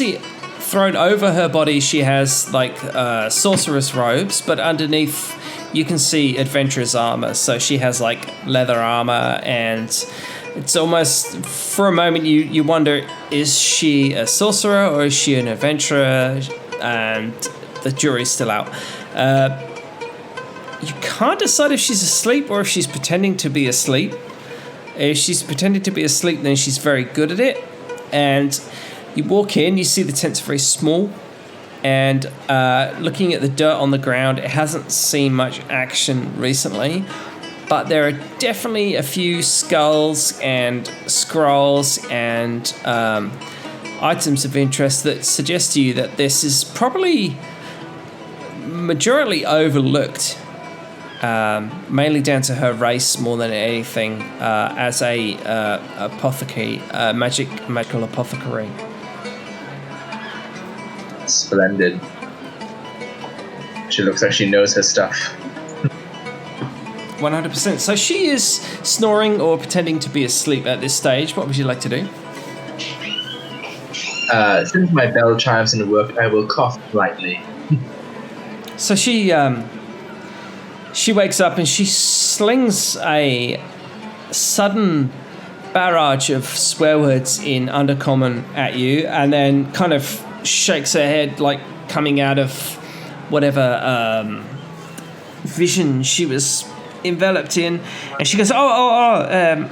thrown over her body. She has like sorceress robes, but underneath you can see adventurer's armor. So she has like leather armor, and it's almost, for a moment, you wonder, is she a sorcerer or is she an adventurer? And the jury's still out. You can't decide if she's asleep or if she's pretending to be asleep. If she's pretending to be asleep, then she's very good at it. And you walk in, you see the tent's very small, and looking at the dirt on the ground, it hasn't seen much action recently, but there are definitely a few skulls and scrolls and items of interest that suggest to you that this is probably majorly overlooked, mainly down to her race more than anything, as a apothecary, magical apothecary. Splendid. She looks like she knows her stuff. 100%. So she is snoring or pretending to be asleep at this stage. What would you like to do? Since my bell chimes into work, I will cough lightly. So she wakes up and she slings a sudden barrage of swear words in Undercommon at you, and then kind of shakes her head like coming out of whatever vision she was enveloped in, and she goes, and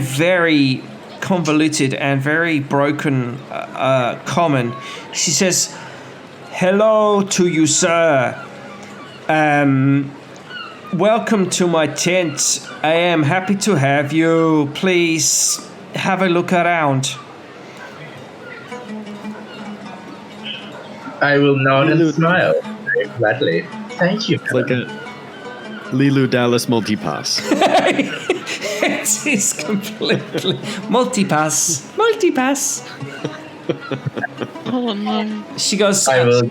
very convoluted and very broken common, she says, "Hello to you, sir. Welcome to my tent. I am happy to have you. Please have a look around." I will nod and smile very gladly. Thank you. It's like a Lilu Dallas multipass. It is completely multipass. Oh no. She goes, I will.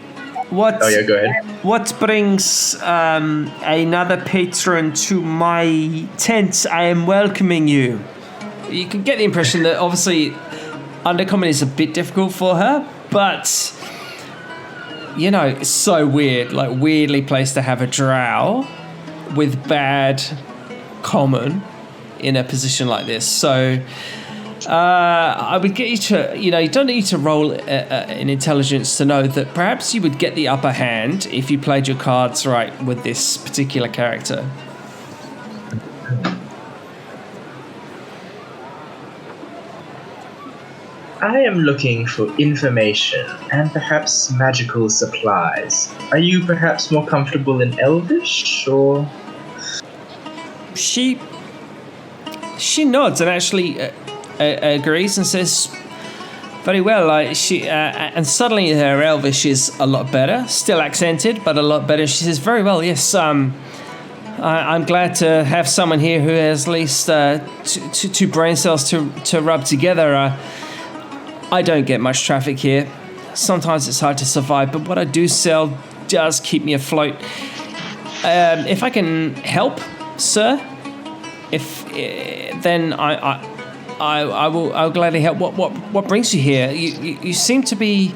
What? Oh yeah, go ahead. What brings another patron to my tent? I am welcoming you. You can get the impression that obviously Undercommon is a bit difficult for her, but it's so weird, like weirdly placed to have a drow with bad common in a position like this. So I would get you to, you don't need to roll an intelligence to know that perhaps you would get the upper hand if you played your cards right with this particular character. I am looking for information and perhaps magical supplies. Are you perhaps more comfortable in Elvish, or...? She nods and actually agrees and says, very well. And suddenly her Elvish is a lot better, still accented, but a lot better. She says, very well, yes, I'm glad to have someone here who has at least two brain cells to rub together. I don't get much traffic here. Sometimes it's hard to survive, but what I do sell does keep me afloat. If I can help, sir, then I'll gladly help. What brings you here? You seem to be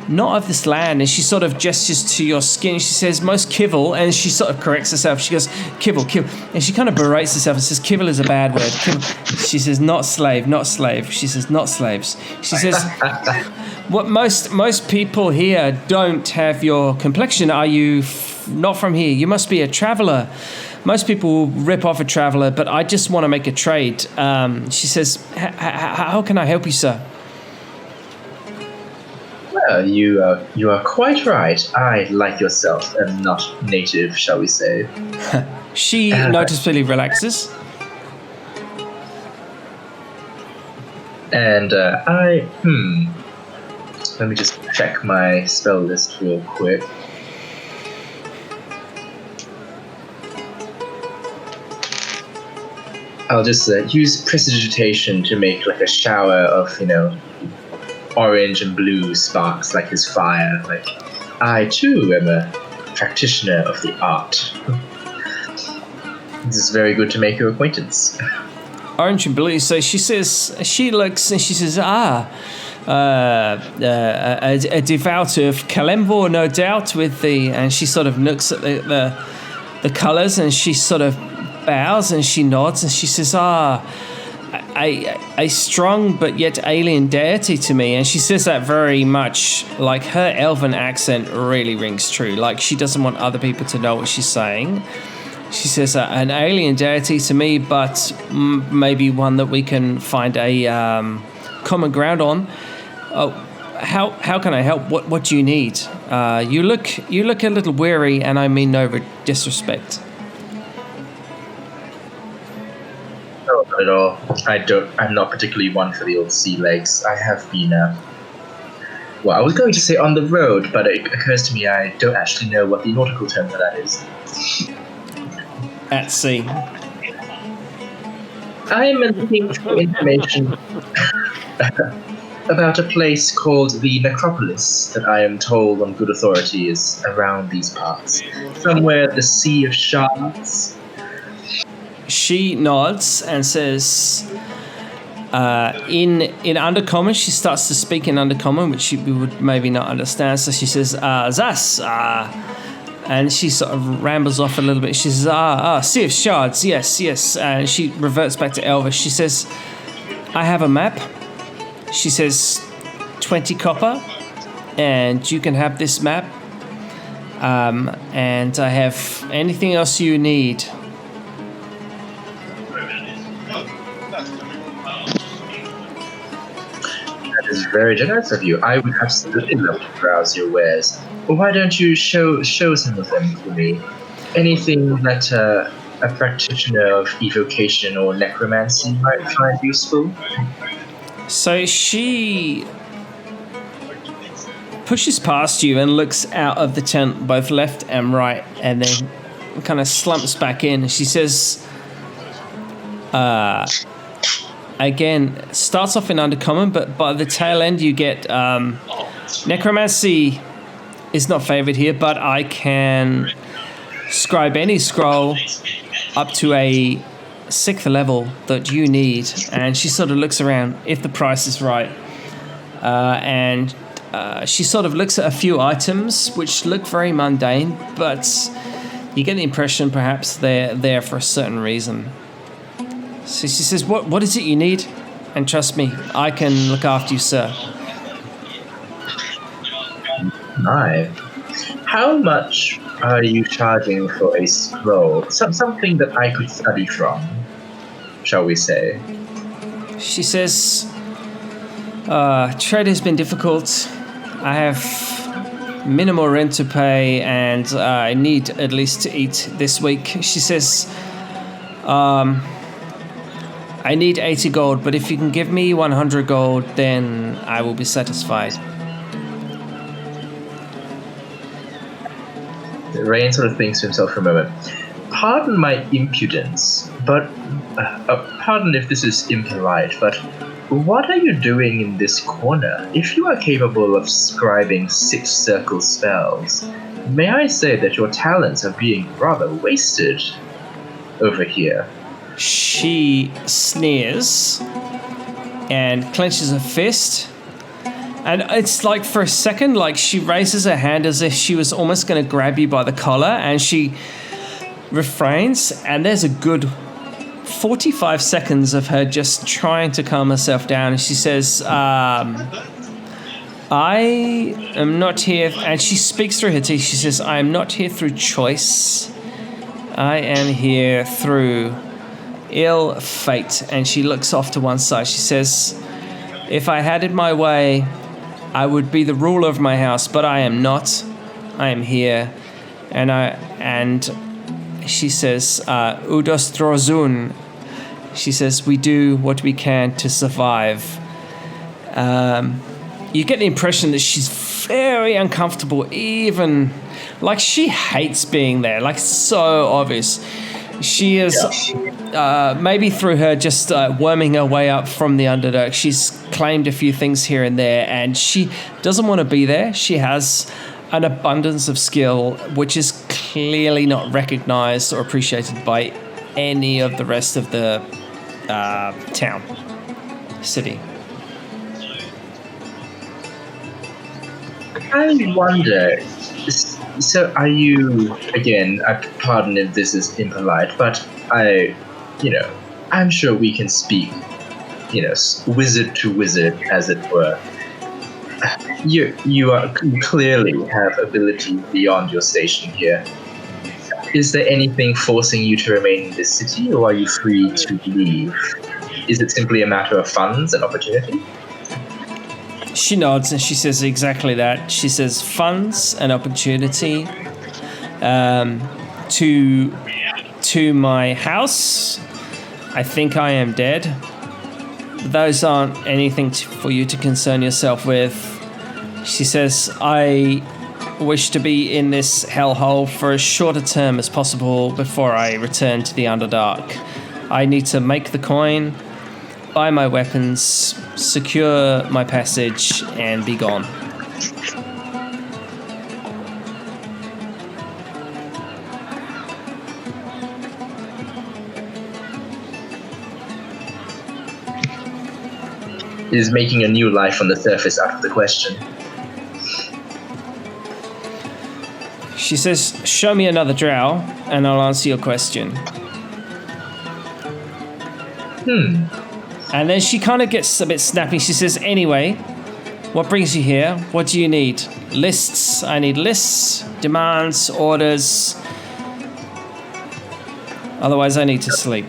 not of this land. And she sort of gestures to your skin. She says, most kivil, and she sort of corrects herself. She goes, kivil, and she kind of berates herself and says, kivil is a bad word. Kivil. She says, not slave. She says, not slaves. She says, what most people here don't have your complexion. Are you not from here? You must be a traveler. Most people rip off a traveler, but I just want to make a trade. She says, how can I help you, sir? Well, you are quite right. I, like yourself, am not native, shall we say. She noticeably relaxes. And let me just check my spell list real quick. I'll just use prestidigitation to make like a shower of, orange and blue sparks like his fire. Like, I too am a practitioner of the art. This is very good to make your acquaintance. Orange and blue. So she says, she looks and she says, a devout of Kalemvor, no doubt, and she sort of looks at the colours and she sort of bows and she nods and she says, a strong but yet alien deity to me. And she says that very much like her elven accent really rings true. Like she doesn't want other people to know what she's saying. She says an alien deity to me, but maybe one that we can find a common ground on. How can I help? What do you need? You look a little weary, and I mean no disrespect. No, not at all. I'm not particularly one for the old sea legs. I have been, I was going to say on the road, but it occurs to me I don't actually know what the nautical term for that is. At sea. I am looking for information about a place called the Necropolis that I am told on good authority is around these parts. Somewhere at the Sea of Shards. She nods and says, in Undercommon, she starts to speak in Undercommon, which we would maybe not understand. So she says, Zas, and she sort of rambles off a little bit. She says, Sea of Shards, yes. And she reverts back to Elvish. She says, I have a map. She says, 20 copper, and you can have this map. And I have anything else you need. That is very generous of you. I would absolutely love to browse your wares. Well, why don't you show some of them to me? Anything that a practitioner of evocation or necromancy might find useful? So she pushes past you and looks out of the tent, both left and right, and then kind of slumps back in. She says, again, starts off in Undercommon, but by the tail end you get necromancy is not favored here, but I can scribe any scroll up to a 6th level that you need. And she sort of looks around if the price is right, and she sort of looks at a few items which look very mundane, but you get the impression perhaps they're there for a certain reason. So she says, what is it you need? And trust me, I can look after you, sir. My. How much are you charging for a scroll? Something that I could study from, shall we say? She says, trade has been difficult. I have minimal rent to pay, and I need at least to eat this week. She says, I need 80 gold, but if you can give me 100 gold, then I will be satisfied. Rain sort of thinks to himself for a moment. Pardon my impudence, but pardon if this is impolite, but what are you doing in this corner? If you are capable of scribing 6 circle spells, may I say that your talents are being rather wasted over here. She sneers and clenches her fist. And it's like for a second, like she raises her hand as if she was almost going to grab you by the collar, and she refrains, and there's a good 45 seconds of her just trying to calm herself down, and she says, I am not here, and she speaks through her teeth, she says, I am not here through choice. I am here through ill fate. And she looks off to one side. She says, if I had it my way, I would be the ruler of my house, but I am not. I am here. And she says, Udos Drozun. She says, we do what we can to survive. You get the impression that she's very uncomfortable, even like she hates being there, like so obvious. She is maybe through her just worming her way up from the Underdark. She's claimed a few things here and there, and she doesn't want to be there. She has an abundance of skill, which is clearly not recognized or appreciated by any of the rest of the city. I wonder, so are you, again, pardon if this is impolite, but I'm sure we can speak, wizard to wizard, as it were. You clearly have ability beyond your station here. Is there anything forcing you to remain in this city, or are you free to leave? Is it simply a matter of funds and opportunity? She nods and she says exactly that. She says funds and opportunity to my house. I think I am dead. Those aren't anything for you to concern yourself with. She says, I wish to be in this hellhole for as short a term as possible before I return to the Underdark. I need to make the coin, buy my weapons, secure my passage, and be gone. Is making a new life on the surface out of the question. She says, show me another drow, and I'll answer your question. And then she kind of gets a bit snappy. She says, anyway, what brings you here? What do you need? Lists. I need lists, demands, orders. Otherwise, I need to sleep.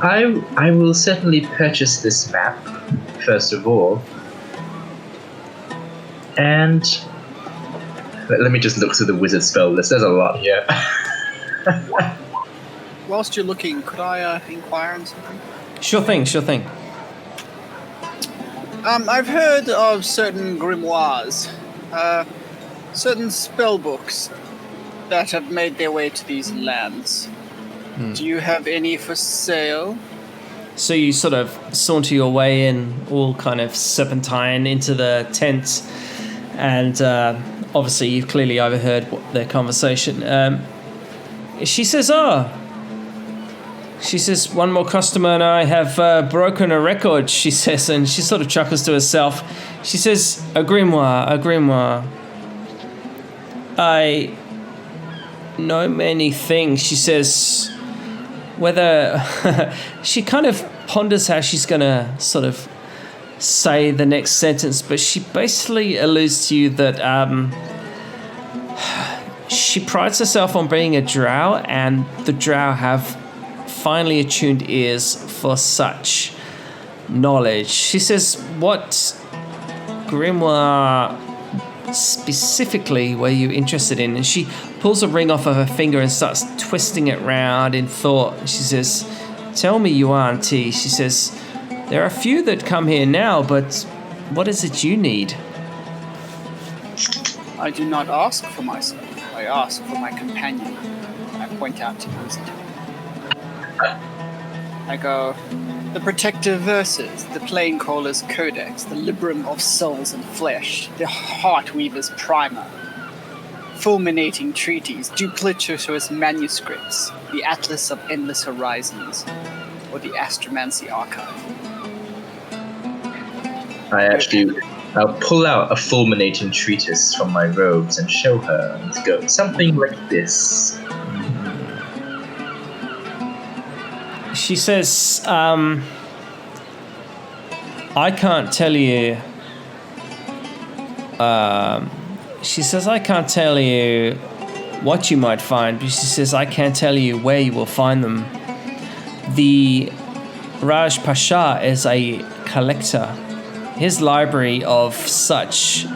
I will certainly purchase this map, first of all. And let me just look through the wizard spell list. There's a lot here. Whilst you're looking, could I inquire on something? Sure thing. I've heard of certain grimoires, certain spell books that have made their way to these lands. Do you have any for sale? So you sort of saunter your way in, all kind of serpentine, into the tent, and obviously you've clearly overheard their conversation. She says, one more customer and I have broken a record, she says, and she sort of chuckles to herself. She know many things. She says whether she kind of ponders how she's going to sort of say the next sentence, but she basically alludes to you that she prides herself on being a drow, and the drow have finely attuned ears for such knowledge. She says, what grimoire specifically were you interested in? And she pulls a ring off of her finger and starts twisting it round in thought. She says, tell me, you auntie. She says, there are a few that come here now, but what is it you need? I do not ask for myself. I ask for my companion. I point out to Wizard. I go, the Protective Verses, the Planecaller's Codex, the Librum of Souls and Flesh, the Heartweaver's Primer, Fulminating Treaties, Duplicitous Manuscripts, the Atlas of Endless Horizons, or the Astromancy Archive. I'll pull out a fulminating treatise from my robes and show her and go, something like this. She says, I can't tell you. She says, I can't tell you what you might find, but she says, I can't tell you where you will find them. The Raj Pasha is a collector. His library of such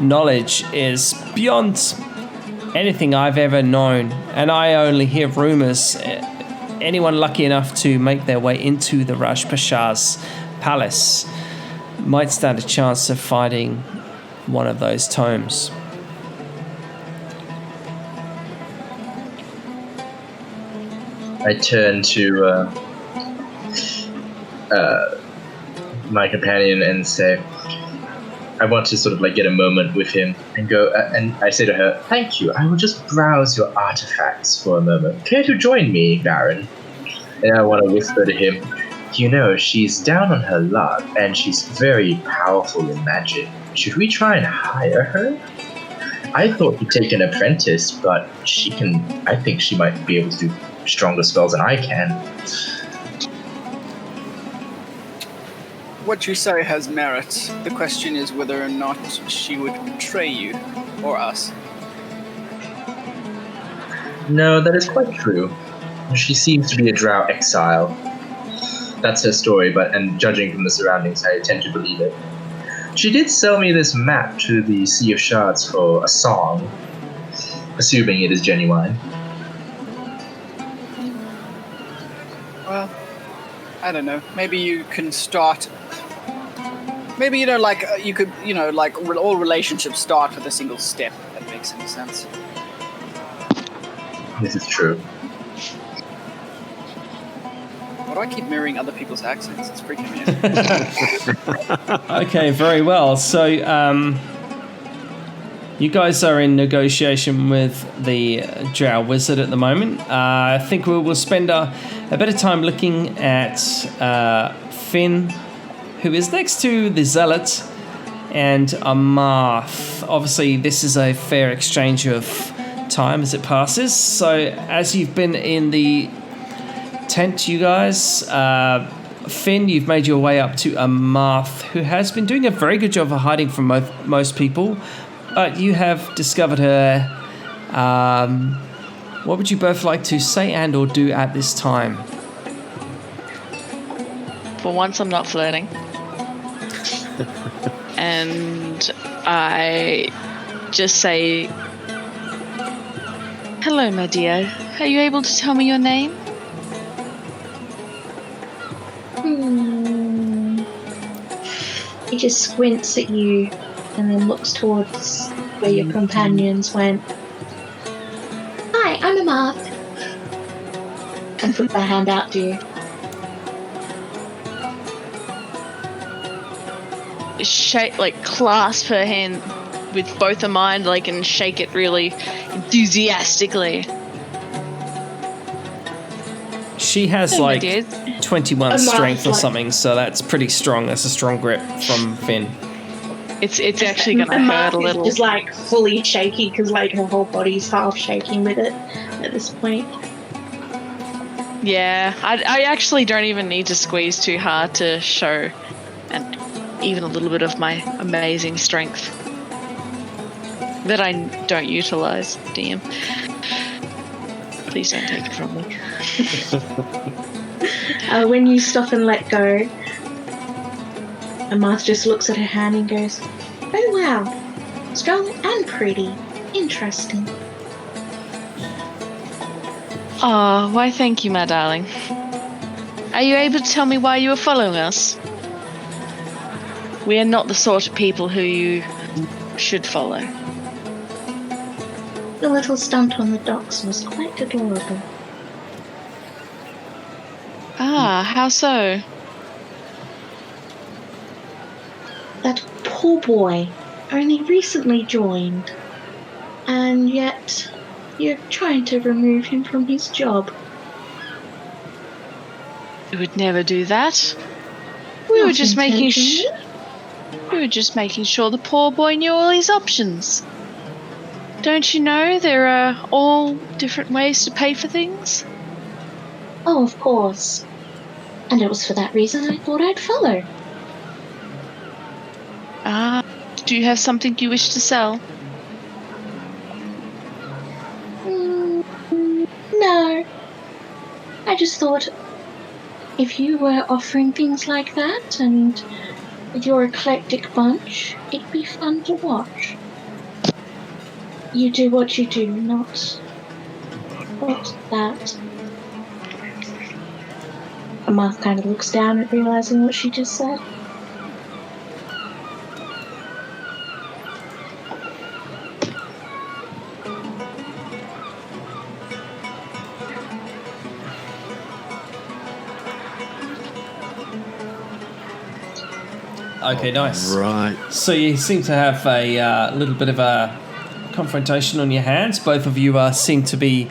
knowledge is beyond anything I've ever known, and I only hear rumors. Anyone lucky enough to make their way into the Raj Pasha's palace might stand a chance of finding one of those tomes. I turn to my companion and say, I want to sort of like get a moment with him and go, and I say to her, thank you, I will just browse your artifacts for a moment. Care to join me, Baron? And I want to whisper to him, you know, she's down on her luck and she's very powerful in magic. Should we try and hire her? I thought to take an apprentice, but I think she might be able to do stronger spells than I can. What you say has merit. The question is whether or not she would betray you or us. No, that is quite true. She seems to be a drow exile. That's her story, and judging from the surroundings, I tend to believe it. She did sell me this map to the Sea of Shards for a song, assuming it is genuine. Well, I don't know. Maybe you can start. Maybe, you know, like, you could, you know, like, all relationships start with a single step, if that makes any sense. This is true. Why do I keep mirroring other people's accents? It's freaking me out. Okay, very well. So, you guys are in negotiation with the Drow Wizard at the moment. I think we will spend a bit of time looking at Finn, who is next to the Zealot, and Amarth. Obviously, this is a fair exchange of time as it passes. So, as you've been in the tent, you guys, Finn, you've made your way up to Amarth, who has been doing a very good job of hiding from most people, but you have discovered her. What would you both like to say and or do at this time? For once, I'm not flirting. And I just say, hello, my dear. Are you able to tell me your name? He just squints at you and then looks towards where your companions went. Hi, I'm Amarth. And put my hand out to you. Clasp her hand with both of mine, and shake it really enthusiastically. She has 21 strength or something, so that's pretty strong. That's a strong grip from Finn. It's actually going to hurt a little. Just like fully shaking because like her whole body's half shaking with it at this point. Yeah, I actually don't even need to squeeze too hard to show even a little bit of my amazing strength that I don't utilize. Damn. Please don't take it from me. When you stop and let go, Amath just looks at her hand and goes, "Oh wow, strong and pretty. Interesting." Oh, why thank you, my darling. Are you able to tell me why you were following us? We are not the sort of people who you should follow. The little stunt on the docks was quite adorable. Ah, how so? That poor boy only recently joined, and yet you're trying to remove him from his job. We would never do that. We were just making sure the poor boy knew all his options. Don't you know there are all different ways to pay for things? Oh, of course. And it was for that reason I thought I'd follow. Ah, do you have something you wish to sell? No. I just thought if you were offering things like that and with your eclectic bunch, it'd be fun to watch. You do what you do, not that. Amath kind of looks down at realizing what she just said. Okay, nice. Right. So you seem to have a little bit of a confrontation on your hands. Both of you seem to be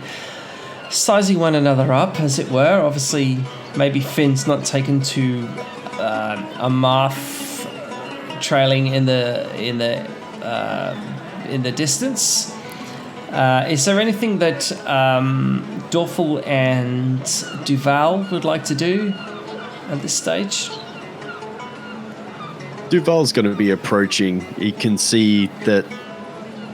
sizing one another up, as it were. Obviously, maybe Finn's not taken to Amath trailing in the distance. Is there anything that Dorfel and Duval would like to do at this stage? Duval's going to be approaching. He can see that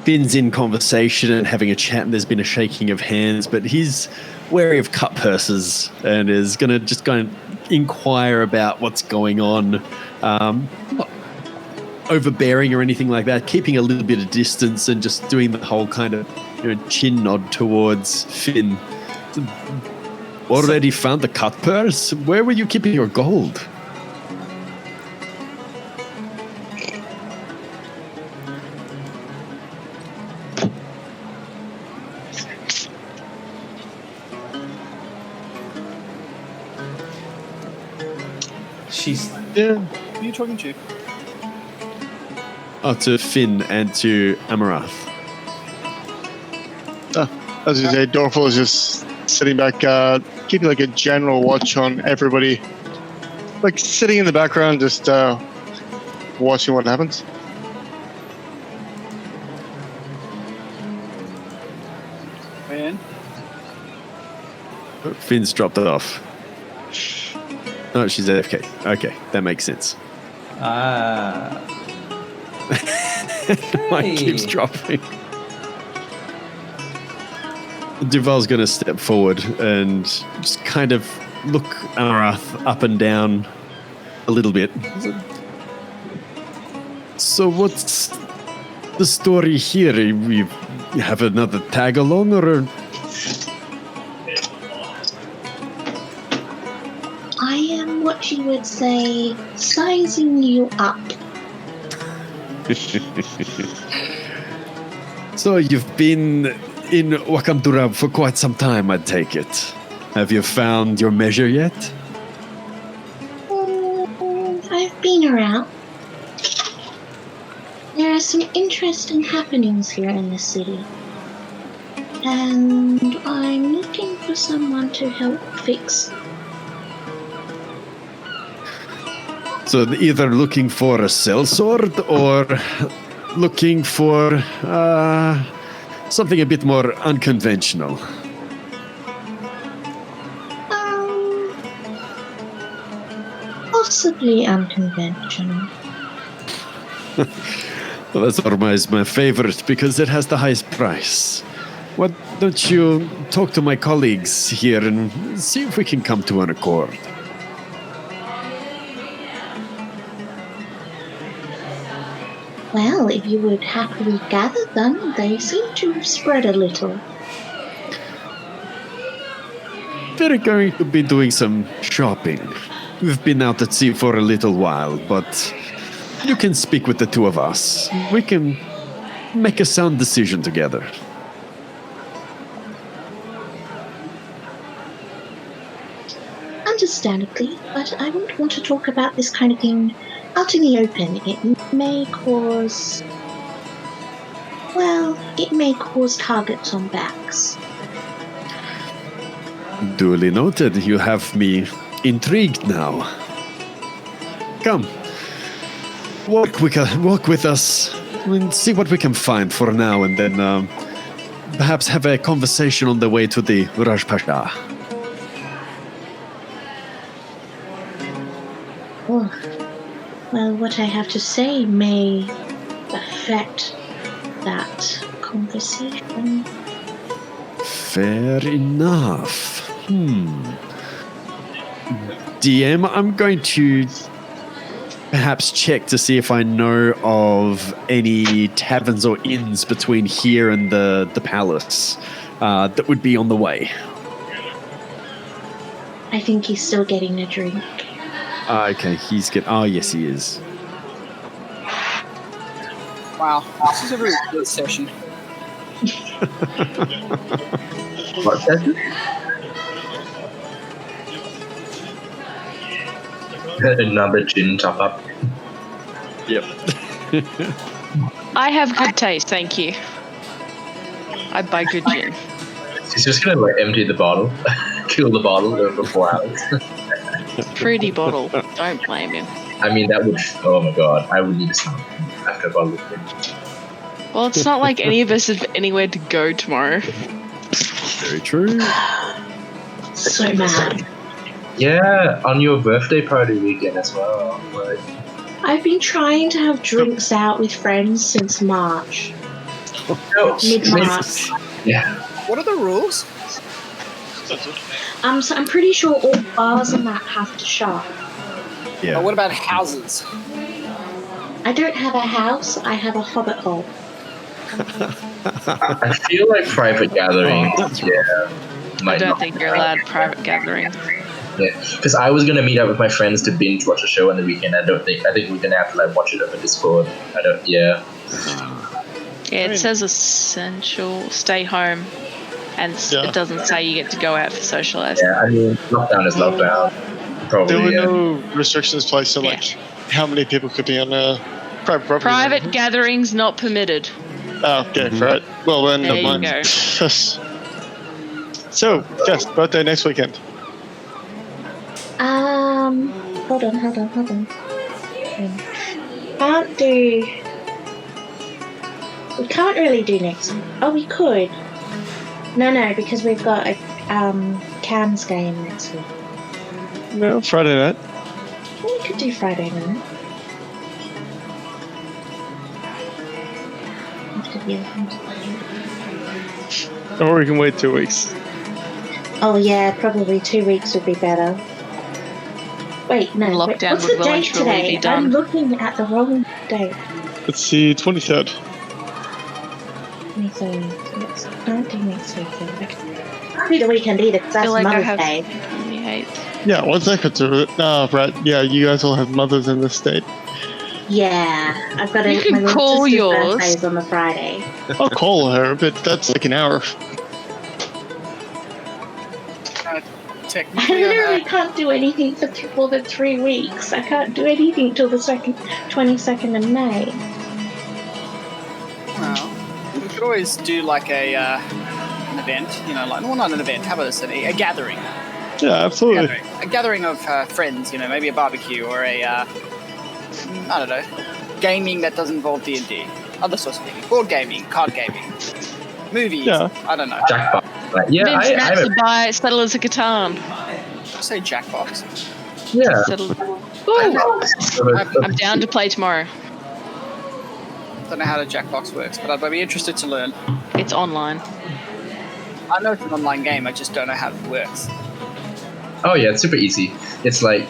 Finn's in conversation and having a chat, and there's been a shaking of hands, but he's wary of cut purses and is going to just go and inquire about what's going on. Not overbearing or anything like that, keeping a little bit of distance and just doing the whole kind of chin nod towards Finn. Already found the cut purse? Where were you keeping your gold? Yeah. Who are you talking to? Oh, to Finn and to Amarath. As you say, Dorfel is just sitting back, keeping like a general watch on everybody. Like sitting in the background, just watching what happens. Man. Finn's dropped it off. Oh, she's AFK. Okay, that makes sense. Mine keeps dropping. Duval's going to step forward and just kind of look Amarath up and down a little bit. So what's the story here? You have another tag along, or? I am what you would say, sizing you up. So you've been in Wakhamdurab for quite some time, I take it. Have you found your measure yet? I've been around. There are some interesting happenings here in the city. And I'm looking for someone to help fix. So either looking for a sellsword or looking for something a bit more unconventional. Possibly unconventional. Well, that's always my favorite because it has the highest price. Why don't you talk to my colleagues here and see if we can come to an accord? Well, if you would happily gather them, they seem to have spread a little. We're going to be doing some shopping. We've been out at sea for a little while, but you can speak with the two of us. We can make a sound decision together. Understandably, but I wouldn't want to talk about this kind of thing out in the open. It may cause... well, it may cause targets on backs. Duly noted. You have me intrigued now. Come. Walk with us and see what we can find for now, and then perhaps have a conversation on the way to the Raj Pasha. Oh, well, what I have to say may affect that conversation. Fair enough. DM, I'm going to perhaps check to see if I know of any taverns or inns between here and the palace that would be on the way. I think he's still getting a drink. Okay, he's good. Oh, yes, he is. Wow, this is a really good session. What session? Another gin top up. Yep. I have good taste, thank you. I buy good gin. She's just gonna like empty the bottle, kill the bottle over 4 hours. Pretty bottle. Don't blame him. I mean, that would. Oh my god, I would need some after a bottle of gin. Well, it's not like any of us have anywhere to go tomorrow. Very true. So mad. Yeah, on your birthday party weekend as well. Like, I've been trying to have drinks out with friends since March. Mid-March. yeah. What are the rules? So I'm pretty sure all bars and that have to shop. Yeah. But what about houses? I don't have a house, I have a hobbit hole. I feel like private gatherings. Yeah. I don't think you're allowed private gathering. Yeah, because I was gonna meet up with my friends to binge watch a show on the weekend. I think we're gonna have to like watch it over Discord. Yeah, it says essential, stay home, and it doesn't say you get to go out for socializing. Yeah, I mean, lockdown is lockdown. Probably. There were no restrictions placed on like how many people could be on a private property. Private gatherings not permitted. Oh, okay, right. Well then, There never you mind. go. So, Jess, birthday next weekend. Hold on. We can't really do next week. Oh, we could. No, because we've got a Cam's game next week. No, Friday night. Well, we could do Friday night. Or we can wait 2 weeks. Oh yeah, probably 2 weeks would be better. Wait, no. Lockdown what's would the date eventually today? be done. I'm looking at the wrong date. It's the 23rd. 23rd. Yes, can't do next weekend. I can't do the weekend either because that's I Mother's have Day. 28th. Yeah, what's that got to do with it? Right. Yeah, you guys all have mothers in this state. Yeah, I've got You my can little call sister's yours. birthday is on the Friday. I'll call her, but that's like an hour. I Technically, literally can't do anything for more than 3 weeks. I can't do anything till the 22nd of May. well, we could always do like an event, like not an event. How about this? A gathering. Yeah, absolutely. A gathering of friends. Maybe a barbecue or a I don't know, gaming that doesn't involve D&D. Other sorts of gaming. Board gaming, card gaming, movies. Yeah. I don't know. Jackpot. Like, yeah, Vince I Matt to buy Settlers of Catan. Say Jackbox. yeah. I'm down to play tomorrow. Don't know how the Jackbox works, but I'd be interested to learn. It's online. I know it's an online game, I just don't know how it works. Oh yeah, it's super easy. It's like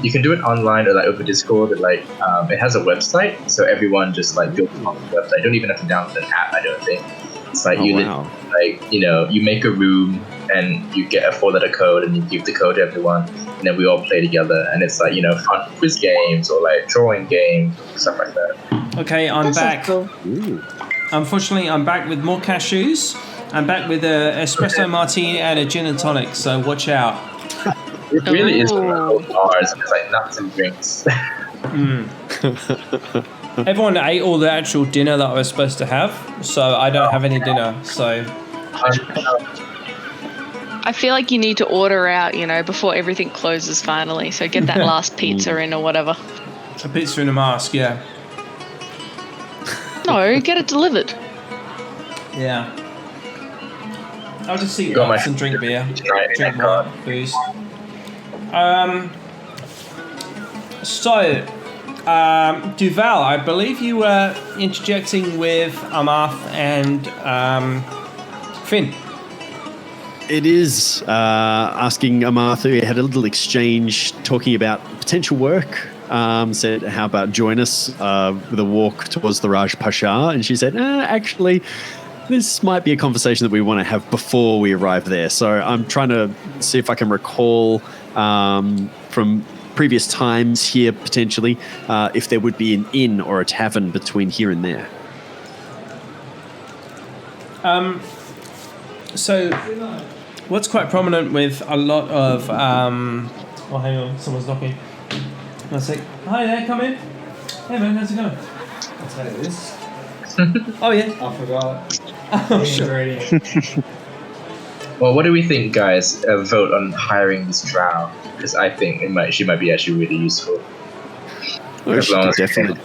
you can do it online or like over Discord. Or like it has a website, so everyone just like builds on the website. You don't even have to download an app. I don't think. It's like you make a room and you get a 4-letter code and you give the code to everyone, and then we all play together. And it's like fun quiz games or like drawing games, stuff like that. Okay, I'm back. Cool. Unfortunately, I'm back with more cashews. I'm back with a espresso martini and a gin and tonic. So watch out. It really is one of those bars. It's like nuts and drinks. Everyone ate all the actual dinner that I was supposed to have, so I don't have any dinner. So I feel like you need to order out, before everything closes finally. So get that last pizza in or whatever. a pizza in a mask, yeah. No, get it delivered. Yeah. I'll just see Got my- and drink beer, drink card. more booze. So, Duval, I believe you were interjecting with Amarth and Finn. It is asking Amartha. We had a little exchange talking about potential work. Said, how about join us with a walk towards the Raj Pasha? And she said, actually, this might be a conversation that we want to have before we arrive there. So I'm trying to see if I can recall from previous times here, potentially, if there would be an inn or a tavern between here and there. So, what's quite prominent with a lot of... oh, hang on, someone's knocking. One sec. Hi there, come in. Hey man, how's it going? That's what it is. Oh yeah. I forgot. Oh, sure. Well, what do we think, guys? Vote on hiring this drow, because I think she might be actually really useful. Well, As long as- definitely.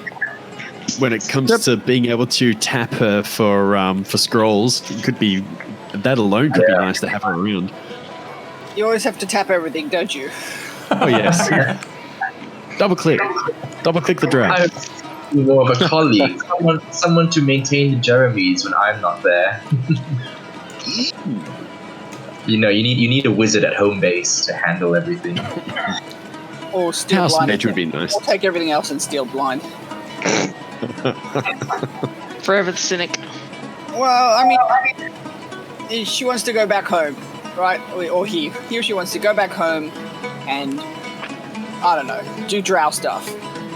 When it comes to being able to tap her for scrolls, it could be that alone could be nice to have her around. You always have to tap everything, don't you? Oh yes. Double click the drow. I'm more of a colleague, someone to maintain the Jeremys when I'm not there. You need a wizard at home base to handle everything. Or steal House blind. mage would be nice. Or take everything else and steal blind. Forever the cynic. Well, I mean, she wants to go back home, right? Or he or she wants to go back home and, I don't know, do drow stuff.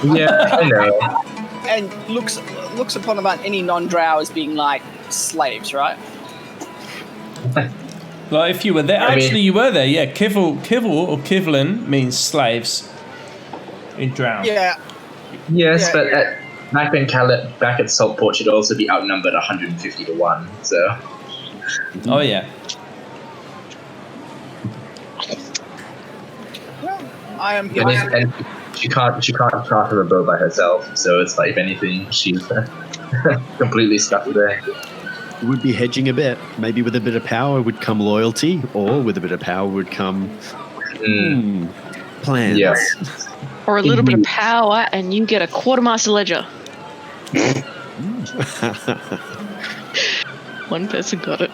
Yeah, I know. And looks upon about any non-drow as being like slaves, right? Well, if you were there, I mean- actually you were there, yeah. Kivil or Kivlin means slaves in Drow. Yeah. Yes, Yeah, but yeah. back at Saltport should also be outnumbered 150 to 1, so... Oh yeah. Well, I am here. And she can't charter a boat by herself, so it's like, if anything, she's completely stuck there. We would be hedging a bit. Maybe with a bit of power would come loyalty, or with a bit of power would come plans. Yeah. Or a little bit of power and you get a quartermaster ledger. One person got it.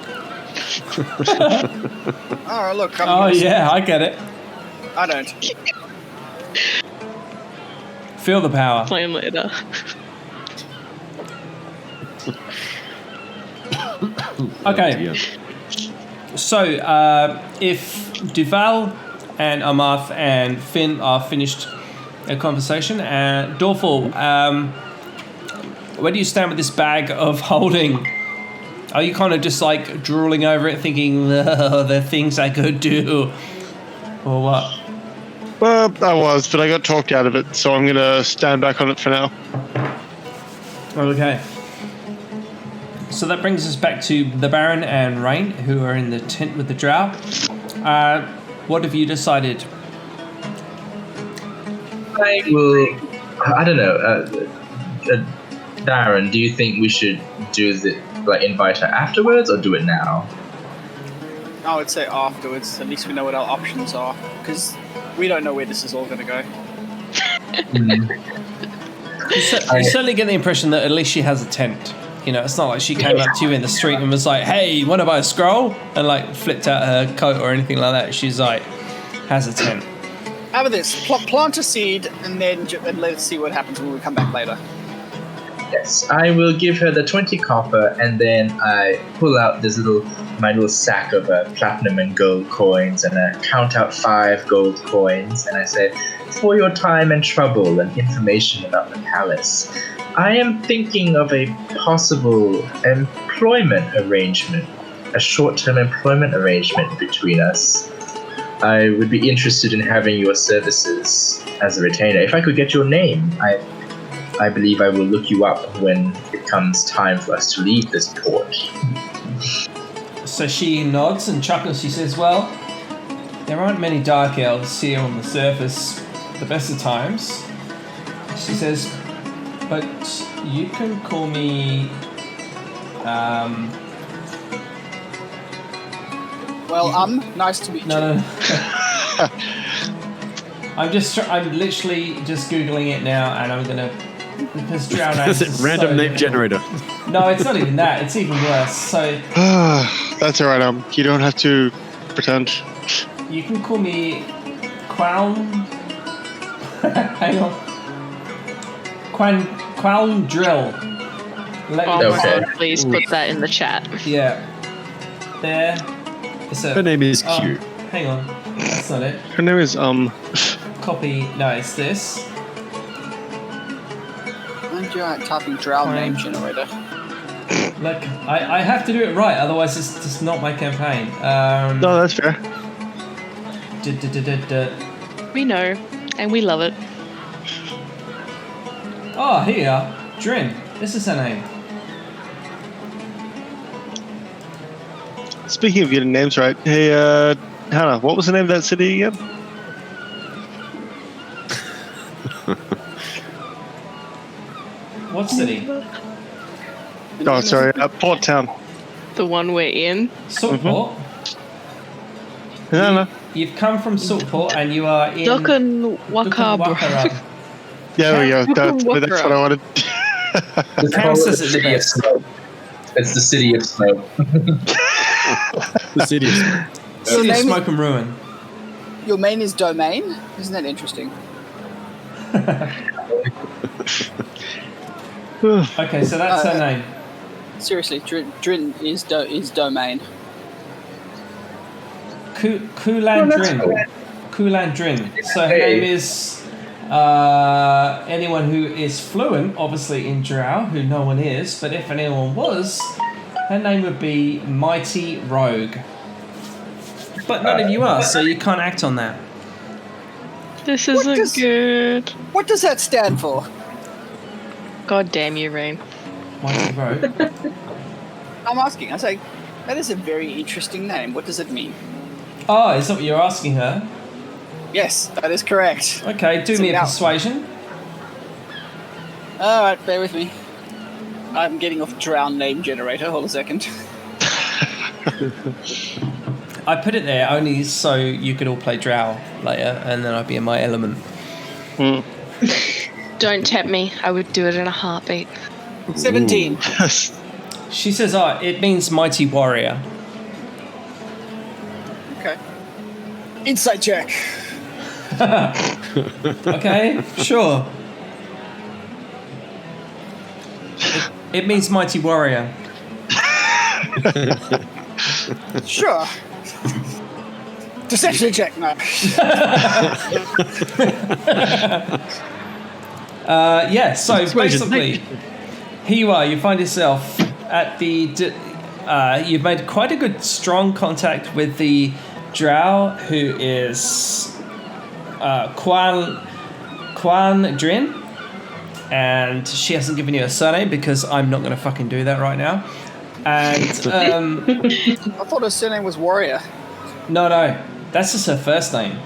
Oh, look. Oh yeah, I get it. I don't. Feel the power. Plan later. Okay. Yeah. So, if Duval and Amarth and Finn are finished a conversation, Dorful, where do you stand with this bag of holding? Are you kind of just like drooling over it, thinking, oh, there are things I could do? Or what? Well, I was, but I got talked out of it, so I'm going to stand back on it for now. Okay. So that brings us back to the Baron and Rain, who are in the tent with the drow. What have you decided? I will I don't know. Darren, do you think we should invite her afterwards or do it now? I would say afterwards. At least we know what our options are, because we don't know where this is all going to go. You certainly get the impression that at least she has a tent. You know, it's not like she came up to you in the street and was like, "Hey, you want to buy a scroll?" and like flipped out her coat or anything like that. She's like, has a tent. How about this? Plant a seed and then let's see what happens when we come back later. Yes, I will give her the 20 copper, and then I pull out my little sack of platinum and gold coins, and I count out 5 gold coins, and I say, "For your time and trouble and information about the palace, I am thinking of a possible employment arrangement, a short-term employment arrangement between us. I would be interested in having your services as a retainer. If I could get your name, I believe I will look you up when it comes time for us to leave this port." So she nods and chuckles. She says, "Well, there aren't many dark elves here on the surface the best of times." She says, "But you can call me nice to meet you." No. I'm literally just Googling it now, and I'm gonna, because drown names is random so name generator. No, it's not even that. It's even worse. So That's all right. You don't have to pretend. you can call me Qualm. Hang on. Qualm Drill. Let me Oh my god, please put that in the chat. Yeah. There. Her name is Q. Hang on. That's not it. Her name is Copy. No, it's this. I'm typing drow name generator. Look, I have to do it right, otherwise it's just not my campaign. No, that's fair. We know, and we love it. Oh, here you are. Drin. This is her name. Speaking of getting names right, hey, Hannah, what was the name of that city again? What city? Oh, sorry, Port Town. The one we're in. Saltport. No. You've come from Saltport and you are in Dhukan, wakharab. There we go. That's what I wanted. Cam says it's the best. It's the city of smoke. The city of smoke. City of smoke and ruin. Your main is domain? Isn't that interesting? Okay, so that's her name. Seriously, Drin is domain. Kulan Drin. Kulan Drin. So her name is anyone who is fluent, obviously in Drow, who no one is, but if anyone was, her name would be Mighty Rogue. But none of you are, so you can't act on that. This isn't good. What does that stand for? God damn you, Rain. Mighty Rogue. I'm asking. I say, that is a very interesting name. What does it mean? Oh, is that what you're asking her? Yes, that is correct. Okay, do me a persuasion. Alright, bear with me. I'm getting off drown name generator. Hold a second. I put it there only so you could all play Drow later, and then I'd be in my element. Don't tempt me. I would do it in a heartbeat. 17. She says, it means mighty warrior. Okay. Insight check. Okay, sure. It means mighty warrior. Sure. Deception check, no. Yeah, so basically, here you are. You find yourself at the... you've made quite a good, strong contact with the drow who is Quan Drin. And she hasn't given you a surname because I'm not going to fucking do that right now. And I thought her surname was Warrior. no, that's just her first name.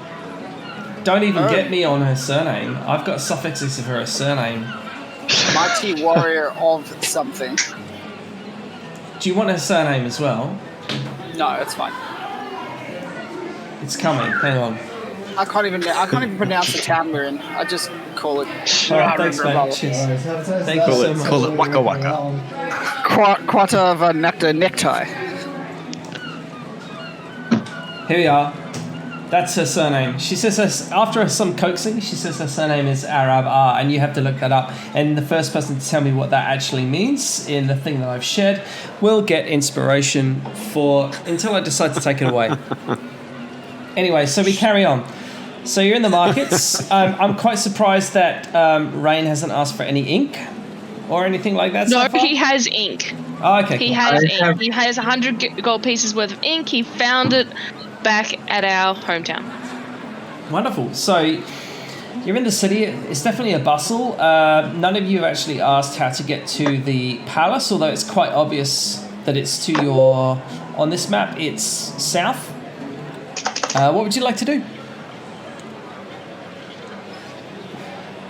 Don't even get me on her surname. I've got suffixes of her surname. Mighty warrior of something. Do you want her surname as well? No, it's fine. It's coming. Hang on. I can't even pronounce the town we're in. I just call it. All right, thanks, mate. Cheers. Thank you so much. Call it Waka Waka. Quarter of a necktie. Here we are. That's her surname. She says after some coaxing, she says her surname is Arab and you have to look that up. And the first person to tell me what that actually means in the thing that I've shared will get inspiration until I decide to take it away. Anyway, so we carry on. So you're in the markets. I'm quite surprised that Rain hasn't asked for any ink or anything like that. No, so far. he has ink. Oh, okay. He Cool. has ink. He has 100 gold pieces worth of ink. He found it back at our hometown. Wonderful. So you're in the city. It's definitely a bustle. None of you have actually asked how to get to the palace, although it's quite obvious that it's to your... On this map, it's south. What would you like to do?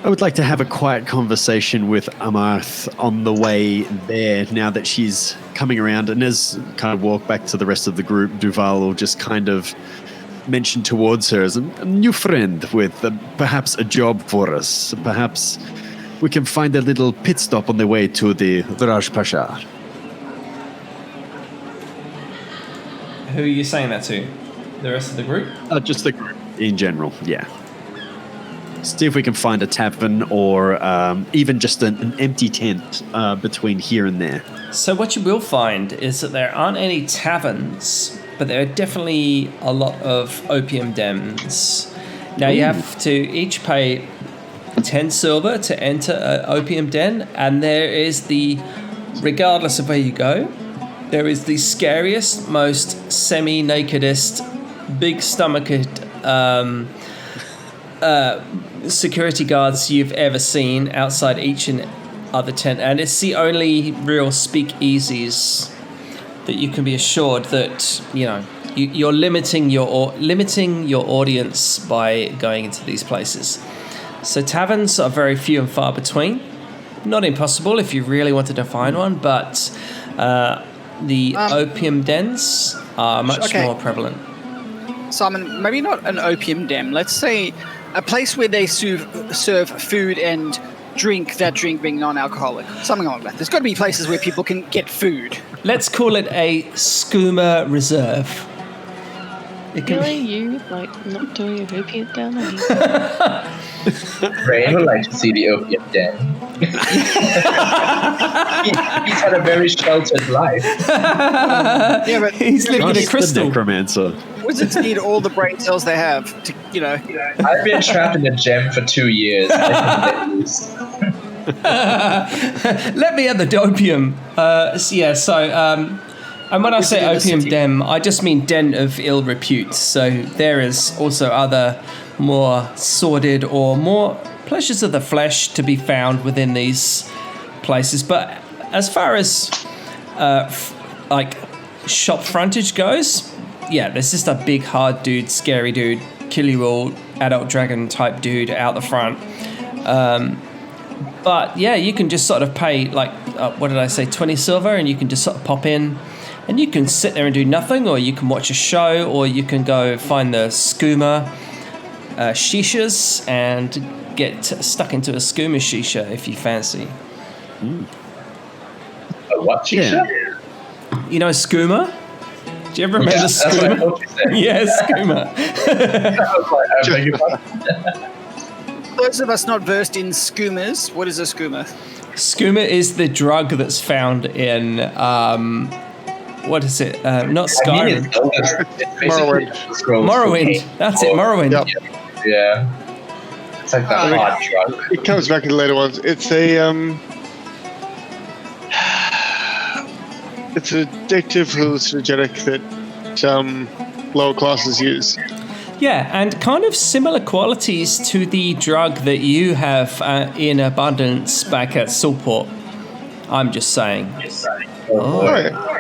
I would like to have a quiet conversation with Amarth on the way there now that she's coming around. And as kind of walk back to the rest of the group, Duval will just kind of mention towards her as a new friend with perhaps a job for us. Perhaps we can find a little pit stop on the way to the Raj Pasha. Who are you saying that to? The rest of the group? Just the group in general, yeah. See if we can find a tavern or even just an empty tent between here and there. So what you will find is that there aren't any taverns, but there are definitely a lot of opium dens. Now you have to each pay 10 silver to enter an opium den, and there is regardless of where you go, there is the scariest, most semi-nakedest, big-stomached security guards you've ever seen outside each and other tent, and it's the only real speakeasies that you can be assured that you're limiting your audience by going into these places. So taverns are very few and far between. Not impossible if you really wanted to find one, but the opium dens are much more prevalent. Simon, maybe not an opium den. Let's say a place where they serve food and drink, that drink being non-alcoholic. Something like that. There's got to be places where people can get food. Let's call it a skooma reserve. Really? You, not doing a opium down there? Ray would like to see the opium den. He's had a very sheltered life. Yeah, but he's living in a crystal. Necromancer. Wizards need all the brain cells they have to, I've been trapped in a gem for 2 years. Let me at the opium. And when I say opium den, I just mean den of ill repute. So there is also other more sordid or more pleasures of the flesh to be found within these places. But as far as shop frontage goes, yeah, there's just a big hard dude, scary dude, kill you all, adult dragon type dude out the front. But yeah, you can just sort of pay 20 silver, and you can just sort of pop in. And you can sit there and do nothing, or you can watch a show, or you can go find the skooma shishas and get stuck into a skooma shisha if you fancy. A what shisha? Yeah. You know skooma? Do you ever remember skooma? Yeah, skooma. Those of us not versed in skoomas, what is a skooma? Skooma is the drug that's found in... what is it? Not Skyrim. Morrowind. Morrowind. That's it, Morrowind. Yep. Yeah. It's like that hard drug. It comes back in the later ones. It's it's an addictive hallucinogenic that lower classes use. Yeah, and kind of similar qualities to the drug that you have in abundance back at Soulport. I'm just saying. Oh, yeah.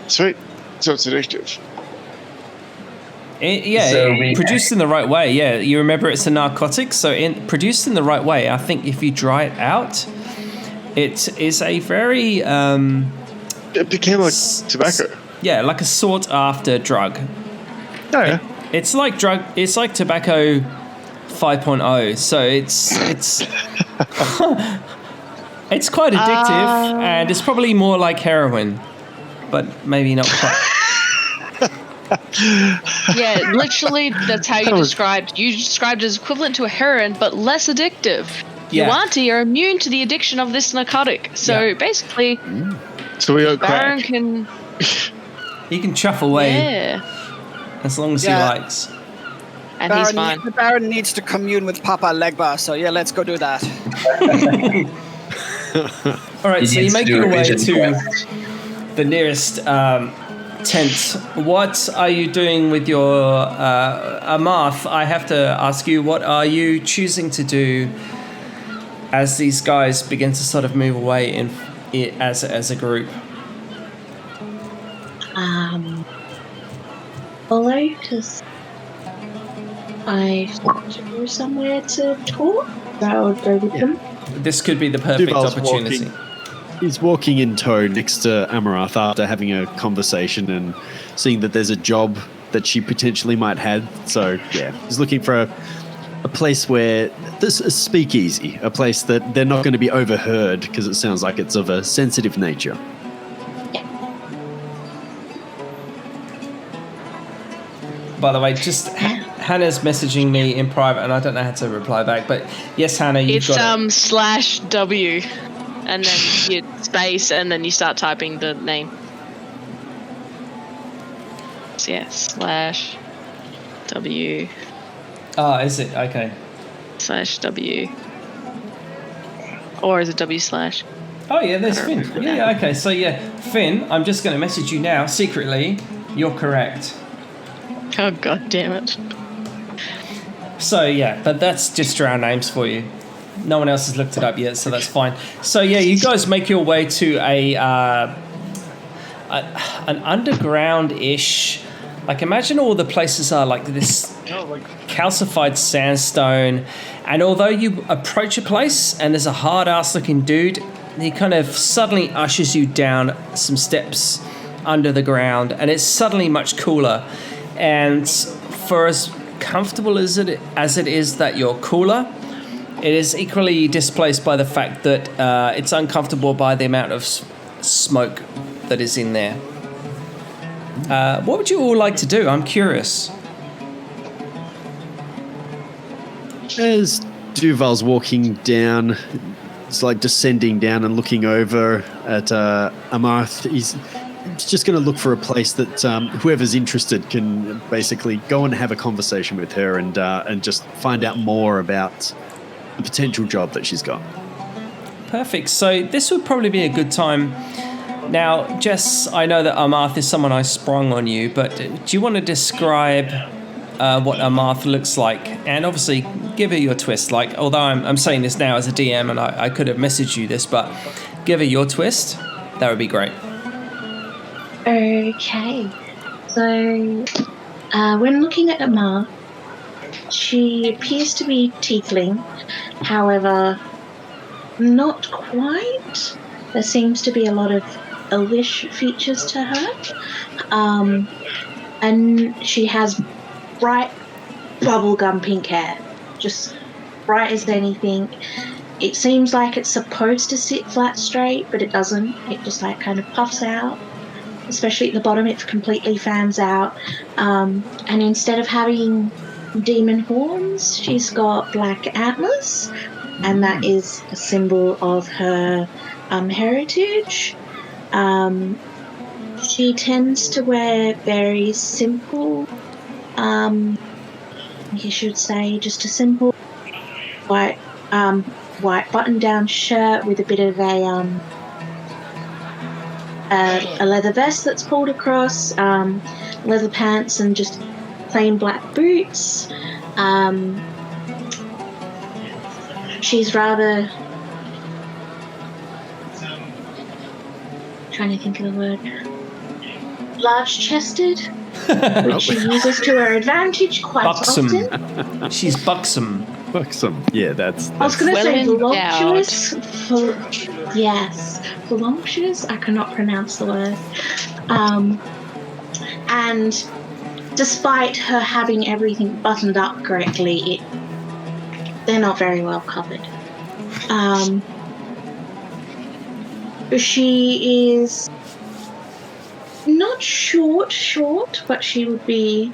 Sweet. So it's addictive. Produced in the right way. Yeah, you remember it's a narcotic, so produced in the right way. I think if you dry it out, it is a very. It became like tobacco. Yeah, like a sought after drug. Oh yeah. It's like tobacco 5.0. So it's it's quite addictive, and it's probably more like heroin, but maybe not quite. Yeah, literally, that's how you described. You described it as equivalent to a heroin, but less addictive. Yeah. You auntie are immune to the addiction of this narcotic. So basically, so we got Baron crack. can. He can chuff away. Yeah. As long as he likes. And he's fine. The Baron needs to commune with Papa Legba, so yeah, let's go do that. All right, so you make your way to the nearest tent. What are you doing with your Amarth? I have to ask you, what are you choosing to do as these guys begin to sort of move away as a group? Follow, because I want to go somewhere to talk. So I would go with them. This could be the perfect Duval's opportunity. He's walking in tow next to Amarath after having a conversation and seeing that there's a job that she potentially might have. So, yeah, he's looking for a place where there's a speakeasy, a place that they're not going to be overheard because it sounds like it's of a sensitive nature. By the way, just Hannah's messaging me in private, and I don't know how to reply back. But yes, Hannah, you've got it. /W, and then you space, and then you start typing the name. So yeah, /W. Oh, is it? Okay. /W. Or is it W/? Oh yeah, there's Finn. Yeah, okay. So yeah, Finn, I'm just going to message you now secretly. You're correct. Oh god damn it. So yeah, but that's just our names for you. No one else has looked it up yet, so that's fine. So yeah, you guys make your way to an underground-ish. Like imagine all the places are like this calcified sandstone, and although you approach a place and there's a hard-ass looking dude, he kind of suddenly ushers you down some steps under the ground, and it's suddenly much cooler. And for as comfortable as it is that you're cooler, it is equally displaced by the fact that it's uncomfortable by the amount of smoke that is in there. What would you all like to do? I'm curious. As Duval's walking down, it's like descending down and looking over at Amarth, he's just going to look for a place that whoever's interested can basically go and have a conversation with her and just find out more about the potential job that she's got. Perfect. So this would probably be a good time. Now, Jess, I know that Amarth is someone I sprung on you, but do you want to describe what Amarth looks like? And obviously, give her your twist. Like, although I'm saying this now as a DM, and I could have messaged you this, but give her your twist. That would be great. Okay, so when looking at Amarth, she appears to be tiefling, however, not quite. There seems to be a lot of elvish features to her, and she has bright bubblegum pink hair, just bright as anything. It seems like it's supposed to sit flat straight, but it doesn't. It just like kind of puffs out. Especially at the bottom, it completely fans out. And instead of having demon horns, she's got black antlers, and that is a symbol of her heritage. She tends to wear very simple, you should say, just a simple white button-down shirt with a bit of a leather vest that's pulled across, leather pants, and just plain black boots. She's rather... trying to think of the word. Large-chested, which she uses to her advantage quite Buxom. often. She's buxom. Buxom. Yeah, that's. I was going to Well say endowed. voluptuous. Yes, voluptuous. I cannot pronounce the word. And despite her having everything buttoned up correctly, they're not very well covered. She is not short, but she would be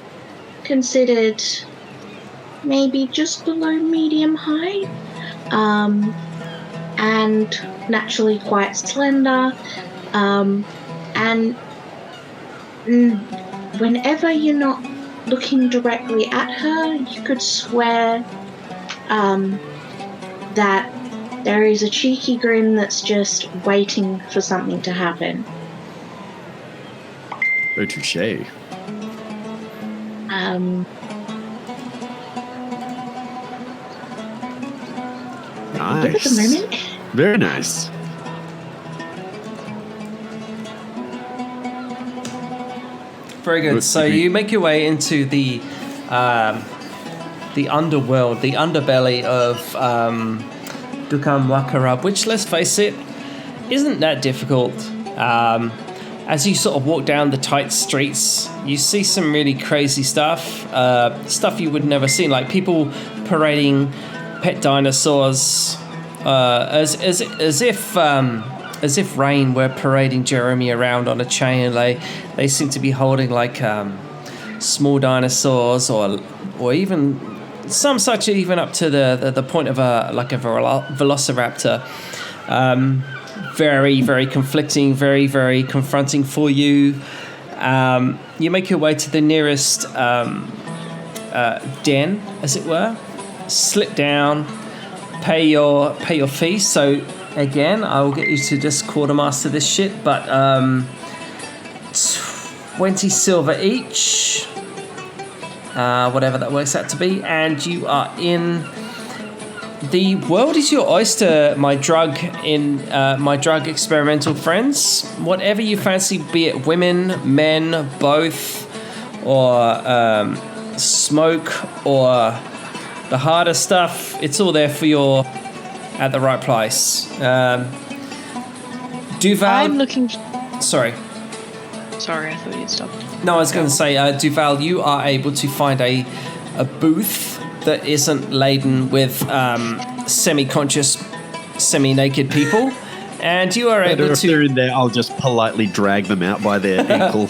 considered maybe just below medium height, and naturally quite slender, and whenever you're not looking directly at her, you could swear that there is a cheeky grin that's just waiting for something to happen. Oh, touche. Give it a Nice. moment. Very nice. Very good. So you make your way into the underworld, the underbelly of dhukan wakharab, which, let's face it, isn't that difficult. As you sort of walk down the tight streets, you see some really crazy stuff, stuff you would never see, like people parading pet dinosaurs, as if Rain were parading Jeremy around on a chain. They seem to be holding like small dinosaurs, or even some such, even up to the point of a velociraptor. Very, very conflicting, very, very confronting for you. You make your way to the nearest den, as it were. Slip down, pay your fee. So again, I will get you to just quartermaster this shit, but 20 silver each, whatever that works out to be, and you are in. The world is your oyster, my drug experimental friends. Whatever you fancy, be it women, men, both, or smoke, or the harder stuff, it's all there for your at the right price. Duval. I'm looking. Sorry, I thought you'd stopped. No, I was going to say, Duval, you are able to find a booth that isn't laden with semi-conscious, semi-naked people, and you are able If to. they're in there, I'll just politely drag them out by their ankle.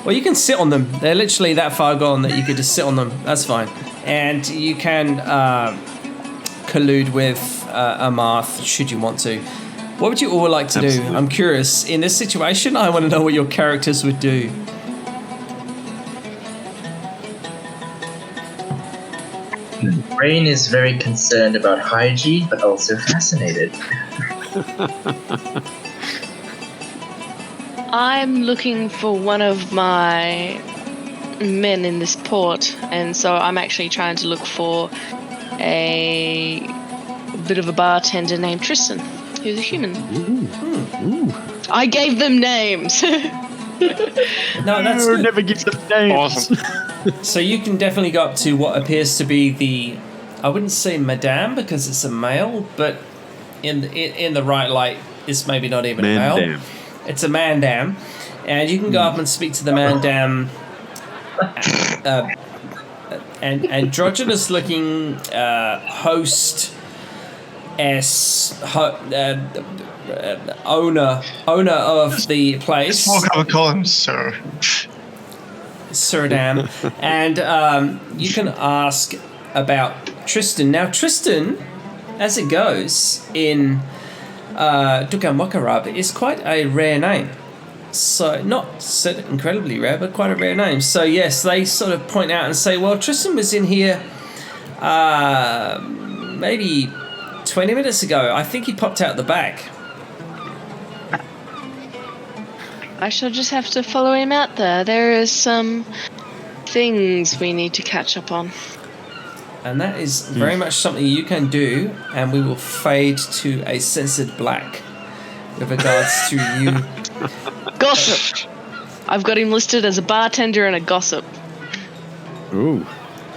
Well, you can sit on them. They're literally that far gone that you could just sit on them. That's fine. And you can collude with Amarth should you want to. What would you all like to Absolutely. do? I'm curious. In this situation, I want to know what your characters would do. Rain is very concerned about hygiene, but also fascinated. I'm looking for one of my men in this port, and so I'm actually trying to look for a bit of a bartender named Tristan, who's a human. Ooh. I gave them names. No, that's good. Never give them names. Awesome. So you can definitely go up to what appears to be the, I wouldn't say madame because it's a male, but in the right light, it's maybe not even a male. Man-dam. It's a man-dam. And you can go up and speak to the man-dam, and androgynous looking host owner of the place. Small I would call him Sir. Suriname, and you can ask about Tristan. Now, Tristan, as it goes in dhukan wakharab, is quite a rare name. So, not so incredibly rare, but quite a rare name. So, yes, they sort of point out and say, well, Tristan was in here maybe 20 minutes ago. I think he popped out the back. I shall just have to follow him out there. There is some things we need to catch up on. And that is very much something you can do, and we will fade to a censored black with regards to you. Gossip! I've got him listed as a bartender and a gossip. Ooh.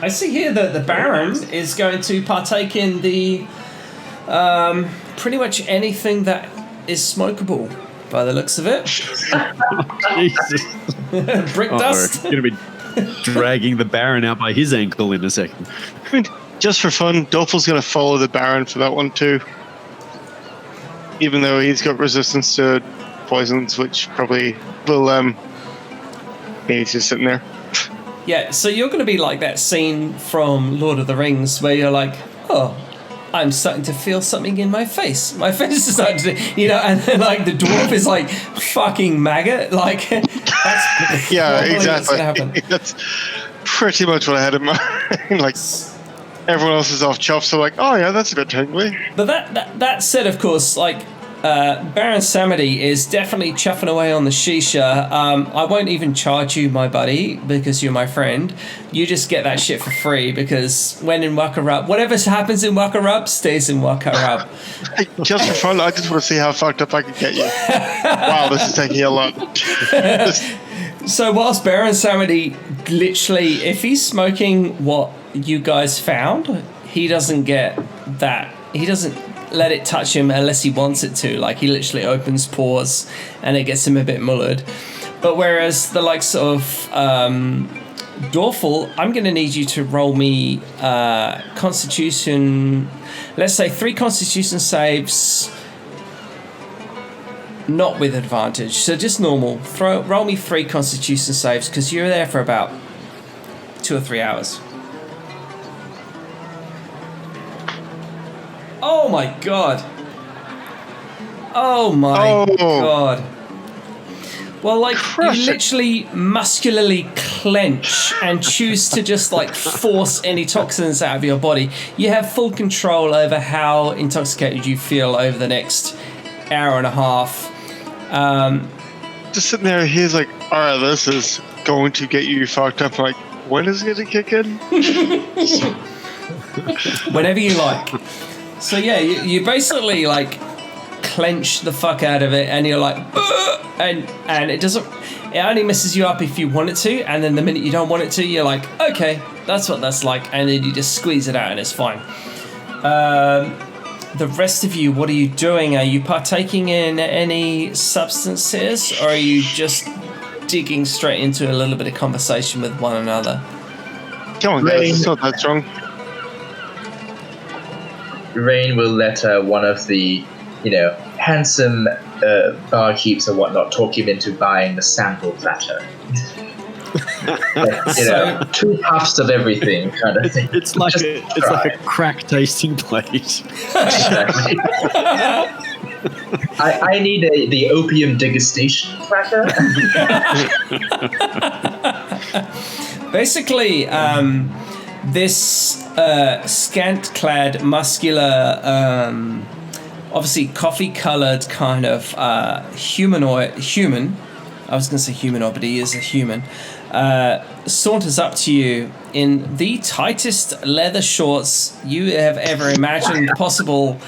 I see here that the Baron is going to partake in the pretty much anything that is smokable, by the looks of it. Jesus. Brick dust. Going to be dragging the Baron out by his ankle in a second. I mean, just for fun, Dolphal's going to follow the Baron for that one too. Even though he's got resistance to poisons, which probably will maybe just sitting there. Yeah, so you're going to be like that scene from Lord of the Rings where you're like, oh, I'm starting to feel something in my face. My face is starting to, and then like the dwarf is like fucking maggot. Like, that's yeah, exactly. Happen. That's pretty much what I had in mind. Like, everyone else is off chop, so like, oh yeah, that's a bit tingly. But that said, of course, like, Baron Samedi is definitely chuffing away on the shisha. I won't even charge you, my buddy, because you're my friend. You just get that shit for free, because when in wakharab, whatever happens in wakharab stays in wakharab. Just for fun, I just want to see how fucked up I can get you. Wow, this is taking a lot. So whilst Baron Samedi, literally, if he's smoking what you guys found, he doesn't get that. He doesn't let it touch him unless he wants it to. Like, he literally opens pores and it gets him a bit mullered. But whereas the likes of Dorful, I'm going to need you to roll me Constitution, let's say 3 Constitution saves, not with advantage, so just normal. Roll me 3 Constitution saves, because you're there for about 2 or 3 hours. Oh my god. Oh my god. Well, like, you literally muscularly clench and choose to just, like, force any toxins out of your body. You have full control over how intoxicated you feel over the next hour and a half. Just sitting there, he's like, alright, this is going to get you fucked up. I'm like, when is it going to kick in? Whenever you like. So yeah, you basically like clench the fuck out of it, and you're like, and it only messes you up if you want it to, and then the minute you don't want it to, you're like, okay, that's what that's like, and then you just squeeze it out and it's fine. The rest of you, what are you doing? Are you partaking in any substances, or are you just digging straight into a little bit of conversation with one another? Come on, guys, it's not that strong. Rain will let one of the, handsome barkeeps and whatnot talk him into buying the sample platter. 2 puffs of everything, kind of thing. It's like a crack tasting plate. Exactly. I need the opium degustation platter. Basically, this scant-clad, muscular, obviously coffee-coloured kind of human. I was going to say humanoid, but he is a human. Saunters up to you in the tightest leather shorts you have ever imagined possible,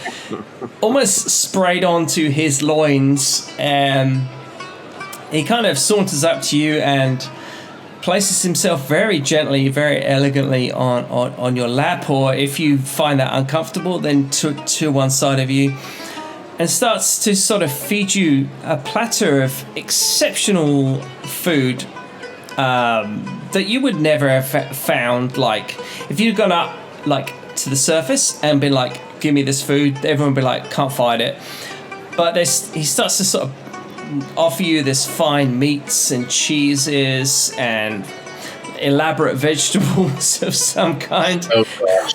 almost sprayed onto his loins. He kind of saunters up to you and places himself very gently, very elegantly on your lap, or if you find that uncomfortable, then to one side of you, and starts to sort of feed you a platter of exceptional food that you would never have found. Like, if you'd gone up like to the surface and been like, give me this food, everyone would be like, can't find it. But he starts to sort of offer you this fine meats and cheeses and elaborate vegetables of some kind. Oh gosh,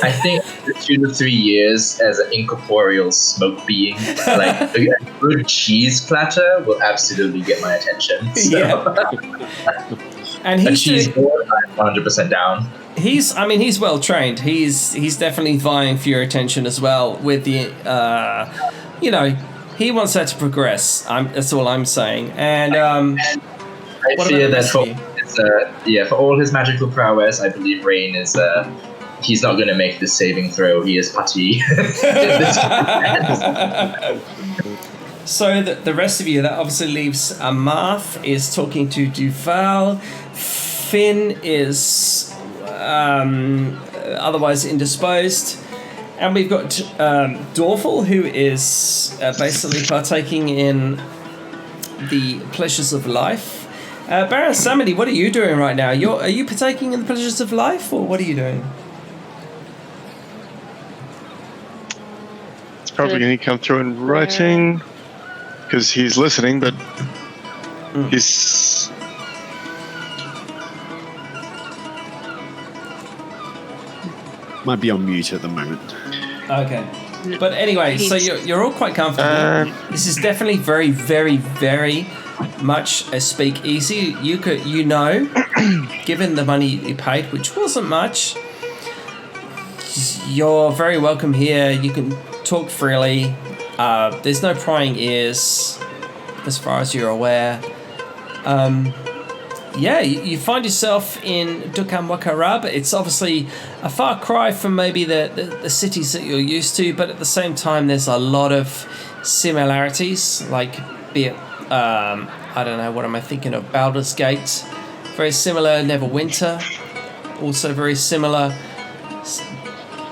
I think 2 to 3 years as an incorporeal smoke being, like a good cheese platter will absolutely get my attention. So. Yeah. And a cheese board, I'm 100% down. He's well trained. He's definitely vying for your attention as well with the he wants that to progress. That's all I'm saying. And I fear that for all his magical prowess, I believe Rain is he's not going to make this saving throw. He is putty. So the rest of you, that obviously leaves Marth is talking to Duval. Finn is otherwise indisposed. And we've got Dorfel, who is basically partaking in the pleasures of life. Baron Samedi, what are you doing right now? Are you partaking in the pleasures of life, or what are you doing? It's probably going to come through in writing, because he's listening, but he's... Might be on mute at the moment. Okay. But anyway, so you're all quite comfortable. This is definitely very, very, very much a speakeasy. You know, given the money you paid, which wasn't much, you're very welcome here. You can talk freely. There's no prying ears, as far as you're aware. You find yourself in Dhukan Wakharab. It's obviously a far cry from maybe the cities that you're used to, but at the same time, there's a lot of similarities, like be it, I don't know, what am I thinking of? Baldur's Gate, very similar. Neverwinter, also very similar.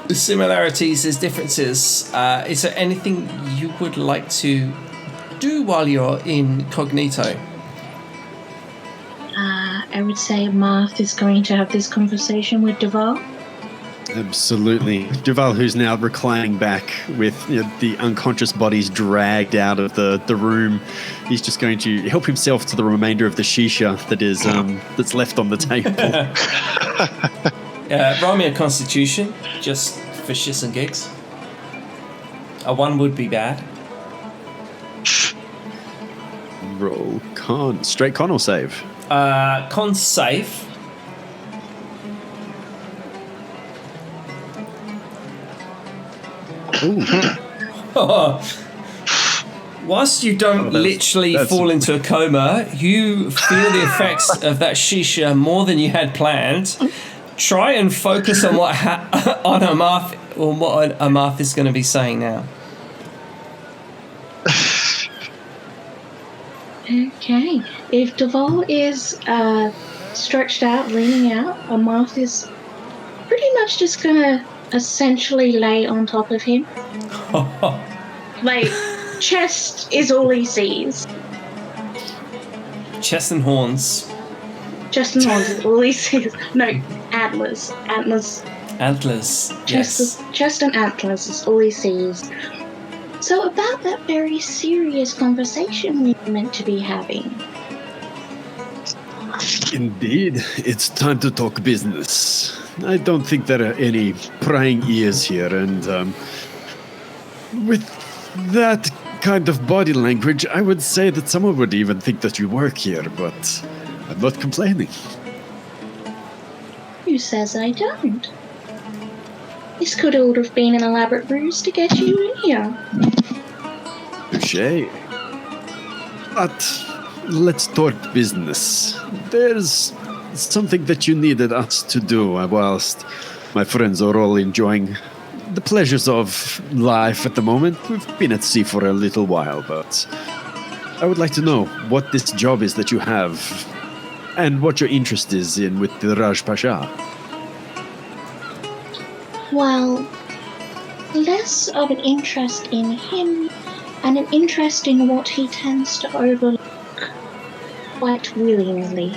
The similarities, there's differences. Is there anything you would like to do while you're incognito? I would say Marth is going to have this conversation with Duval. Absolutely. Duval, who's now reclining back with the unconscious bodies dragged out of the room, he's just going to help himself to the remainder of the shisha that is that's left on the table. Roll me a constitution, just for shits and gigs. A 1 would be bad. Roll con. Straight con or save? Con save. Whilst you don't literally fall into a coma, you feel the effects of that shisha more than you had planned. Try and focus on what Amarth is going to be saying now. Okay. If Duval is stretched out, leaning out, Amarth is pretty much just going to essentially lay on top of him. Like, chest is all he sees. Chest and horns. Chest and horns is all he sees. No, antlers. Antlers. Antlers, yes. Chest and antlers is all he sees. So about that very serious conversation we were meant to be having. Indeed, it's time to talk business. I don't think there are any prying ears here, and with that kind of body language, I would say that someone would even think that you work here, but I'm not complaining. Who says I don't? This could all have been an elaborate ruse to get you in here. Touché. But let's talk business. There's something that you needed us to do whilst my friends are all enjoying the pleasures of life at the moment. We've been at sea for a little while, but I would like to know what this job is that you have and what your interest is in with the Raj Pasha. Well, less of an interest in him and an interest in what he tends to overlook quite willingly.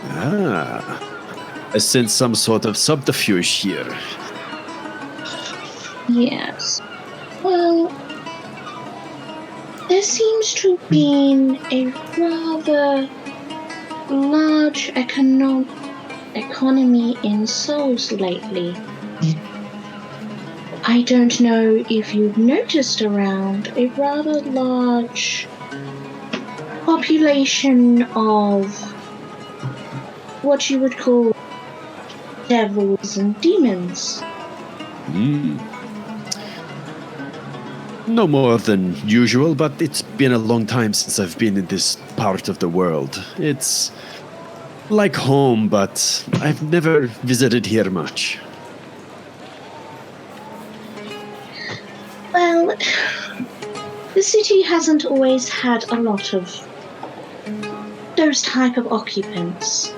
I sense some sort of subterfuge here. Yes. Well, there seems to have been a rather large economy in souls lately. I don't know if you've noticed around a rather large population of what you would call devils and demons. No more than usual, but it's been a long time since I've been in this part of the world. It's like home, but I've never visited here much. Well, The city hasn't always had a lot of those type of occupants.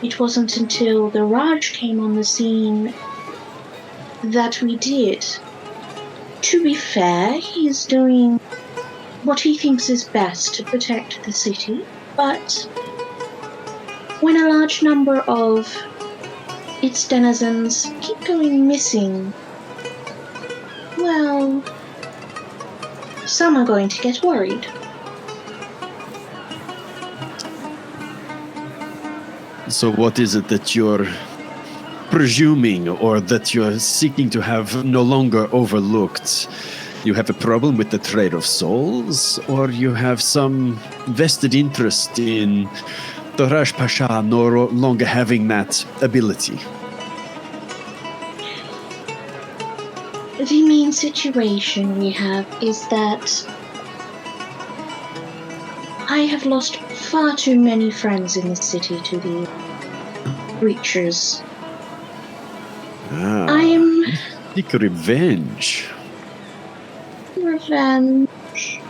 It wasn't until the Raj came on the scene that we did. To be fair, he's doing what he thinks is best to protect the city, but when a large number of its denizens keep going missing, well, some are going to get worried. So what is it that you're presuming or that you're seeking to have no longer overlooked? You have a problem with the trade of souls, or you have some vested interest in the Raj Pasha no longer having that ability? The main situation we have is that I have lost far too many friends in the city to the creatures. I am seek revenge. Revenge.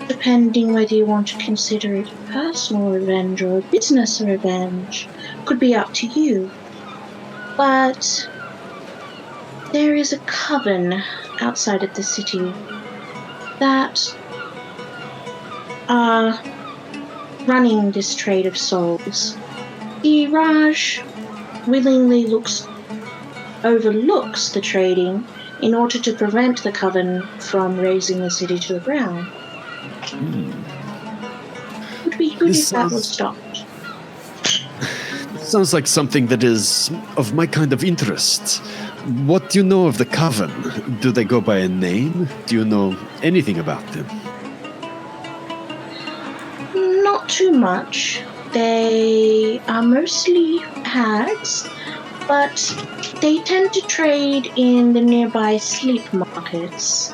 Depending whether you want to consider it personal revenge or business revenge, could be up to you. But there is a coven outside of the city that are running this trade of souls. The Raj willingly overlooks the trading in order to prevent the coven from razing the city to the ground. It would be good if that was stopped. Sounds like something that is of my kind of interest. What do you know of the coven? Do they go by a name? Do you know anything about them? Not too much. They are mostly hags, but they tend to trade in the nearby sleep markets.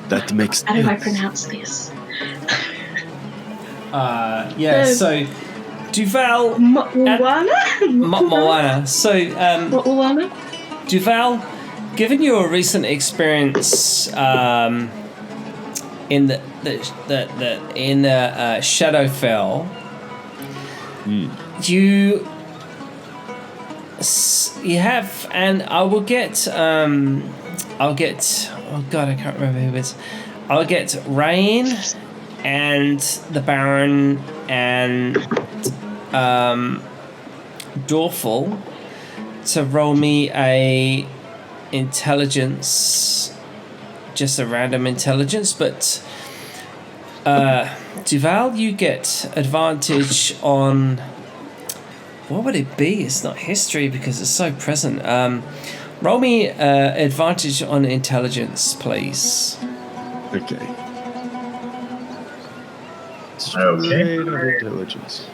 That makes sense. How do I pronounce this? So Duval... Moana? So, Duval, given your recent experience in the Shadowfell, you have, and I'll get oh god, I can't remember who it is. I'll get Rain and the Baron and Dorful to roll me a intelligence, just a random intelligence, but Duval, you get advantage on, what would it be? It's not history because it's so present. Roll me advantage on intelligence, please. Okay. Okay. Intelligence.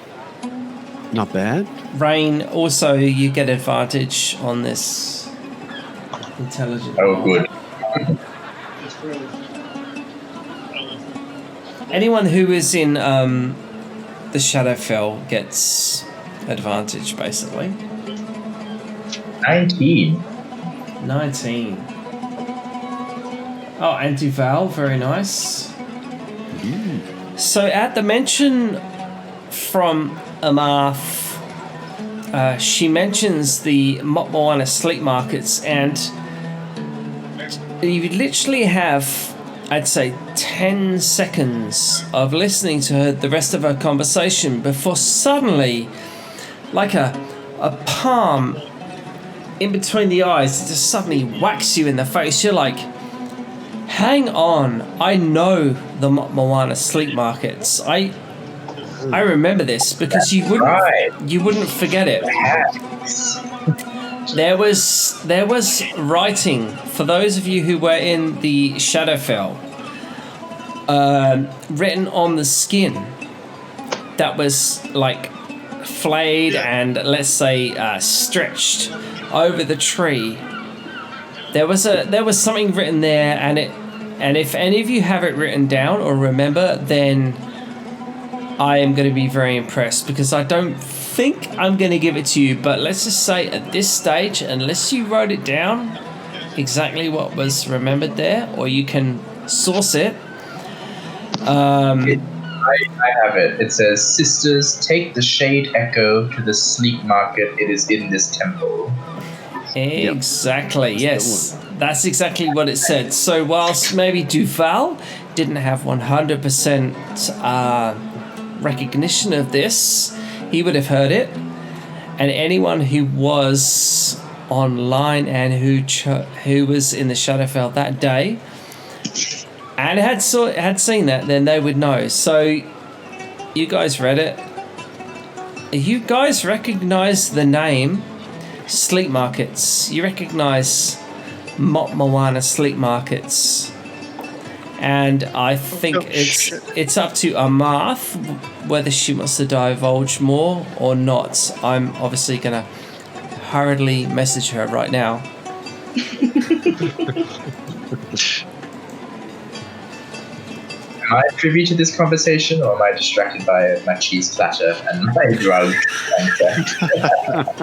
Not bad. Rain, also you get advantage on this intelligence. Oh, good. Anyone who is in the Shadowfell gets advantage, basically. 19. Oh, and Duval, very nice. So at the mention from Amarth, she mentions the Moana sleep markets, and you literally have, I'd say, 10 seconds of listening to her, the rest of her conversation before suddenly, like a palm in between the eyes, it just suddenly whacks you in the face. You're like, hang on, I know the Moana sleep markets. I remember this because you wouldn't forget it. There was writing for those of you who were in the Shadowfell, written on the skin that was like flayed and, let's say, stretched over the tree. There was something written there, and if any of you have it written down or remember, then I am going to be very impressed, because I don't think I'm going to give it to you, but let's just say at this stage, unless you wrote it down, exactly what was remembered there, or you can source it. I have it. It says, "Sisters, take the Shade Echo to the sleep market. It is in this temple." Exactly, yes. That's exactly what it said. So whilst maybe Duval didn't have 100% recognition of this, he would have heard it. And anyone who was online and who was in the Shadowfell that day and had seen that, then they would know. So you guys read it. You guys recognize the name Sleep Markets. You recognize Mop Moana Sleep Markets. And I think it's up to Amarth whether she wants to divulge more or not. I'm obviously going to hurriedly message her right now. Am I privy to this conversation, or am I distracted by my cheese platter and my drug?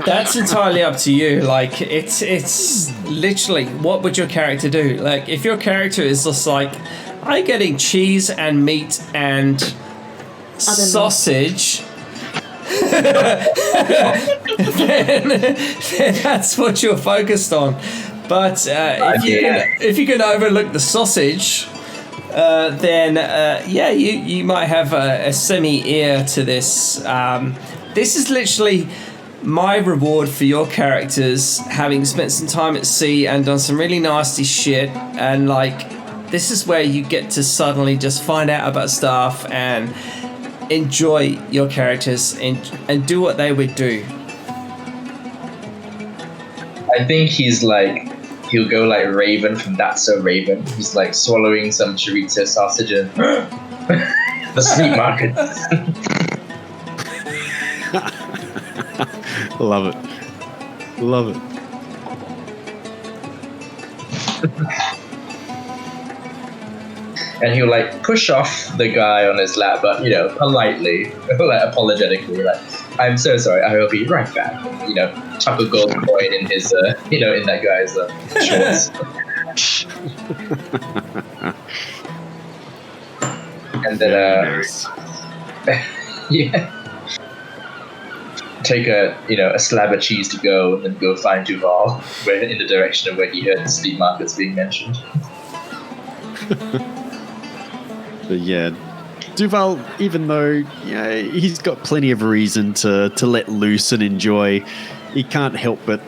That's entirely up to you. Like, it's literally, what would your character do? Like, if your character is just like, I'm getting cheese and meat and sausage, then that's what you're focused on. But if you can overlook the sausage, then you might have a semi-ear to this. This is literally my reward for your characters, having spent some time at sea and done some really nasty shit, and like, this is where you get to suddenly just find out about stuff and enjoy your characters and do what they would do. I think he'll go like Raven from That's So Raven. He's like swallowing some chorizo sausage and the sleep market. Love it. Love it. And he'll like push off the guy on his lap, but politely, like apologetically, like, "I'm so sorry, I will be right back." Chuck a gold coin in his, in that guy's shorts. And then, take a slab of cheese to go, and then go find Duval, in the direction of where he heard the sleep markets being mentioned. But yeah, Duval, even though he's got plenty of reason to let loose and enjoy, he can't help but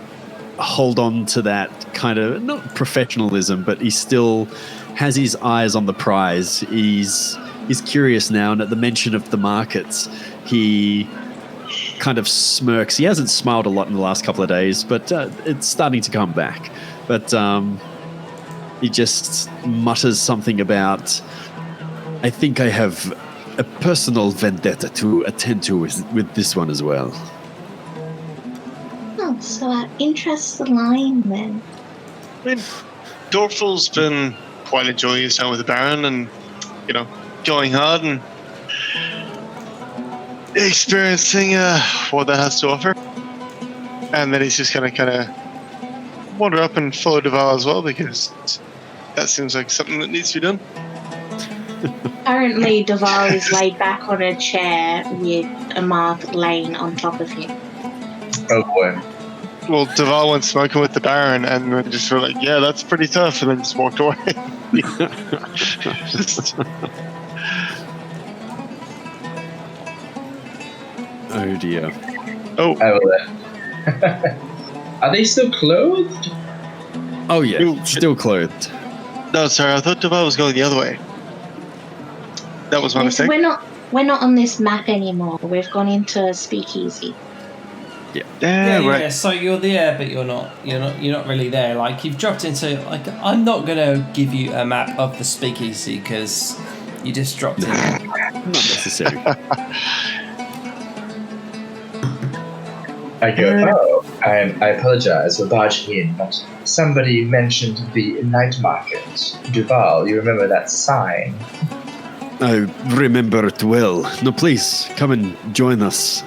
hold on to that kind of, not professionalism, but he still has his eyes on the prize. He's curious now, and at the mention of the markets, he kind of smirks. He hasn't smiled a lot in the last couple of days, but it's starting to come back. But he just mutters something about, "I think I have a personal vendetta to attend to with this one as well." Oh, so our interests align then. I mean, Dorful's been quite enjoying his time with the Baron and, going hard and experiencing what that has to offer. And then he's just going to kind of wander up and follow Duval as well, because that seems like something that needs to be done. Currently, Duval is laid back on a chair with Amarth laying on top of him. Oh boy. Well, Duval went smoking with the Baron, and we just were like, "Yeah, that's pretty tough," and then just walked away. Oh dear. Oh. Are they still clothed? Oh yeah, still clothed. No, sorry, I thought Duval was going the other way. That was my mistake. We're not on this map anymore. We've gone into Speakeasy. Yeah. So you're there, but you're not really there. Like, you've dropped into, like, I'm not gonna give you a map of the Speakeasy because you just dropped in. Not necessary. I go, I apologize for barging in, but somebody mentioned the night market. Duval, you remember that sign? I remember it well. No, please, come and join us.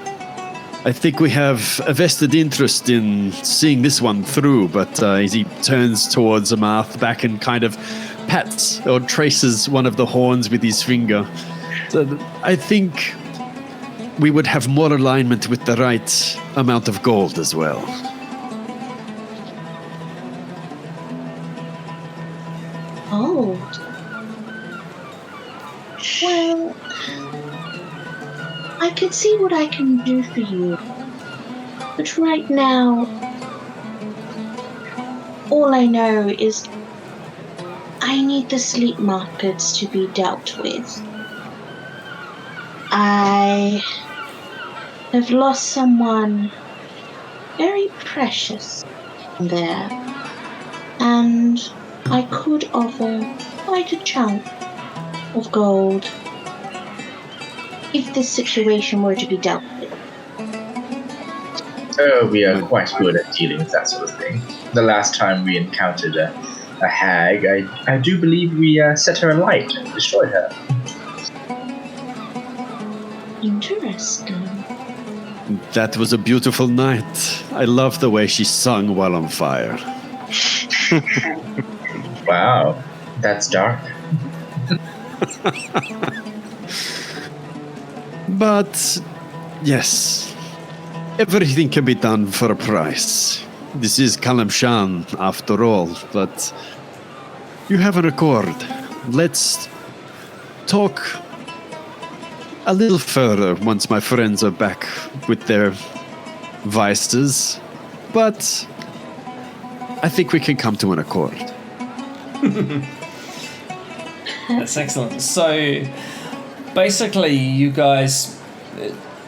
I think we have a vested interest in seeing this one through, but as he turns towards Amath back and kind of pats or traces one of the horns with his finger, so I think we would have more alignment with the right amount of gold as well. Gold? Well, I can see what I can do for you. But right now, all I know is I need the sleep markets to be dealt with. I have lost someone very precious there, and I could offer quite a chunk of gold if this situation were to be dealt with. Oh, we are quite good at dealing with that sort of thing. The last time we encountered a hag, I do believe we set her alight and destroyed her. Interesting. That was a beautiful night. I love the way she sung while on fire. Wow, that's dark. But, yes, everything can be done for a price. This is Kalimshan, after all, but you have an accord. Let's talk a little further once my friends are back with their vices, but I think we can come to an accord. That's excellent. So basically, you guys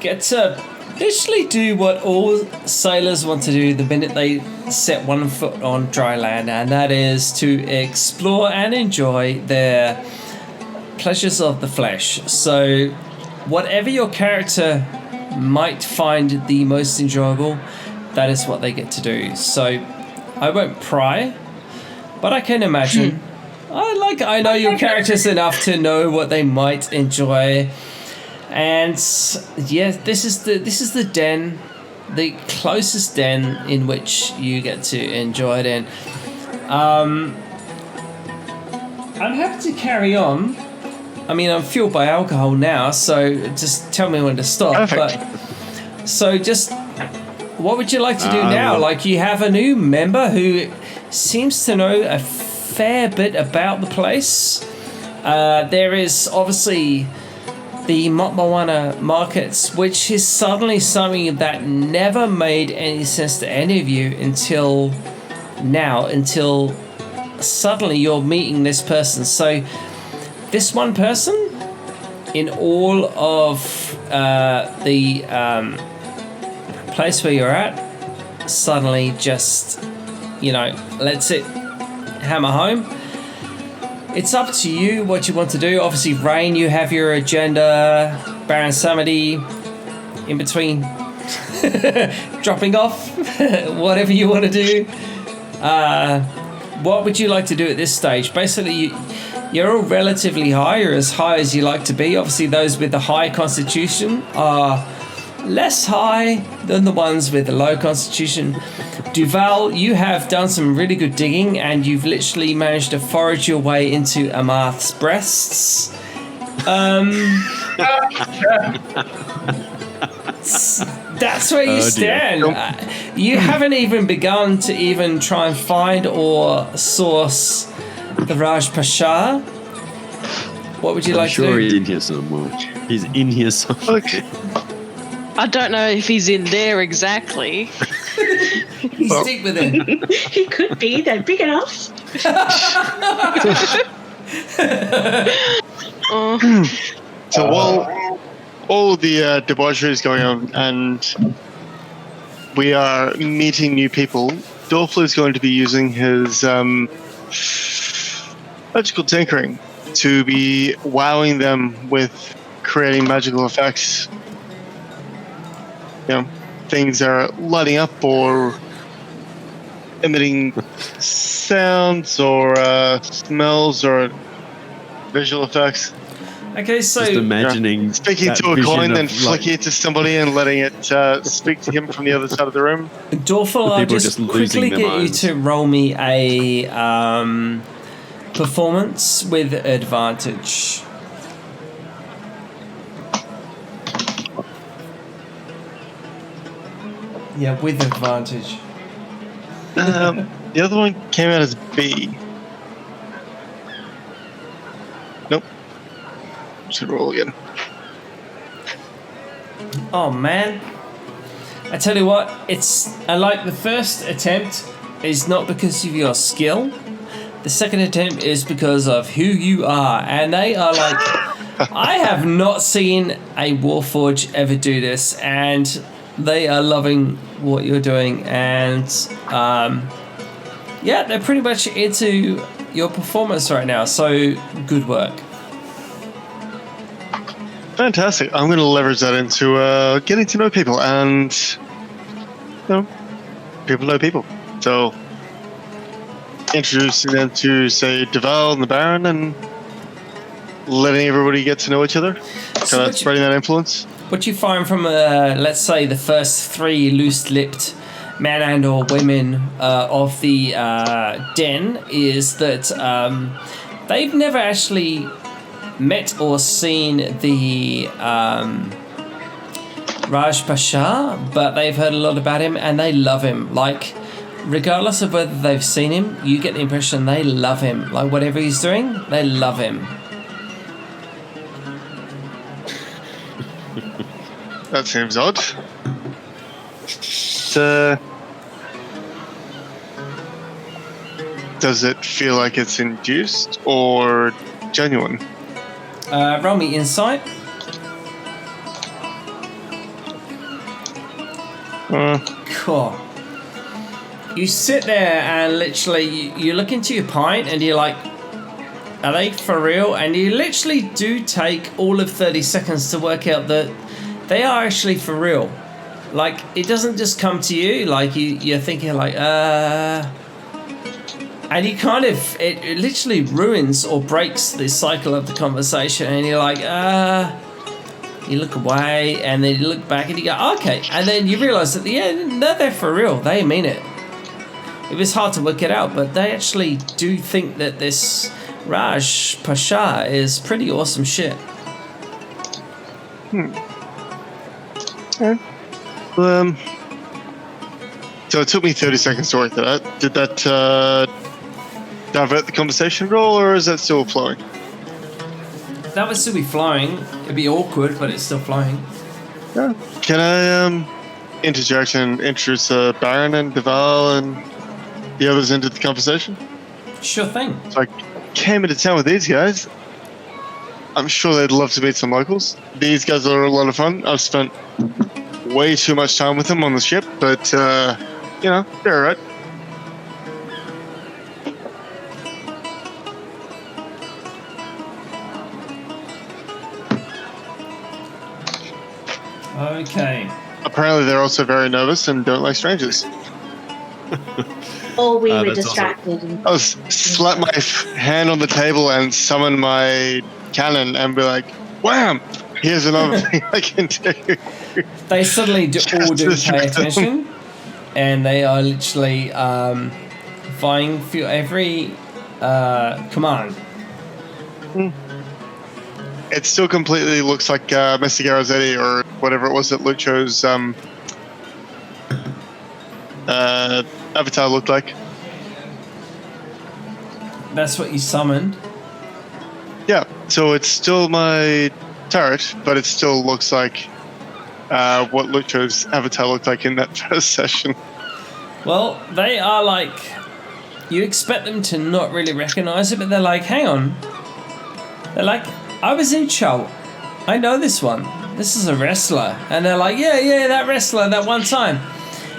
get to literally do what all sailors want to do the minute they set one foot on dry land, and that is to explore and enjoy their pleasures of the flesh. So whatever your character might find the most enjoyable, that is what they get to do. So I won't pry, but I can imagine. I know your characters enough to know what they might enjoy. And yeah, this is the den, the closest den in which you get to enjoy it in. I'm happy to carry on. I mean, I'm fueled by alcohol now, so just tell me when to stop. Perfect. But so just what would you like to do now? Like, you have a new member who seems to know a fair bit about the place. There is obviously the Motmawana markets, which is suddenly something that never made any sense to any of you until now, until suddenly you're meeting this person. So this one person in all of the place where you're at suddenly just, lets it hammer home. It's up to you what you want to do. Obviously, Rain, you have your agenda. Baron Samedi, in between, dropping off, whatever you want to do. What would you like to do at this stage? Basically, you're all relatively high. You're as high as you like to be. Obviously, those with the high constitution are less high than the ones with the low constitution. Duval, you have done some really good digging, and you've literally managed to forage your way into Amath's breasts. That's where you stand. You haven't even begun to even try and find or source the Raj Pasha. What would you like to do? I'm sure he's in here somewhere. He's in here somewhere. Okay. I don't know if he's in there exactly. He's deep within. He could be. They're big enough. So while all the debauchery is going on and we are meeting new people, Dorfler is going to be using his magical tinkering to be wowing them with creating magical effects. Things are lighting up or emitting sounds or smells or visual effects. Okay, so Just imagining Speaking that to a vision coin, of, then like, flicking it to somebody and letting it speak to him from the other side of the room. Dorful, I'll people just just losing quickly their get you minds. to roll me a performance with advantage. Yeah, with advantage. The other one came out as B. Nope. Should roll again. Oh man. I tell you what, I like the first attempt is not because of your skill. The second attempt is because of who you are. And they are like, I have not seen a Warforged ever do this, and they are loving what you're doing. And yeah, they're pretty much into your performance right now. So good work. Fantastic. I'm going to leverage that into getting to know people, and people know people. So introducing them to, say, Duval and the Baron, and letting everybody get to know each other. So Kind of spreading that influence. What you find from, let's say, the first 3 loose-lipped men and or women of the den is that they've never actually met or seen the Raj Pasha, but they've heard a lot about him and they love him. Like, regardless of whether they've seen him, you get the impression they love him. Like, whatever he's doing, they love him. That seems odd. Does it feel like it's induced or genuine? Roll me insight. Cool. You sit there and literally you look into your pint and you're like, are they for real? And you literally do take all of 30 seconds to work out that they are actually for real. Like, it doesn't just come to you, like you're thinking like, and you kind of, it literally ruins or breaks the cycle of the conversation, and you're like, you look away, and then you look back and you go, okay, and then you realise that, yeah, no, they're for real, they mean it. It was hard to work it out, but they actually do think that this Raj Pasha is pretty awesome shit. Okay. So it took me 30 seconds to work that out. Did that divert the conversation at all, or is that still flowing? That would still be flowing. It'd be awkward, but it's still flowing. Yeah. Can I interject and introduce Baron and Duval and the others into the conversation? Sure thing. So I came into town with these guys. I'm sure they'd love to meet some locals. These guys are a lot of fun. I've spent way too much time with them on the ship, but you know, they're alright. Okay. Apparently they're also very nervous and don't like strangers. Or we were that's distracted. I'll slap my hand on the table and summon my cannon and be like, wham! Here's another thing I can do. They suddenly all do Just pay with them. attention, and they are literally vying for every command. It still completely looks like Mr. Garrosetti or whatever it was that Lucho's avatar looked like. That's what you summoned. Yeah, so it's still my turret, but it still looks like what Lucho's avatar looked like in that first session. Well, they are like, you expect them to not really recognize it, but they're like, hang on. They're like, I was in Cho. I know this one. This is a wrestler. And they're like, yeah, that wrestler, that one time.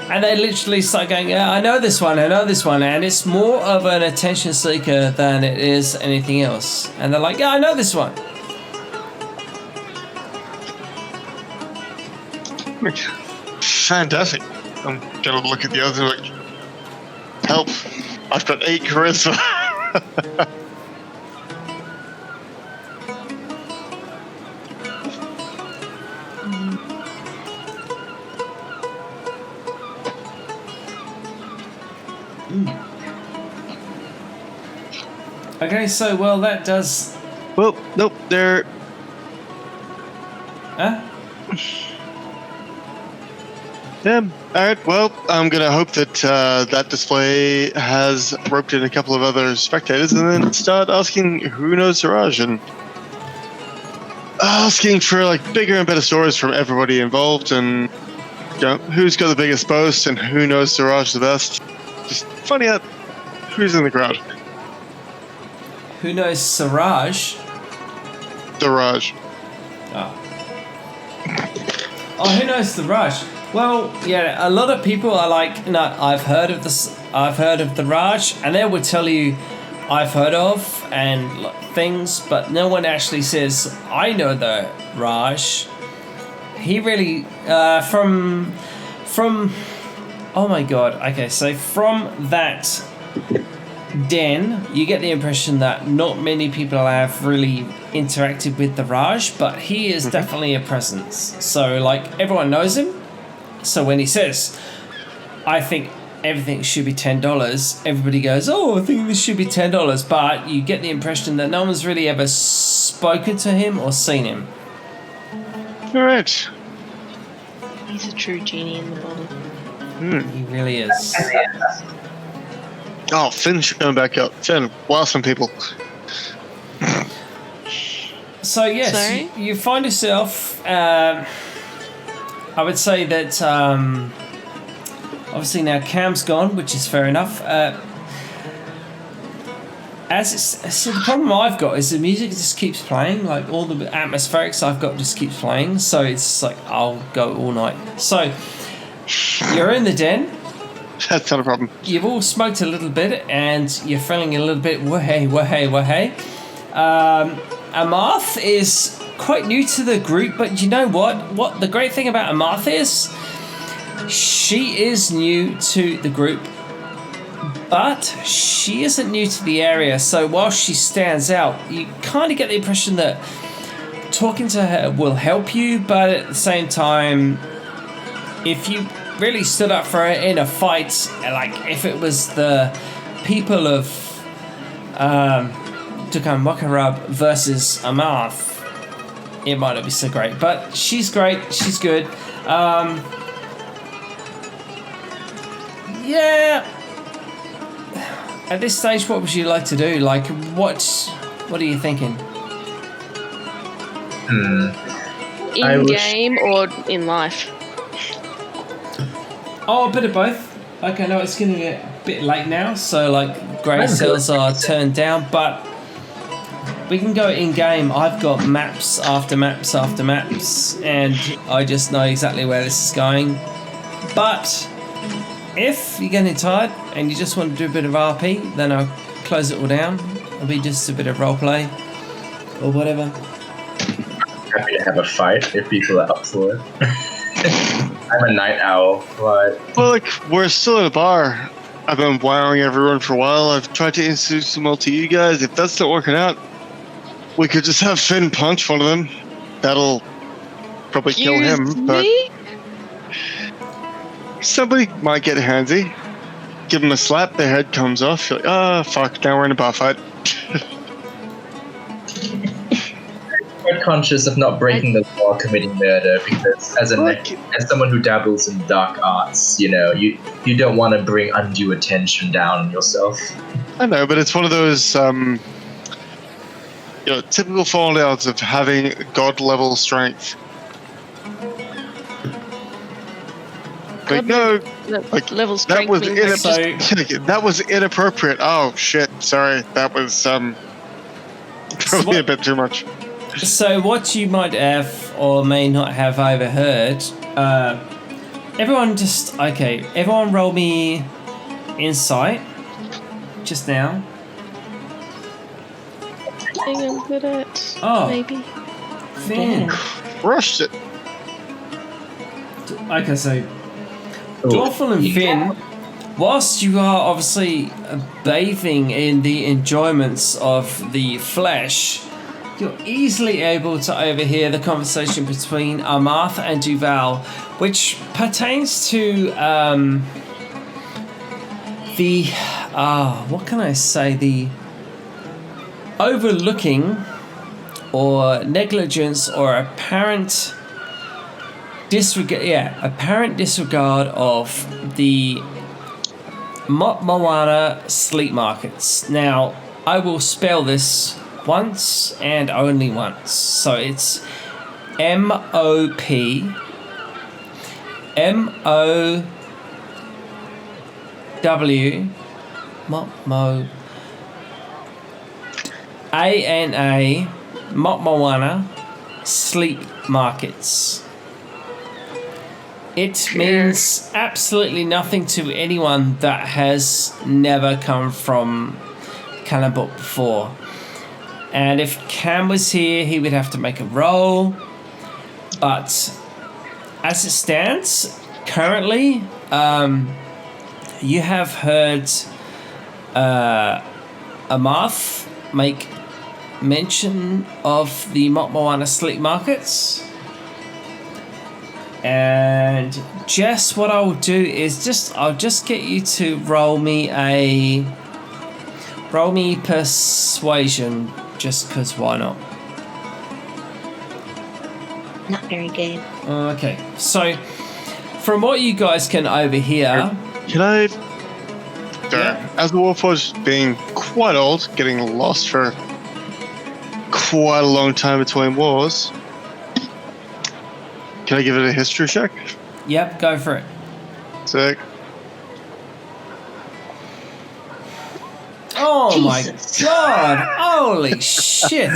And they literally start going, yeah, I know this one. And it's more of an attention seeker than it is anything else. And they're like, yeah, I know this one. Fantastic. I'm gonna look at the others like, help, I've got 8 charisma. Okay, so well that does. Well, nope, they're. Huh? Alright, well, I'm gonna hope that that display has roped in a couple of other spectators and then start asking who knows Siraj and asking for like bigger and better stories from everybody involved and who's got the biggest boast and who knows Siraj the best. Just finding out who's in the crowd. Who knows Siraj? Siraj. Oh, who knows Siraj? Well, yeah, a lot of people are like, no, I've heard of the Raj, and they would tell you, I've heard of and things, but no one actually says, I know the Raj. He really, from, oh my god, okay, so from that den, you get the impression that not many people have really interacted with the Raj, but he is definitely a presence. So, like, everyone knows him. So when he says, I think everything should be $10, everybody goes, oh, I think this should be $10. But you get the impression that no one's really ever spoken to him or seen him. All right. He's a true genie in the bottle. He really is. Oh, Finn's showing back up. Finn, wow, some people. So yes, you find yourself. I would say that obviously now Cam's gone, which is fair enough. So the problem I've got is the music just keeps playing, like all the atmospherics I've got just keeps playing. So it's like I'll go all night. So you're in the den. That's not a problem. You've all smoked a little bit and you're feeling a little bit wahey. Amarth is quite new to the group, but you know what the great thing about Amarth is, she is new to the group, but she isn't new to the area. So while she stands out, you kind of get the impression that talking to her will help you, but at the same time, if you really stood up for her in a fight, like if it was the people of dhukan wakharab versus Amarth, it might not be so great, but she's great. She's good. Yeah. At this stage, what would you like to do? Like, what are you thinking? In game or in life? Oh, a bit of both. Okay, no, it's getting a bit late now, so like grey cells are turned down, but we can go in game. I've got maps after maps after maps, and I just know exactly where this is going. But if you're getting tired and you just want to do a bit of RP, then I'll close it all down. It'll be just a bit of roleplay or whatever. Happy to have a fight if people are up for it. I'm a night owl, but... Well, like, we're still at a bar. I've been wowing everyone for a while. I've tried to introduce them all to you guys. If that's not working out, we could just have Finn punch one of them. That'll probably kill him, but... Somebody might get handsy. Give them a slap, their head comes off. You're like, oh, fuck, now we're in a bar fight. Quite conscious of not breaking the law, committing murder, because as someone who dabbles in dark arts, you know, you don't want to bring undue attention down on yourself. I know, but it's one of those typical fallouts of having god level strength. Like, no, like level strength that was inappropriate. Oh shit, sorry, that was probably a bit too much. So what you might have or may not have overheard, everyone roll me insight just now. I think I'm good at maybe. Finn. Rushed it. Okay, so Dwarfel and Finn, whilst you are obviously bathing in the enjoyments of the flesh, you're easily able to overhear the conversation between Amarth and Duval, which pertains to the what can I say? The overlooking or negligence or apparent disregard of the Moana sleep markets. Now, I will spell this once and only once. So it's MOP ANA Moana sleep markets. It means absolutely nothing to anyone that has never come from Cannabot before. And if Cam was here, he would have to make a roll. But as it stands, currently, you have heard Amath make mention of the Moana sleep markets. And Jess, what I'll do is I'll just get you to roll me persuasion, just because why not? Not very good. Okay, so from what you guys can overhear, Can I? As the Warforged being quite old, getting lost for quite a long time between wars, can I give it a history check? Yep, go for it. Sick. Oh Jesus. my god! Holy shit!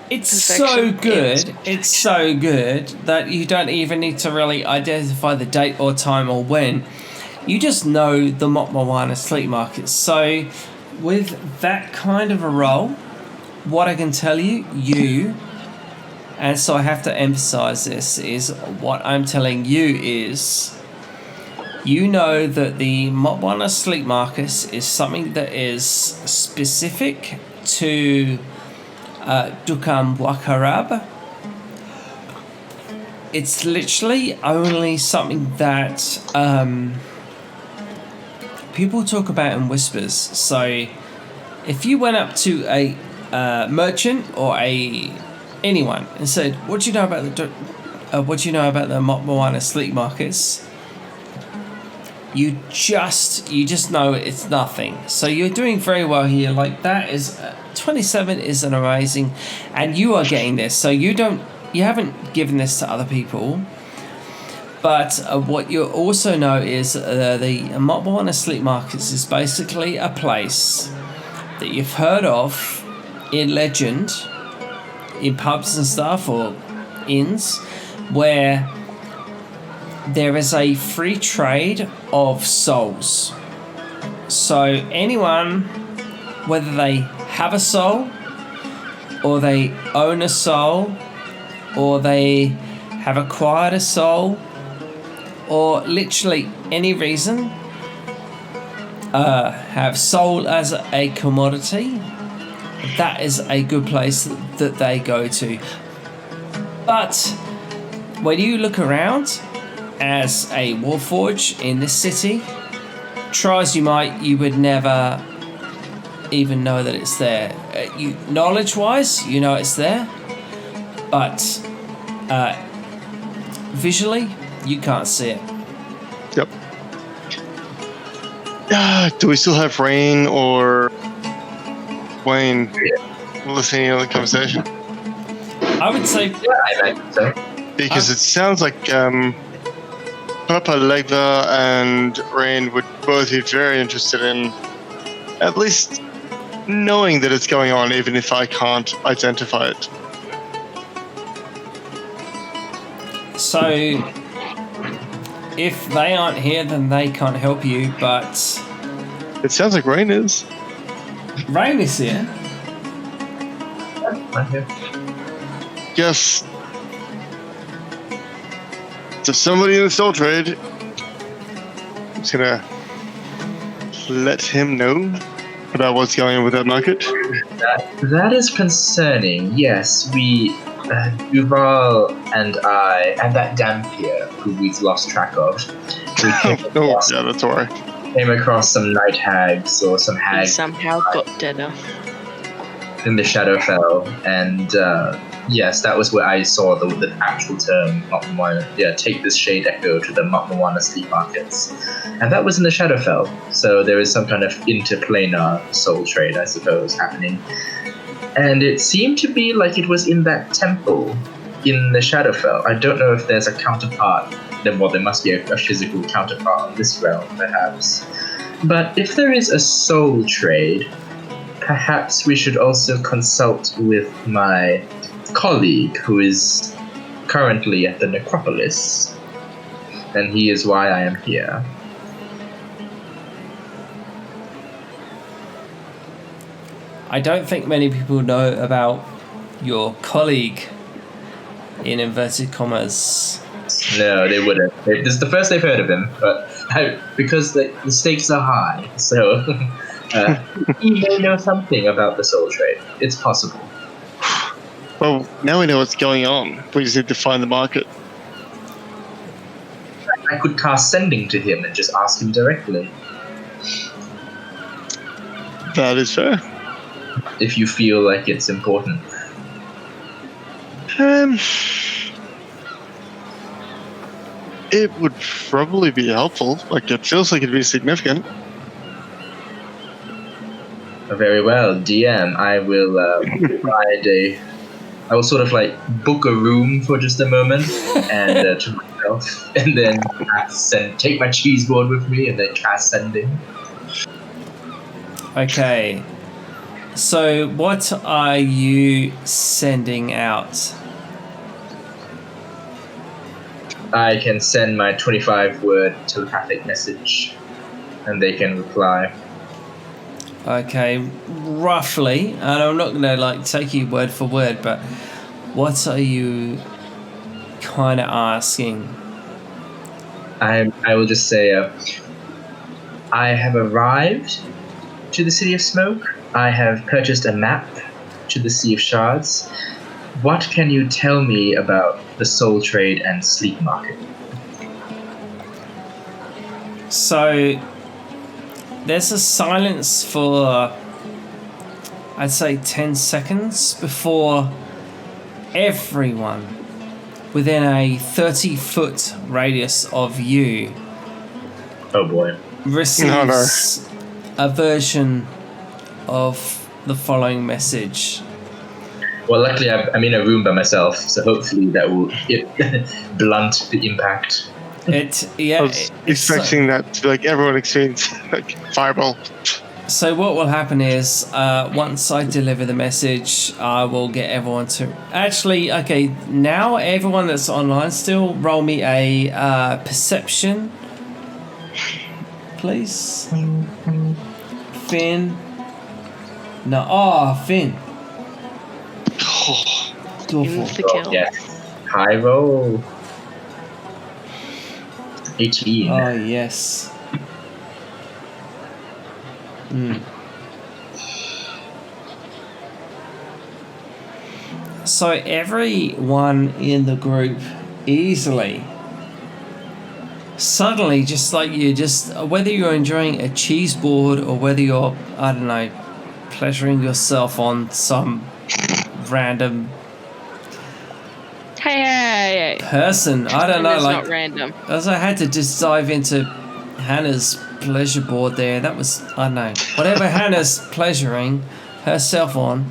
It's so Perfection. good. It's so good that you don't even need to really identify the date or time or when. You just know the Moana sleep markets. So, with that kind of a roll, what I can tell you, and so I have to emphasize this, is what I'm telling you is, you know that the Moana sleep markets is something that is specific to dhukan wakharab. It's literally only something that people talk about in whispers. So if you went up to a merchant or anyone and said, "What do you know about the Moana sleep markets?" You just know it's nothing. So you're doing very well here. Like that is 27 is an amazing, and you are getting this. So you haven't given this to other people. But what you also know is the Moana sleep markets is basically a place that you've heard of in legend, in pubs and stuff or inns, where there is a free trade of souls. So anyone, whether they have a soul, or they own a soul, or they have acquired a soul, or literally any reason, have soul as a commodity, that is a good place that they go to. But when you look around, as a Warforged in this city, try as you might, you would never even know that it's there. Knowledge-wise, you know it's there, but visually, you can't see it. Yep. Do we still have Rain or Wayne listening to the conversation? I would say... Yeah, I imagine so. Because it sounds like Papa, Legba, and Rain would both be very interested in at least knowing that it's going on, even if I can't identify it. So, if they aren't here, then they can't help you, but... It sounds like Rain is. Rain is here. I'm here. Yes. So somebody in the soul trade, I'm just gonna let him know about what's going on with that market. That is concerning. Yes, we, Duval and I, and that Dampier, who we've lost track of. We came Oh, across yeah, that's alright. came across some night hags or some He hags somehow got dinner. in the Shadowfell, and yes, that was where I saw the actual term Mopmawana. Yeah, take this shade echo to the Mopmawana sleep markets, and that was in the Shadowfell. So there is some kind of interplanar soul trade, I suppose, happening, and it seemed to be like it was in that temple in the Shadowfell. I don't know if there's a counterpart. Well, there must be a physical counterpart on this realm, perhaps. But if there is a soul trade, perhaps we should also consult with my colleague who is currently at the necropolis, and he is why I am here. I don't think many people know about your colleague, in inverted commas. No, they wouldn't. This is the first they've heard of him, but because the stakes are high, so he may know something about the soul trade. It's possible. Well, now we know what's going on. We just need to find the market. I could cast sending to him and just ask him directly. That is fair. If you feel like it's important. It would probably be helpful. Like, it feels like it'd be significant. Very well, DM. I will I will sort of like book a room for just a moment and to myself, and then take my cheese board with me, and then cast sending. Okay. So, what are you sending out? I can send my 25-word telepathic message, and they can reply. Okay, roughly, and I'm not gonna like take you word for word, but what are you kind of asking? I will just say, I have arrived to the City of Smoke. I have purchased a map to the Sea of Shards. What can you tell me about the soul trade and sleep market? So there's a silence for, I'd say, 10 seconds before everyone within a 30-foot radius of you Oh boy. receives a version of the following message. Well, luckily I'm in a room by myself, so hopefully that will blunt the impact. I was expecting that to be like everyone experience like fireball. So what will happen is once I deliver the message, I will get everyone to actually. Okay, now everyone that's online still roll me a perception, please. Finn. No, Finn. Go for The kill. Yes. High roll. 18. Oh yes. So everyone in the group easily, suddenly, just like you, just whether you're enjoying a cheese board or whether you're, I don't know, pleasuring yourself on some random Hey. person, I don't know, It's like not random. as I had to just dive into Hannah's pleasure board there. That was, I don't know, whatever Hannah's pleasuring herself on.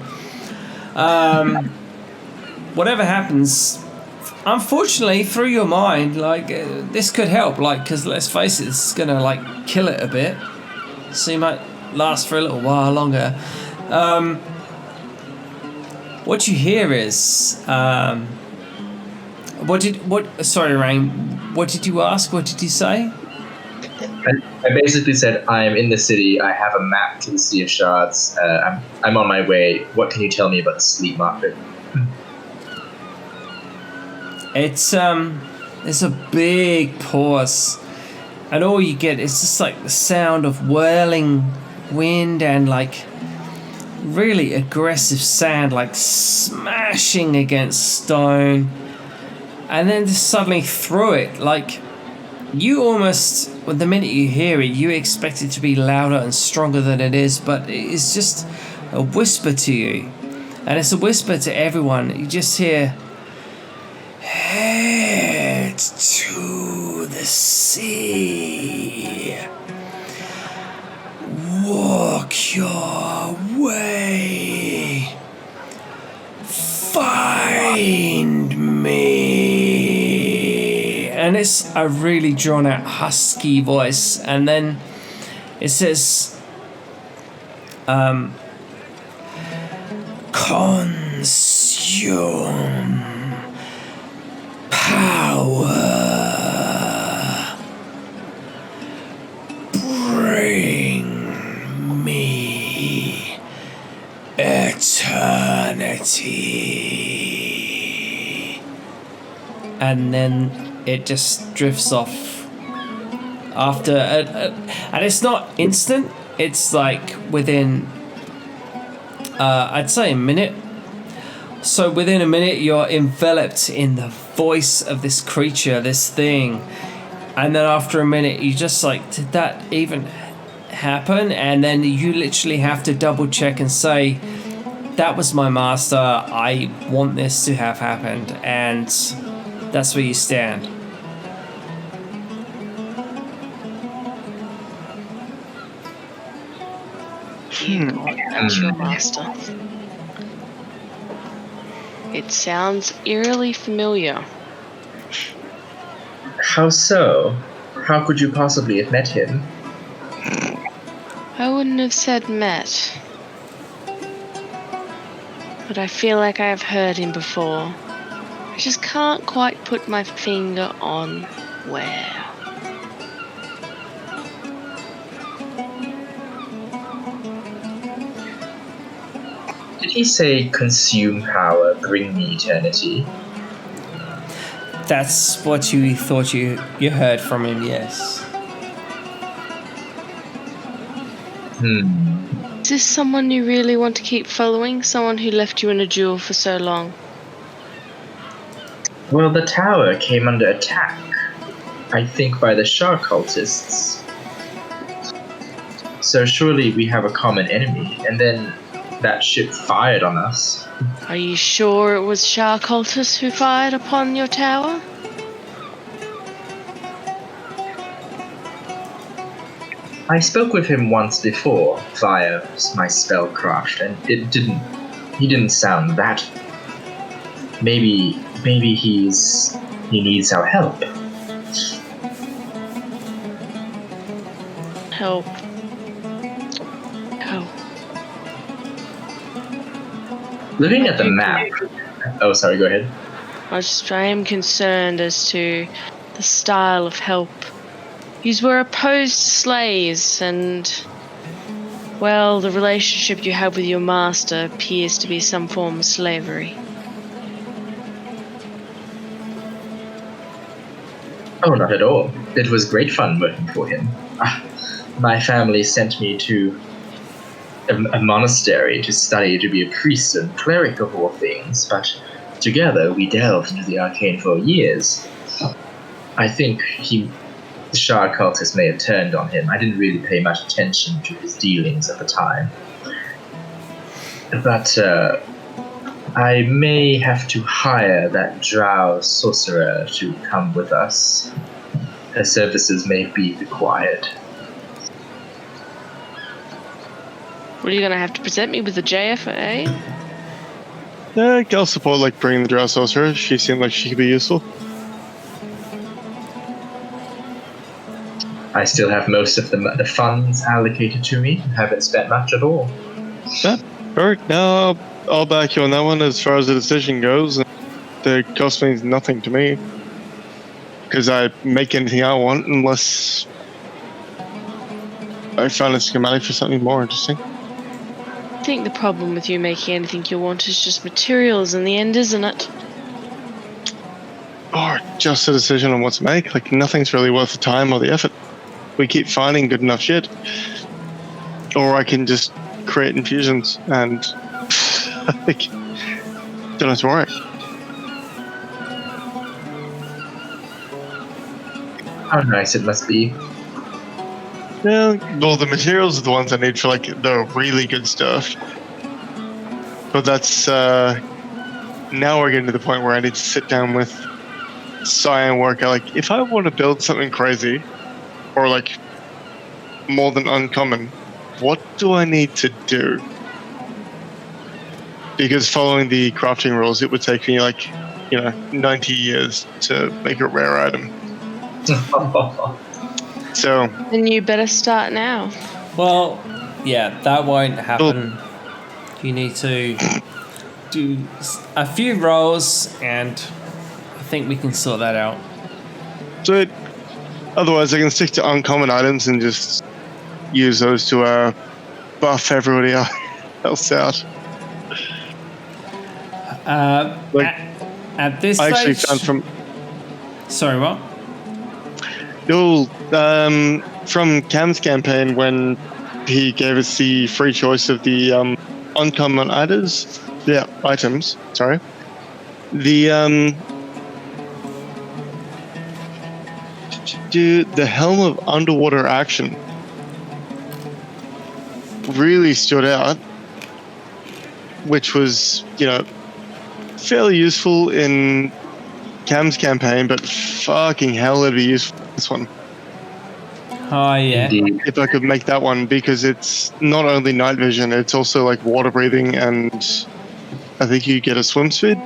Whatever happens, unfortunately, through your mind, like this could help, like, because let's face it, it's gonna like kill it a bit, so you might last for a little while longer. What you hear is, sorry, Rain, what did you ask? What did you say? I basically said, I am in the city. I have a map to the Sea of Shards. I'm on my way. What can you tell me about the sleep market? It's there's a big pause, and all you get is just like the sound of whirling wind and like really aggressive sand, like smashing against stone, and then just suddenly through it, like you almost well, the minute you hear it, you expect it to be louder and stronger than it is, but it's just a whisper to you. And it's a whisper to everyone. You just hear, head to the sea. Walk your way. Find me. And it's a really drawn out husky voice. And then it says, consume power. Bring me eternity. And then it just drifts off after and it's not instant, it's like within I'd say a minute. So within a minute you're enveloped in the voice of this creature, this thing, and then after a minute you just like, did that even happen? And then you literally have to double check and say, that was my master, I want this to have happened, and that's where you stand. That's your master. It sounds eerily familiar. How so? How could you possibly have met him? I wouldn't have said met. But I feel like I have heard him before. I just can't quite put my finger on where. Did he say consume power, bring me eternity? That's what you thought you heard from him, yes. Is this someone you really want to keep following? Someone who left you in a jewel for so long? Well, the tower came under attack, I think by the Shah cultists. So surely we have a common enemy, and then that ship fired on us. Are you sure it was Shah cultists who fired upon your tower? I spoke with him once before via my spellcraft, and he didn't sound that. Maybe he needs our help. Help. Looking at the map. Oh, sorry, go ahead. I am concerned as to the style of help. You were opposed to slaves, and, well, the relationship you have with your master appears to be some form of slavery. Oh, not at all. It was great fun working for him. My family sent me to a monastery to study to be a priest and cleric of all things, but together we delved into the arcane for years. I think the Shard cultists may have turned on him. I didn't really pay much attention to his dealings at the time. But I may have to hire that drow sorcerer to come with us. Her services may be required. What are you going to have to present me with the JFA? Yeah, I'll support like bringing the drow sorcerer. She seemed like she could be useful. I still have most of the funds allocated to me. Haven't spent much at all. Yeah, perfect. No, I'll back you on that one as far as the decision goes. The cost means nothing to me. Because I make anything I want unless I found a schematic for something more interesting. I think the problem with you making anything you want is just materials in the end, isn't it? Or just a decision on what to make. Like, nothing's really worth the time or the effort. We keep finding good enough shit. Or I can just create infusions and like, don't have to worry. How nice it must be. Yeah, well, the materials are the ones I need for like the really good stuff. But that's now we're getting to the point where I need to sit down with Sai and work out like if I want to build something crazy or like more than uncommon, what do I need to do? Because following the crafting rules, it would take me like 90 years to make a rare item. So Then you better start now. Well, yeah, that won't happen. You need to do a few rolls, and I think we can sort that out. So otherwise, I can stick to uncommon items and just use those to buff everybody else out. At this I actually stage, found from sorry, what? From Cam's campaign when he gave us the free choice of the uncommon items. Yeah, items. Sorry. The the helm of underwater action really stood out, which was fairly useful in Cam's campaign, but fucking hell, it'd be useful in this one. Oh yeah. Indeed. If I could make that one, because it's not only night vision, it's also like water breathing, and I think you get a swim speed.